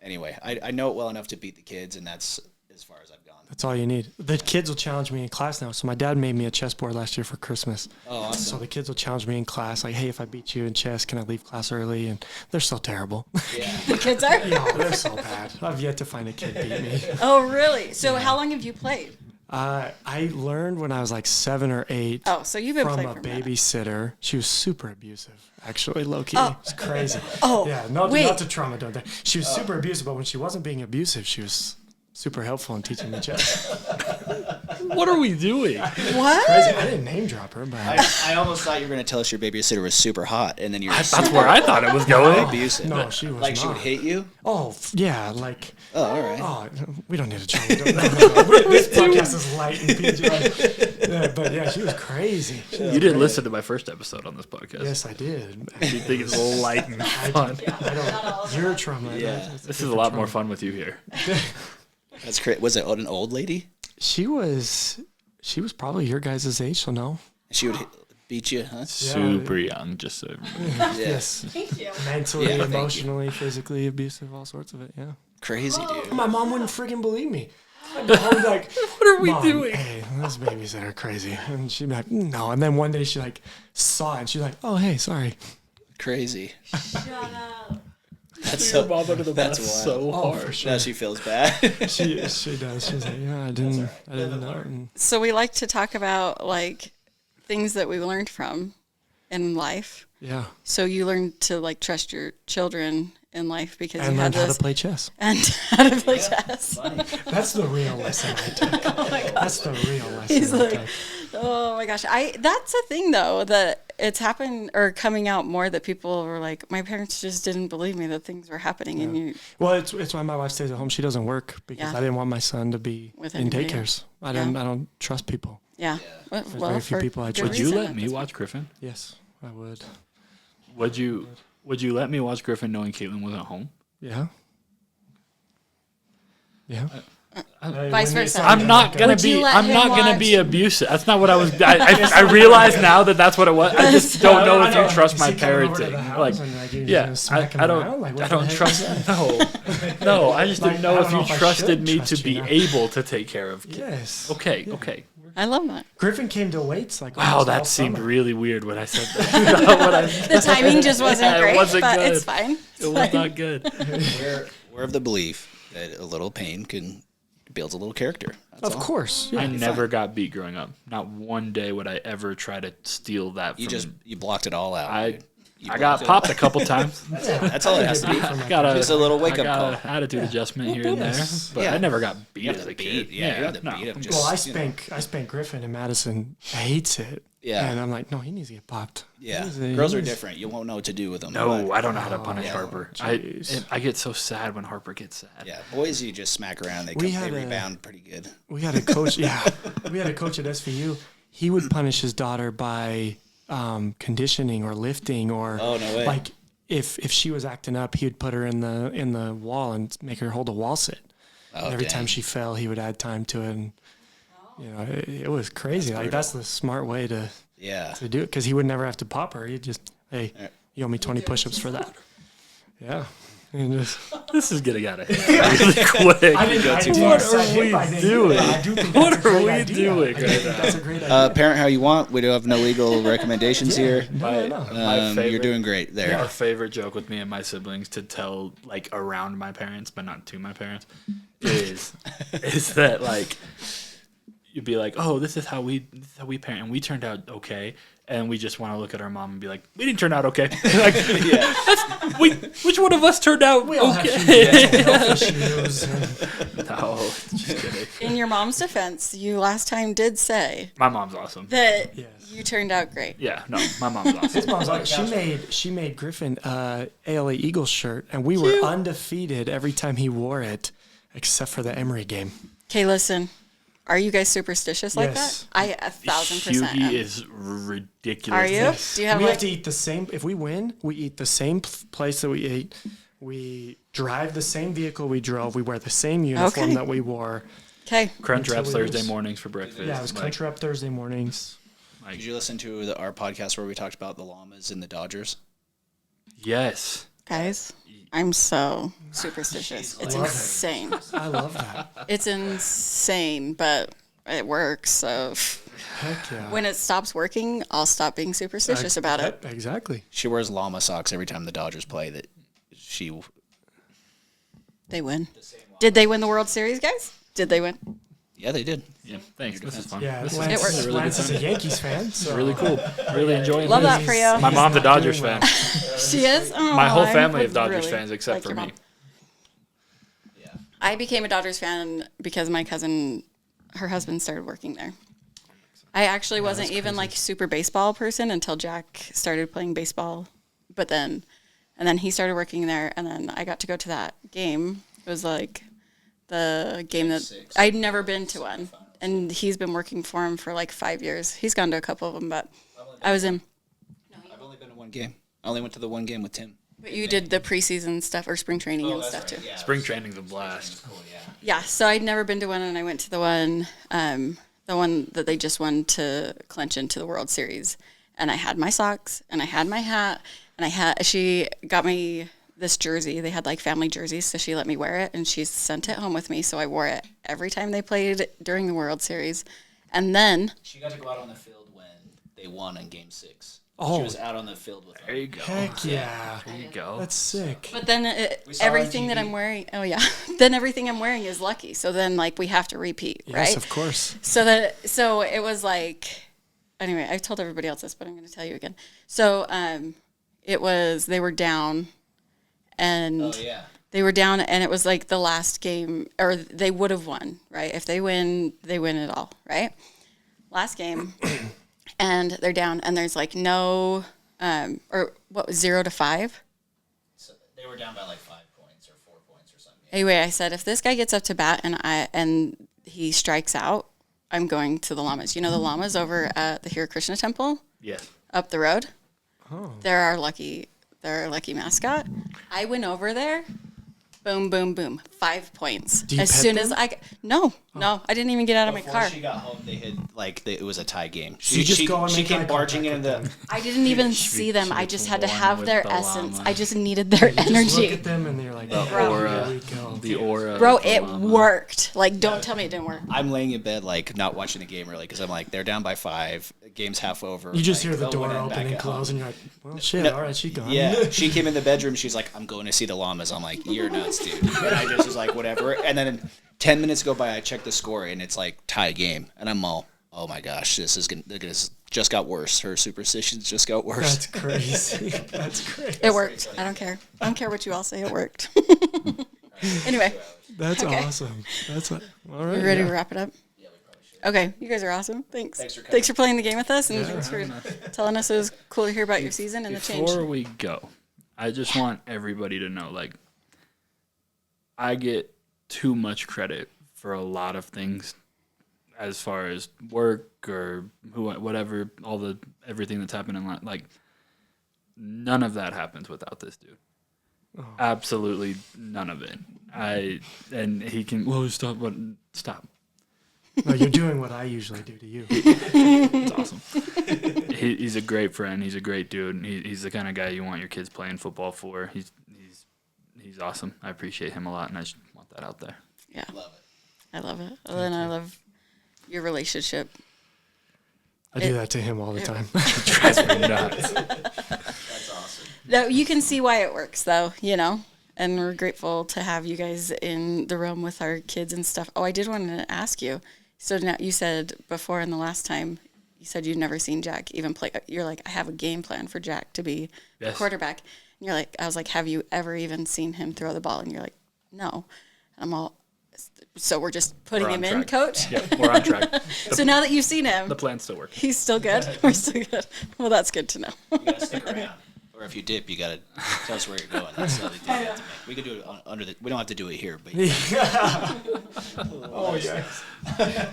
anyway, I know it well enough to beat the kids, and that's as far as I've gone. That's all you need. The kids will challenge me in class now. So my dad made me a chessboard last year for Christmas. Oh, awesome. So the kids will challenge me in class, like, hey, if I beat you in chess, can I leave class early? And they're so terrible. Yeah. The kids are? No, they're so bad. I've yet to find a kid beat me. Oh, really? So how long have you played? I learned when I was like 7 or 8 Oh, so you've been from playing a for a minute. babysitter. She was super abusive, actually, low key. Oh. It's crazy. Oh, Yeah, not wait. to trauma, don't they? She was super abusive, but when she wasn't being abusive, she was super helpful in teaching me chess. What are we doing? What? Crazy. I didn't name drop her, but I almost thought you were going to tell us your babysitter was super hot, and then you're That's where I thought it was going. abusive. no, she was Like not. she would hate you? Oh, yeah, like, Oh, all right. oh, we don't need to trauma. No. This podcast is light and PG. Yeah, but yeah, she was crazy. You didn't listen to my first episode on this podcast. Yes, I did. You think it's light and fun. I don't. You're trauma. Yeah. This is a lot more fun with you here. That's crazy. Was it an old lady? She was probably your guys' age, so no. She would beat you, huh? Super young, just so. Yes. Thank you. Mentally, Yeah, thank you. emotionally, physically abusive, all sorts of it. Yeah. Crazy, dude. My mom wouldn't friggin' believe me. I'd go home like, What are we Mom, doing? hey, those babies that are crazy. And she'd be like, no. And then one day she like saw it and she's like, oh, hey, sorry. Crazy. Shut up. That's Your so, mom under the that's bus wild. so Oh, hard. for sure. Now she feels bad. She does. She's like, yeah, I didn't know. And So we like to talk about like things that we learned from in life. yeah. So you learned to like trust your children in life because And you had learned how this to play chess. and how to play chess. That's the real lesson I took. That's the real lesson He's I like, took. oh my gosh, that's a thing though that it's happened or coming out more that people were like, my parents just didn't believe me that things were happening, and you. Well, it's why my wife stays at home. She doesn't work because Yeah. I didn't want my son to be With in anybody daycares. I Yeah. don't trust people. Yeah. Well, very few for people I good trust. Would you reason let at me this watch Griffin? Yes, I would. Would you let me watch Griffin knowing Caitlin wasn't home? Yeah. Yeah. Vice versa. I'm not gonna Would you be. let I'm him not gonna watch- be abusive. That's not what I was. I realize now that that's what it was. I just don't know if you trust my parenting. Like, yeah, I don't trust. No. I just didn't know I if don't know you if I trusted should me trust to be you now. able to take care of kids. Yes. Okay. I love that. Griffin came to Waits like Wow, almost all that seemed summer. really weird when I said that. The timing just wasn't Yeah, it great, wasn't but good. it's fine. It was not good. We're of the belief that a little pain can build a little character. That's Of all. course. Yeah. I never got beat growing up. Not one day would I ever try to steal that You from you blocked it all out. I You I blocked got it. popped a couple times. That's all it has to be. Got Just a little I wake-up got call. an attitude adjustment here and there, Yes. but Yeah. I never got beat You have as to a beat. kid. Yeah, you have to no. beat him. Well, I Just, you know. spank Griffin, and Madison hates it. Yeah. And I'm like, no, he needs to get popped. Yeah, He girls are needs- different. You won't know what to do with them. No, but- I don't know how to punish yeah. Harper. jeez. I get so sad when Harper gets sad. Yeah, boys, you just smack around. They We they had a- rebound pretty good. We had a coach. Yeah, we had a coach at SVU. He would punish his daughter by conditioning or lifting or Oh, no way. like if she was acting up, he would put her in the wall and make her hold a wall sit. Oh, Every dang. time she fell, he would add time to it, and it was crazy. That's the smart way to Yeah. do it, because he would never have to pop her. He'd just, hey, Yeah. you owe me 20 push-ups for that. Yeah. And just, This is getting out of hand really quick. What are we doing? What are we doing right now? That's a great idea. Parent how you want. We don't have no legal recommendations here. No. My favorite, You're doing great there. Our favorite joke with me and my siblings to tell like around my parents, but not to my parents, is that like you'd be like, oh, this is how we parent, and we turned out okay, and we just want to look at our mom and be like, we didn't turn out okay. Like, which one of us turned out okay? No, just kidding. In your mom's defense, you last time did say My mom's awesome. that Yes. you turned out great. Yeah, no, my mom's awesome. Mom's like, she made Griffin ALA Eagles shirt, and we were undefeated every time he wore it, except for the Emory game. Okay, listen. Are you guys superstitious like Yes. that? I 1,000% Hugie am. is ridiculous. Are you? Do you have we like have to eat the same. If we win, we eat the same place that we ate. We drive the same vehicle we drove. We wear the same uniform Okay. that we wore. okay? Crunch wraps Until we Thursday lose. mornings for breakfast. Yeah, it was Like, Crunch Wrap Thursday mornings. Did you listen to our podcast where we talked about the llamas and the Dodgers? yes. Guys, I'm so superstitious. It's Love it. insane. I love that. It's insane, but it works. So Heck yeah. when it stops working, I'll stop being superstitious about it. Exactly. She wears llama socks every time the Dodgers play. They win. Did they win the World Series, guys? Did they win? Yeah, they did. Yeah, thanks. This is fun. Yeah, This is Lance, works. a really good Lance is a time. Yankees fan. So Really cool. Really enjoying Love this. that for you. My mom's a not Dodgers doing fan. She is? Oh, My whole I family of would Dodgers really fans except like for your me. mom. I became a Dodgers fan because my cousin, her husband started working there. I actually wasn't even like super baseball person until Jack started playing baseball. But then, and then he started working there, and then I got to go to that game. It was like the game that I'd never been to one. And he's been working for him for like 5 years. He's gone to a couple of them, but I was in. I've only been to one game. I only went to the one game with Tim. But you did the preseason stuff or spring training and stuff too. Spring training's a blast. Yeah, so I'd never been to one, and I went to the one that they just won to clinch into the World Series. And I had my socks, and I had my hat, and she got me this jersey. They had like family jerseys, so she let me wear it, and she sent it home with me. So I wore it every time they played during the World Series. And then She got to go out on the field when they won in Game 6. Oh. She was out on the field with them. There you go. heck yeah. There you go. That's sick. But then saw her on everything that TV. I'm wearing, oh yeah, then everything I'm wearing is lucky. So then like we have to repeat, Yes, right? of course. So it was like, anyway, I've told everybody else this, but I'm going to tell you again. So they were down, and Oh, yeah. they were down, and it was like the last game, or they would have won, right? If they win, they win it all, right? Last game, and they're down, and there's like no, or what was 0-5? So they were down by like 5 points or 4 points or something. Anyway, I said, if this guy gets up to bat and he strikes out, I'm going to the llamas. You know the llamas over at the Hare Krishna Temple Yes. up the road? Oh. They're our lucky mascot. I went over there. Boom, boom, boom. 5 points. Do you As pet soon them? as no, I didn't even get out of my Before car. she got home, they had it was a tie game. you just go and she make eye came barging contact in with the. I didn't even see them. I gets just had to one have with their the essence. llama. I just needed their Just look energy. at them and they're like, Aura. here we go. The aura. Bro, of the it llama. worked. Like, don't tell me it didn't work. I'm laying in bed like not watching the game really because I'm like they're down by 5. Game's half over. You just like, hear the they'll door win it open back and at home. close, and you're like, well, shit, No, all right, she's gone. Yeah, she came in the bedroom. She's like, "I'm going to see the llamas." I'm like, "You're nuts, dude." And I just was like, "Whatever." And then 10 minutes go by. I check the score, and it's like tie game. And I'm all, "Oh my gosh, this just got worse. Her superstitions just got worse." That's crazy. That's crazy. It worked. I don't care. I don't care what you all say. It worked. Anyway, That's Okay. awesome. That's all right. you ready yeah. to wrap it up? Okay, you guys are awesome. Thanks. Thanks for coming. Thanks for playing the game with us, and thanks for telling us it was cool to hear about your season and the change. Before we go, I just want everybody to know, like, I get too much credit for a lot of things as far as work or whatever, everything that's happened in life, like none of that happens without this dude. Oh. Absolutely none of it. And he can stop. No, you're doing what I usually do to you. It's awesome. He's a great friend. He's a great dude. He's the kind of guy you want your kids playing football for. He's awesome. I appreciate him a lot, and I just want that out there. Yeah, I love it. And I love your relationship. I do that to him all the time. It drives me nuts. That's awesome. No, you can see why it works, though. And we're grateful to have you guys in the room with our kids and stuff. Oh, I did want to ask you. So now you said before in the last time, you said you'd never seen Jack even play. You're like, I have a game plan for Jack to be a quarterback. And you're like, I was like, have you ever even seen him throw the ball? And you're like, no. I'm all, so we're just putting him in, coach? Yeah, we're on track. So now that you've seen him. The plan's still working. He's still good? We're still good. Well, that's good to know. You got to stick around. Or if you dip, you got to tell us where you're going. That's how they do that to me. We can do it under the. We don't have to do it here, but. Oh yeah.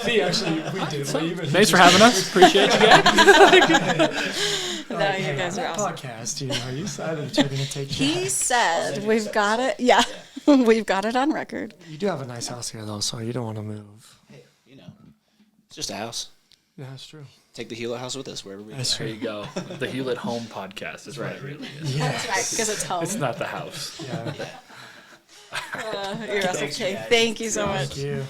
See, actually, we did. Thanks for having us. Appreciate you guys. No, you guys are awesome. Podcast, you decided that you're going to take. He said we've got it. Yeah, we've got it on record. You do have a nice house here, though, so you don't want to move. Hey, it's just a house. Yeah, that's true. Take the Hewlett house with us wherever we go. There you go. The Hewlett Home Podcast is right. It really is. Yeah. That's right, because it's home. It's not the house. Yeah. You're awesome. Okay, thank you so much. Thank you.